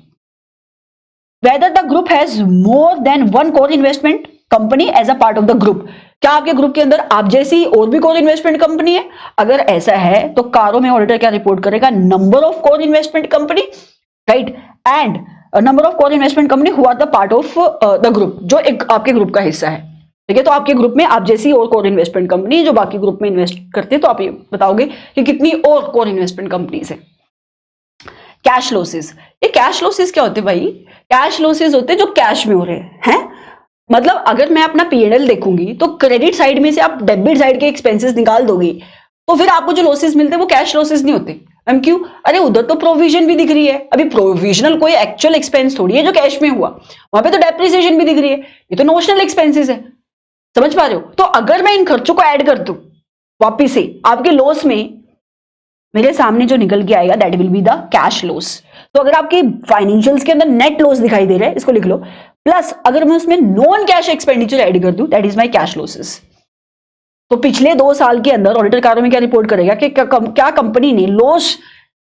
Whether the group has more than one core investment company as a part of the group, क्या आपके ग्रुप के अंदर आप जैसी और भी कोर इन्वेस्टमेंट कंपनी है? अगर ऐसा है तो कारों में ऑडिटर क्या रिपोर्ट करेगा? Number of core investment company, right, and number of core investment company who are the part of the group, जो एक आपके ग्रुप का हिस्सा है। ठीक है, तो आपके ग्रुप में आप जैसी और कोर इन्वेस्टमेंट कंपनी जो बाकी ग्रुप में इन्वेस्ट करते हैं, तो आप ये बताओगे कि कितनी और कोर इन्वेस्टमेंट कंपनीज है। कैश लॉसेस, ये कैश लॉसेस क्या होते हैं भाई? कैश लॉसेस होते हैं जो कैश में हो रहे हैं। मतलब अगर मैं अपना पीएनएल देखूंगी तो क्रेडिट साइड में से आप डेबिट साइड के एक्सपेंसेस निकाल दोगी, तो फिर आपको जो लॉसेस मिलते हैं वो कैश लॉसेस नहीं होते। हम क्यों? अरे उधर तो प्रोविजन भी दिख रही है, अभी प्रोविजनल कोई एक्चुअल एक्सपेंस थोड़ी है जो कैश में हुआ, वहां पे तो डेप्रिसिएशन भी दिख रही है, ये तो नोशनल एक्सपेंसेस है। समझ पा रहे हो? तो अगर मैं इन खर्चों को ऐड कर दूं वापिस से आपके लॉस में, मेरे सामने जो निकल के आएगा that will be the cash loss. तो अगर आपके फाइनेंशियल्स के अंदर नेट लॉस दिखाई दे रहा है, इसको लिख लो, प्लस अगर मैं उसमें नॉन कैश एक्सपेंडिचर ऐड कर दूं that is my cash losses. तो पिछले 2 साल के अंदर ऑडिटर कारों में क्या रिपोर्ट करेगा कि क्या कंपनी ने लॉस,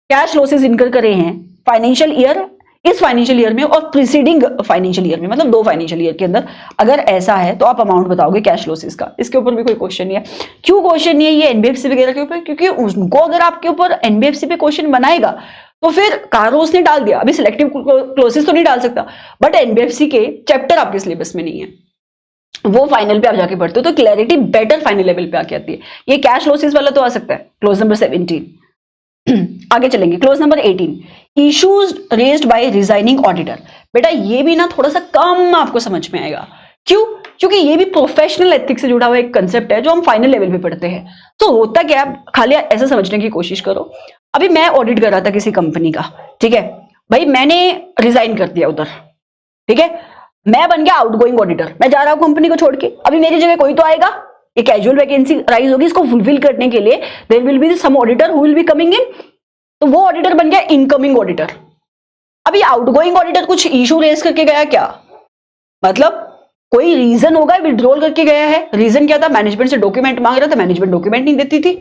कैश लॉसेस इनकर करे हैं फाइनेंशियल ईयर, इस फाइनेंशियल ईयर में और प्रीसीडिंग फाइनेंशियल ईयर में, मतलब 2 फाइनेंशियल ईयर के अंदर। अगर ऐसा है तो आप अमाउंट बताओगे कैश लॉसेस का। इसके ऊपर भी कोई क्वेश्चन नहीं है। क्यों क्वेश्चन नहीं है ये एनबीएफसी वगैरह के ऊपर? क्योंकि उनको अगर आपके ऊपर एनबीएफसी पे क्वेश्चन बनाएगा तो फिर कारोस ने डाल दिया, अभी सिलेक्टिव क्लोजेस तो नहीं डाल सकता, बट एनबीएफसी के चैप्टर आपके सिलेबस में नहीं है, वो फाइनल पे आप जाके पढ़ते हो, तो क्लैरिटी बेटर फाइनल लेवल पे आके आती है। ये कैश लॉसेस वाला तो आ सकता है, क्लोज नंबर 17। आगे चलेंगे, close number 18, issues raised bye resigning auditor. बेटा ये भी ना थोड़ा सा कम आपको समझ में आएगा। क्यों? क्योंकि ये भी प्रोफेशनल एथिक्स से जुड़ा हुआ एक कंसेप्ट है जो हम फाइनल लेवल पे पढ़ते हैं। तो होता क्या, खाली ऐसा समझने की कोशिश करो, अभी मैं ऑडिट कर रहा था किसी कंपनी का, ठीक है भाई, मैंने रिजाइन कर दिया उधर, ठीक है, मैं बन गया आउटगोइंग ऑडिटर, मैं जा रहा हूं कंपनी को छोड़ के, अभी मेरी जगह कोई तो आएगा, एक कैजुअल वैकेंसी राइज होगी, इसको फुलफिल करने के लिए there will be some auditor who will be coming in, तो वो ऑडिटर बन गया इनकमिंग ऑडिटर। अभी आउटगोइंग ऑडिटर कुछ इशू रेज करके गया क्या? मतलब कोई रीजन होगा, विड्रॉल करके गया है, रीजन क्या था? मैनेजमेंट से डॉक्यूमेंट मांग रहा था, मैनेजमेंट डॉक्यूमेंट नहीं देती थी,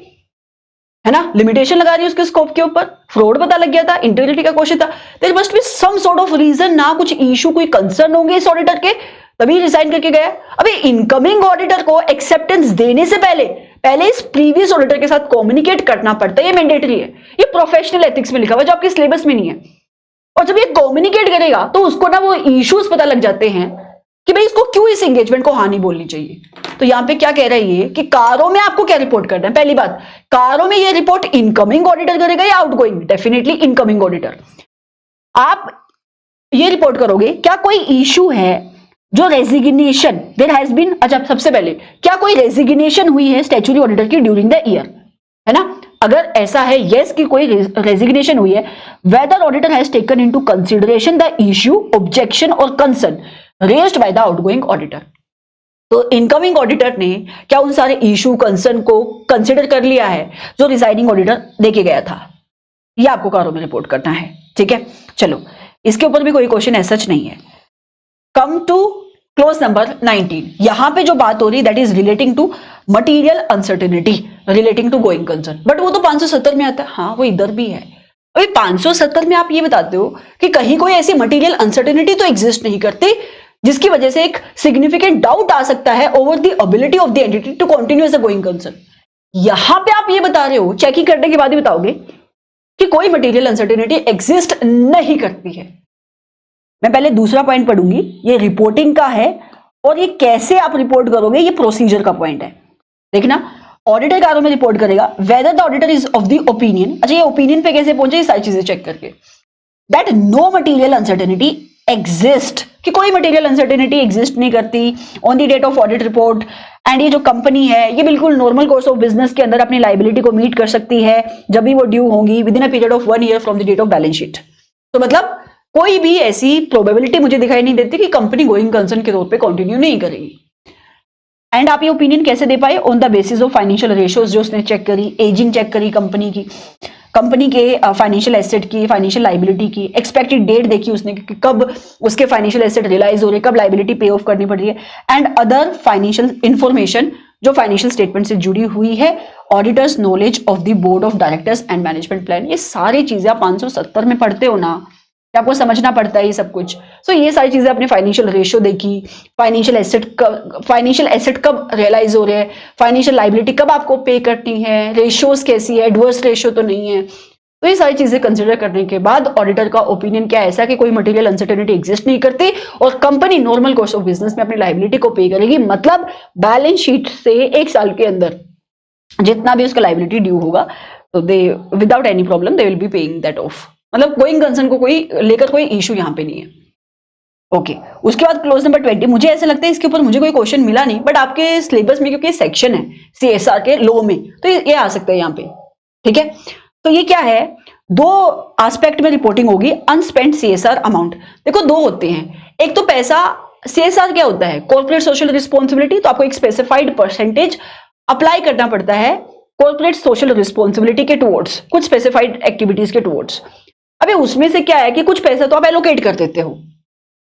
है ना, लिमिटेशन लगा रही है उसके स्कोप के ऊपर, फ्रॉड पता लग गया था, इंटीग्रिटी का क्वेश्चन था, there must be some sort of reason ना, कुछ इशू, कोई कंसर्न होंगे इस ऑडिटर के, तभी रिजाइन करके गया। अभी इनकमिंग ऑडिटर को एक्सेप्टेंस देने से पहले पहले इस प्रीवियस ऑडिटर के साथ कम्युनिकेट करना पड़ता है, ये मैंडेटरी है, ये प्रोफेशनल एथिक्स में लिखा हुआ जो आपके सिलेबस में नहीं है। और जब ये कम्युनिकेट करेगा तो उसको ना वो इश्यूज पता लग जाते हैं कि भाई इसको क्यों इस एंगेजमेंट को हानि बोलनी चाहिए। तो यहां पे क्या कह रहा है ये कि कारों में आपको क्या रिपोर्ट करना है। पहली बात, कारों में ये रिपोर्ट इनकमिंग ऑडिटर करेगा या आउटगोइंग? Definitely incoming auditor. आप ये रिपोर्ट करोगे क्या कोई इशू है जो रेजिग्नेशन देयर हैज बीन। अच्छा, सबसे पहले क्या कोई रेजिग्नेशन हुई है स्टैट्यूटरी ऑडिटर की ड्यूरिंग द ईयर, है ना? अगर ऐसा है यस कि कोई रेजिग्नेशन हुई है, whether auditor has taken into consideration the issue, objection और concern raised by the outgoing auditor. तो इनकमिंग ऑडिटर ने क्या उन सारे इश्यू कंसर्न को कंसिडर कर लिया है जो रिजाइनिंग ऑडिटर देके गया था? ये आपको कारों में रिपोर्ट करना है, ठीक है। चलो, इसके ऊपर भी कोई क्वेश्चन ऐसा नहीं है। Come to clause number 19। यहां पे जो बात हो रही that is relating to material uncertainty relating to going concern, but वो तो 570 में आता है। हाँ, वो इधर भी है। अभी 570 में आप ये बताते हो कि कहीं कोई ऐसी मटीरियल अनसर्टेनिटी तो एग्जिस्ट नहीं करती जिसकी वजह से एक सिग्निफिकेंट डाउट आ सकता है over the ability of the entity to continue as a going concern. यहां पे आप ये बता रहे हो, चेकिंग करने के बाद ही बताओगे कि कोई मटीरियल अनसर्टेनिटी एग्जिस्ट नहीं करती है। मैं पहले दूसरा पॉइंट पढ़ूंगी, ये रिपोर्टिंग का है और ये कैसे आप रिपोर्ट करोगे ये प्रोसीजर का पॉइंट है। देखना, ऑडिटर कारों में रिपोर्ट करेगा whether the auditor is of the opinion. अच्छा, ये ओपिनियन पे कैसे पहुंचे, ये सारी चीजें चेक करके, that no material uncertainty exist, कि कोई मटीरियल अनसर्टेनिटी एग्जिस्ट नहीं करती on the date of audit report. And ये जो कंपनी है ये बिल्कुल नॉर्मल कोर्स ऑफ बिजनेस के अंदर अपनी लाइबिलिटी को मीट कर सकती है जब भी वो ड्यू होंगी within a period of 1 year from the date of balance sheet. तो मतलब कोई भी ऐसी प्रोबेबिलिटी मुझे दिखाई नहीं देती कि कंपनी गोइंग कंसर्न के तौर पे कंटिन्यू नहीं करेगी। एंड आप ये ओपिनियन कैसे दे पाए? On the basis of financial ratios जो उसने चेक करी, एजिंग चेक करी कंपनी की, कंपनी के फाइनेंशियल एसेट की, फाइनेंशियल लाइबिलिटी की, एक्सपेक्टेड डेट देखी उसने कि कब उसके फाइनेंशियल एसेट रियलाइज हो रहे, कब लाइबिलिटी पे ऑफ करनी पड़ रही है, एंड अदर फाइनेंशियल इंफॉर्मेशन जो फाइनेंशियल स्टेटमेंट से जुड़ी हुई है, auditors knowledge of the board of directors and management plan. ये सारी चीजें आप 570 में पढ़ते हो ना, आपको समझना पड़ता है ये सब कुछ। सो ये सारी चीजें अपने फाइनेंशियल रेशियो देखी, फाइनेंशियल एसेट कब रियलाइज हो रहे हैं, फाइनेंशियल लाइबिलिटी कब आपको पे करनी है, रेशियोज कैसी है, एडवर्स रेशियो तो नहीं है। तो ये सारी चीजें कंसिडर करने के बाद ऑडिटर का ओपिनियन क्या है, ऐसा कि कोई मटेरियल अनसर्टेनिटी एग्जिस्ट नहीं करती और company normal course of business में अपनी लाइबिलिटी को पे करेगी। मतलब बैलेंस शीट से 1 साल के अंदर जितना भी उसका लाइबिलिटी ड्यू होगा तो they without any problem they will be paying that off. मतलब गोइंग कंसर्न को कोई लेकर कोई इशू यहां पे नहीं है। ओके, उसके बाद क्लोज नंबर 20। मुझे ऐसा लगता है इसके ऊपर मुझे कोई क्वेश्चन मिला नहीं, बट आपके सिलेबस में क्योंकि सेक्शन है सीएसआर के लॉ में तो ये आ सकता है यहाँ पे, ठीक है। तो ये क्या है, 2 एस्पेक्ट में रिपोर्टिंग होगी। अनस्पेंट सीएसआर अमाउंट, देखो 2 होते हैं। एक तो पैसा, सीएसआर क्या होता है, कॉर्पोरेट सोशल रिस्पॉन्सिबिलिटी, तो आपको एक स्पेसिफाइड परसेंटेज अप्लाई करना पड़ता है कॉर्पोरेट सोशल रिस्पॉन्सिबिलिटी के टुवर्ड्स, कुछ स्पेसिफाइड एक्टिविटीज के टुवर्ड्स। अबे उसमें से क्या है कि कुछ पैसा तो आप एलोकेट कर देते हो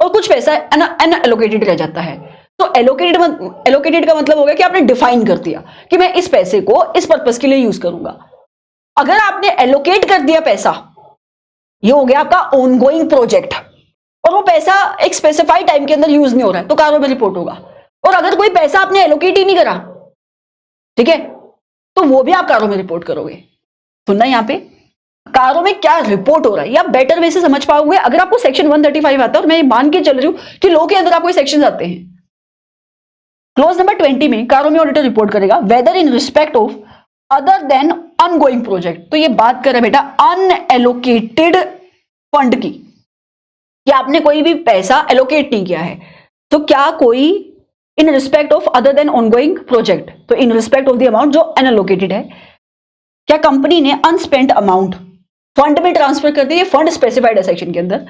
और कुछ पैसा अनएलोकेटेड रह जाता है। तो एलोकेटेड का मतलब हो गया कि आपने डिफाइन कर दिया कि मैं इस पैसे को इस पर्पस के लिए यूज करूंगा। अगर आपने एलोकेट कर दिया पैसा, ये हो गया आपका ऑनगोइंग प्रोजेक्ट और वो पैसा एक स्पेसिफाइड टाइम के अंदर यूज नहीं हो रहा है तो कारों में रिपोर्ट होगा। और अगर कोई पैसा आपने एलोकेट ही नहीं करा, ठीक है, तो वो भी आप कारों में रिपोर्ट करोगे। सुनना यहां पे कारों में क्या रिपोर्ट हो रहा है, या बेटर वे से समझ पाओगे अगर आपको सेक्शन 135 आता है। और मैं मान के चल रही हूं कि लॉ के अंदर आपको ये सेक्शन आते हैं। क्लोज नंबर 20 में कारों में ऑडिटर रिपोर्ट करेगा whether in respect of other than ongoing project. तो ये बात कर रहा है बेटा अनएलोकेटेड फंड की, कि आपने कोई भी पैसा एलोकेट नहीं किया है। तो क्या कोई in respect of other than ongoing project, तो in respect of the amount जो अनएलोकेटेड है, क्या कंपनी ने अनस्पेंट अमाउंट फंड में ट्रांसफर कर दी। फंड स्पेसिफाइड है सेक्शन के अंदर,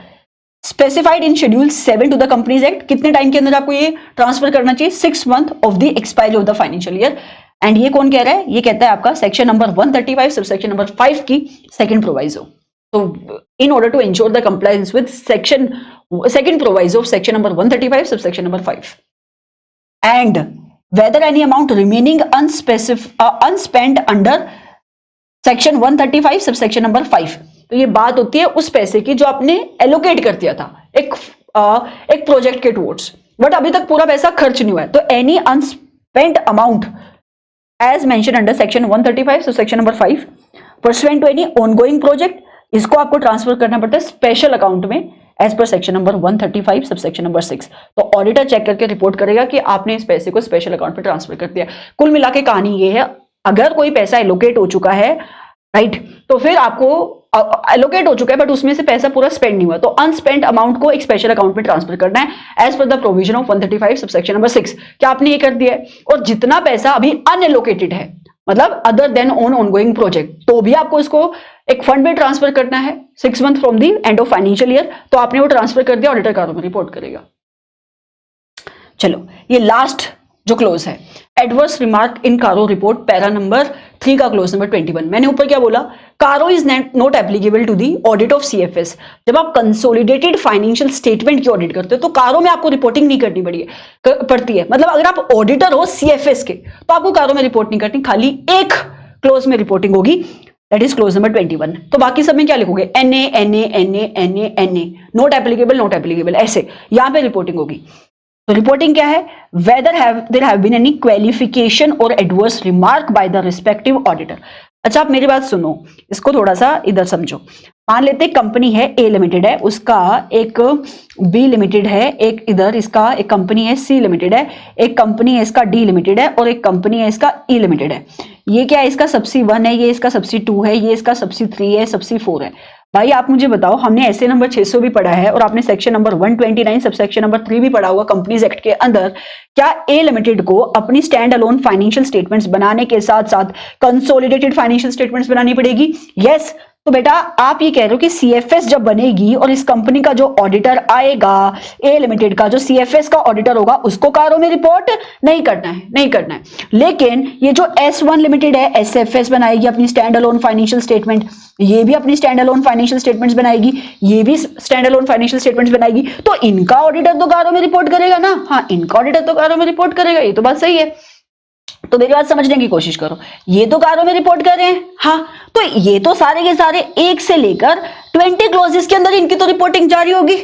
specified in schedule 7 to the companies act. कितने टाइम के अंदर आपको ये ट्रांसफर करना चाहिए, 6 month of the expiry of the financial year. And ये कौन कह रहा है, ये कहता है आपका section number 135 sub section number 5 की सेकंड प्रोवाइजो। तो in order to ensure the compliance with second proviso of section number 135 sub section number 5 and whether any amount remaining unspent under section 135 sub section number 5। तो ये बात होती है उस पैसे की जो आपने एलोकेट कर दिया था एक प्रोजेक्ट के टुवर्ड्स, बट अभी तक पूरा पैसा खर्च नहीं हुआ है। तो any unspent amount as mention under section 135 sub section number 5 pursuant to any ongoing project, इसको आपको ट्रांसफर करना पड़ता है स्पेशल अकाउंट में as per section number 135 sub section number 6। तो ऑडिटर चेक करके रिपोर्ट करेगा कि आपने इस पैसे को स्पेशल अकाउंट में ट्रांसफर कर दिया। कुल मिला के कहानी ये है, अगर कोई पैसा एलोकेट हो चुका है, राइट, तो फिर आपको एलोकेट हो चुका है बट उसमें से पैसा पूरा स्पेंड नहीं हुआ, तो अनस्पेंड अमाउंट को एक स्पेशल अकाउंट में ट्रांसफर करना है as per the provision of 135 sub section number 6। क्या आपने ये कर दिया है? और जितना पैसा अभी अनएलोकेटेड है, मतलब other than on ongoing project, तो भी आपको इसको एक फंड में ट्रांसफर करना है 6 month from the and of financial year. तो आपने वो ट्रांसफर कर दिया, ऑडिटर कारो में रिपोर्ट करेगा। चलो, ये लास्ट जो क्लोज है, एडवर्स रिमार्क इन कारो रिपोर्ट पैरा नंबर 3 का क्लोज नंबर 21। मैंने ऊपर क्या बोला? CARO is not applicable to the audit of CFS. जब आप कंसोलिडेटेड फाइनेंशियल स्टेटमेंट की ऑडिट करते हो तो कारो में आपको रिपोर्टिंग नहीं करनी पड़ती है। मतलब अगर आप ऑडिटर हो सीएफएस के तो आपको कारो में रिपोर्ट नहीं करनी, खाली एक क्लोज में रिपोर्टिंग होगी, दैट इज क्लोज नंबर 21। तो बाकी सब में क्या लिखोगे? NA NA NA NA NA, not applicable, ऐसे यहां पे रिपोर्टिंग होगी। तो रिपोर्टिंग क्या है? Whether there have been any qualification और adverse remark by the respective auditor. अच्छा, आप मेरी बात सुनो, इसको थोड़ा सा इधर समझो। मान लेते कंपनी है ए लिमिटेड है, उसका एक बी लिमिटेड है, एक इधर इसका एक कंपनी है सी लिमिटेड है, एक कंपनी है इसका डी लिमिटेड है और एक कंपनी है इसका ई लिमिटेड है। ये क्या है? इसका सबसी 1 है, ये इसका सबसी 2 है, ये इसका सबसी 3 है, सबसी 4 है। भाई आप मुझे बताओ, हमने ऐसे नंबर 600 भी पढ़ा है और आपने सेक्शन नंबर 129 सब सेक्शन नंबर 3 भी पढ़ा हुआ कंपनीज एक्ट के अंदर। क्या ए लिमिटेड को अपनी स्टैंड अलोन फाइनेंशियल स्टेटमेंट्स बनाने के साथ साथ कंसोलिडेटेड फाइनेंशियल स्टेटमेंट्स बनानी पड़ेगी? यस। तो बेटा आप ये कह रहे हो कि सीएफएस जब बनेगी और इस कंपनी का जो ऑडिटर आएगा, ए लिमिटेड का जो सीएफएस का ऑडिटर होगा, उसको कारो में रिपोर्ट नहीं करना है। लेकिन ये जो S1 लिमिटेड है, एसएफएस बनाएगी अपनी स्टैंड अलोन फाइनेंशियल स्टेटमेंट, ये भी अपनी स्टैंड अलोन फाइनेंशियल स्टेटमेंट्स बनाएगी, ये भी स्टैंड अलोन फाइनेंशियल स्टेटमेंट्स बनाएगी, तो इनका ऑडिटर तो कारो में रिपोर्ट करेगा ना। हाँ, इनका ऑडिटर तो कारो में रिपोर्ट करेगा, ये तो बात सही है। तो मेरी बात समझने की कोशिश करो, ये तो कारो में रिपोर्ट कर रहे हैं, हाँ, तो ये तो सारे के सारे 1 से लेकर 20 क्लोजेस के अंदर इनकी तो रिपोर्टिंग जारी होगी।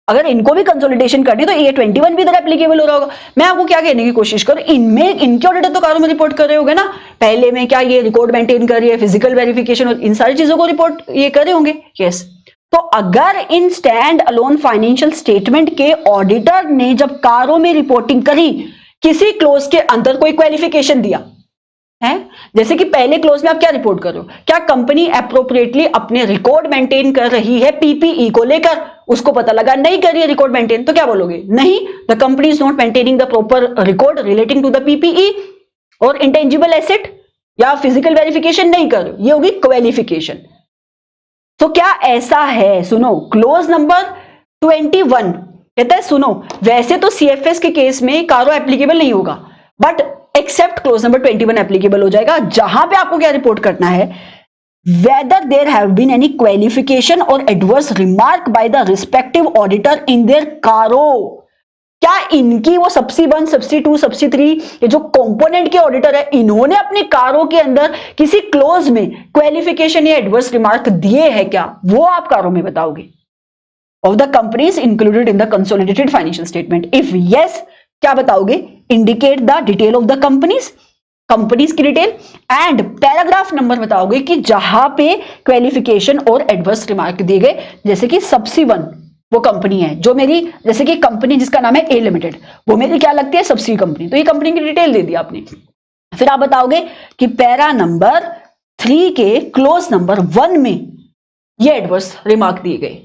अगर इनको भी कंसोलिडेशन करनी तो ये 21 भी इधर एप्लीकेबल हो रहा होगा। मैं आपको क्या कहने की कोशिश करूं, इनमें इनके ऑडिटर तो कारो में रिपोर्ट कर रहे होंगे ना। पहले में क्या ये रिकॉर्ड मेंटेन कर रही है, फिजिकल वेरिफिकेशन और इन सारी चीजों को रिपोर्ट ये कर रहे होंगे। यस। तो अगर in stand alone financial statement के ऑडिटर ने जब कारो में रिपोर्टिंग करी, किसी क्लोज के अंदर कोई क्वालिफिकेशन दिया है, जैसे कि पहले क्लोज में आप क्या रिपोर्ट कर रहे हो? क्या कंपनी एप्रोप्रिएटली अपने रिकॉर्ड मेंटेन कर रही है पीपीई को लेकर? उसको पता लगा नहीं कर रही है रिकॉर्ड मेंटेन, तो क्या बोलोगे? नहीं, the company is not maintaining the proper record relating to the PPE और इंटेंजिबल एसेट, या फिजिकल वेरिफिकेशन नहीं कर रहे हो, ये होगी क्वालिफिकेशन। तो क्या ऐसा है? सुनो, क्लोज नंबर 21 कहता है, सुनो, वैसे तो सीएफएस के केस में कारो एप्लीकेबल नहीं होगा, but except clause number 21 applicable हो जाएगा, जहां पे आपको क्या रिपोर्ट करना है? Whether there have been any qualification और adverse remark by the respective auditor in their CARO. क्या इनकी वो सबसी 1, सबसी 2, सबसी 3 ये जो कंपोनेंट के ऑडिटर है, इन्होंने अपने कारो के अंदर किसी क्लोज में क्वालिफिकेशन या एडवर्स रिमार्क दिए हैं क्या? वो आप कारो में बताओगे। of the companies included in the consolidated financial statement. If yes, क्या बताओगे? Indicate the detail of the companies की डिटेल एंड पैराग्राफ नंबर बताओगे कि जहां पे क्वालिफिकेशन और एडवर्स रिमार्क दिए गए। जैसे कि सबसी 1 वो कंपनी है जो मेरी, जैसे कि कंपनी जिसका नाम है ए लिमिटेड, वो मेरी क्या लगती है? सबसी कंपनी, तो ये कंपनी की डिटेल दे दी आपने। फिर आप बताओगे कि पैरा नंबर 3 के क्लोज नंबर 1 में ये एडवर्स रिमार्क दिए गए,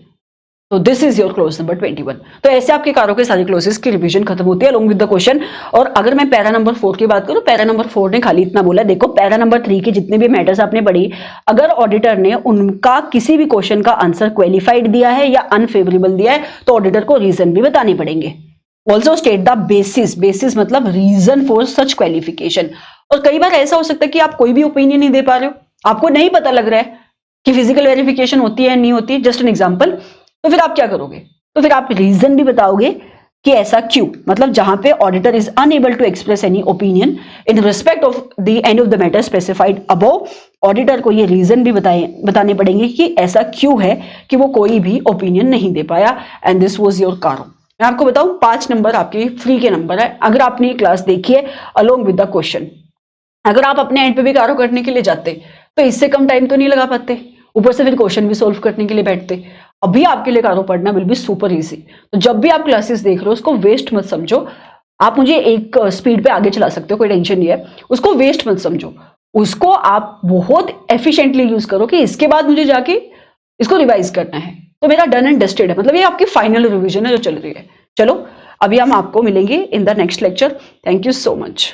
तो this is your clause number 21। तो ऐसे आपके कारों के सारे क्लोजेस की रिवीजन खत्म होती है अलोंग विद द क्वेश्चन। और अगर मैं पैरा नंबर 4 की बात करूं, पैरा नंबर 4 ने खाली इतना बोला, देखो पैरा नंबर 3 के जितने भी मैटर्स आपने पढ़ी, अगर ऑडिटर ने उनका किसी भी क्वेश्चन का आंसर क्वालिफाइड दिया है या अनफेवरेबल दिया है, तो ऑडिटर को रीजन भी बताने पड़ेंगे। ऑल्सो स्टेट द बेसिस मतलब रीजन फॉर सच क्वालिफिकेशन। और कई बार ऐसा हो सकता है कि आप कोई भी ओपिनियन नहीं दे पा रहे हो, आपको नहीं पता लग रहा है कि फिजिकल वेरिफिकेशन होती है नहीं होती, जस्ट एन एग्जाम्पल। तो फिर आप क्या करोगे? तो फिर आप रीजन भी बताओगे कि ऐसा क्यों, मतलब जहां पे auditor is unable to express any opinion in respect of the end of the matter specified above, auditor को ये रीजन भी बताने पड़ेंगे कि ऐसा क्यों है कि वो कोई भी ओपिनियन नहीं दे पाया। एंड दिस वाज योर कारो। मैं आपको बताऊं 5 नंबर आपके फ्री के नंबर है अगर आपने ये क्लास देखी है अलोंग विद द क्वेश्चन। अगर आप अपने एंड पे भी कारो करने के लिए जाते तो इससे कम टाइम तो नहीं लगा पाते, ऊपर से फिर क्वेश्चन भी सोल्व करने के लिए बैठते। अभी आपके लिए कारो पढ़ना विल बी सुपर इजी। तो जब भी आप क्लासेस देख रहे हो उसको वेस्ट मत समझो। आप मुझे एक स्पीड पे आगे चला सकते हो, कोई टेंशन नहीं है, उसको वेस्ट मत समझो। उसको आप बहुत एफिशिएंटली यूज करो कि इसके बाद मुझे जाके इसको रिवाइज करना है। तो मेरा डन एंड डस्टेड है, मतलब ये आपकी फाइनल रिवीजन है जो चल रही है। चलो अभी हम आपको मिलेंगे in the next lecture. Thank you so much.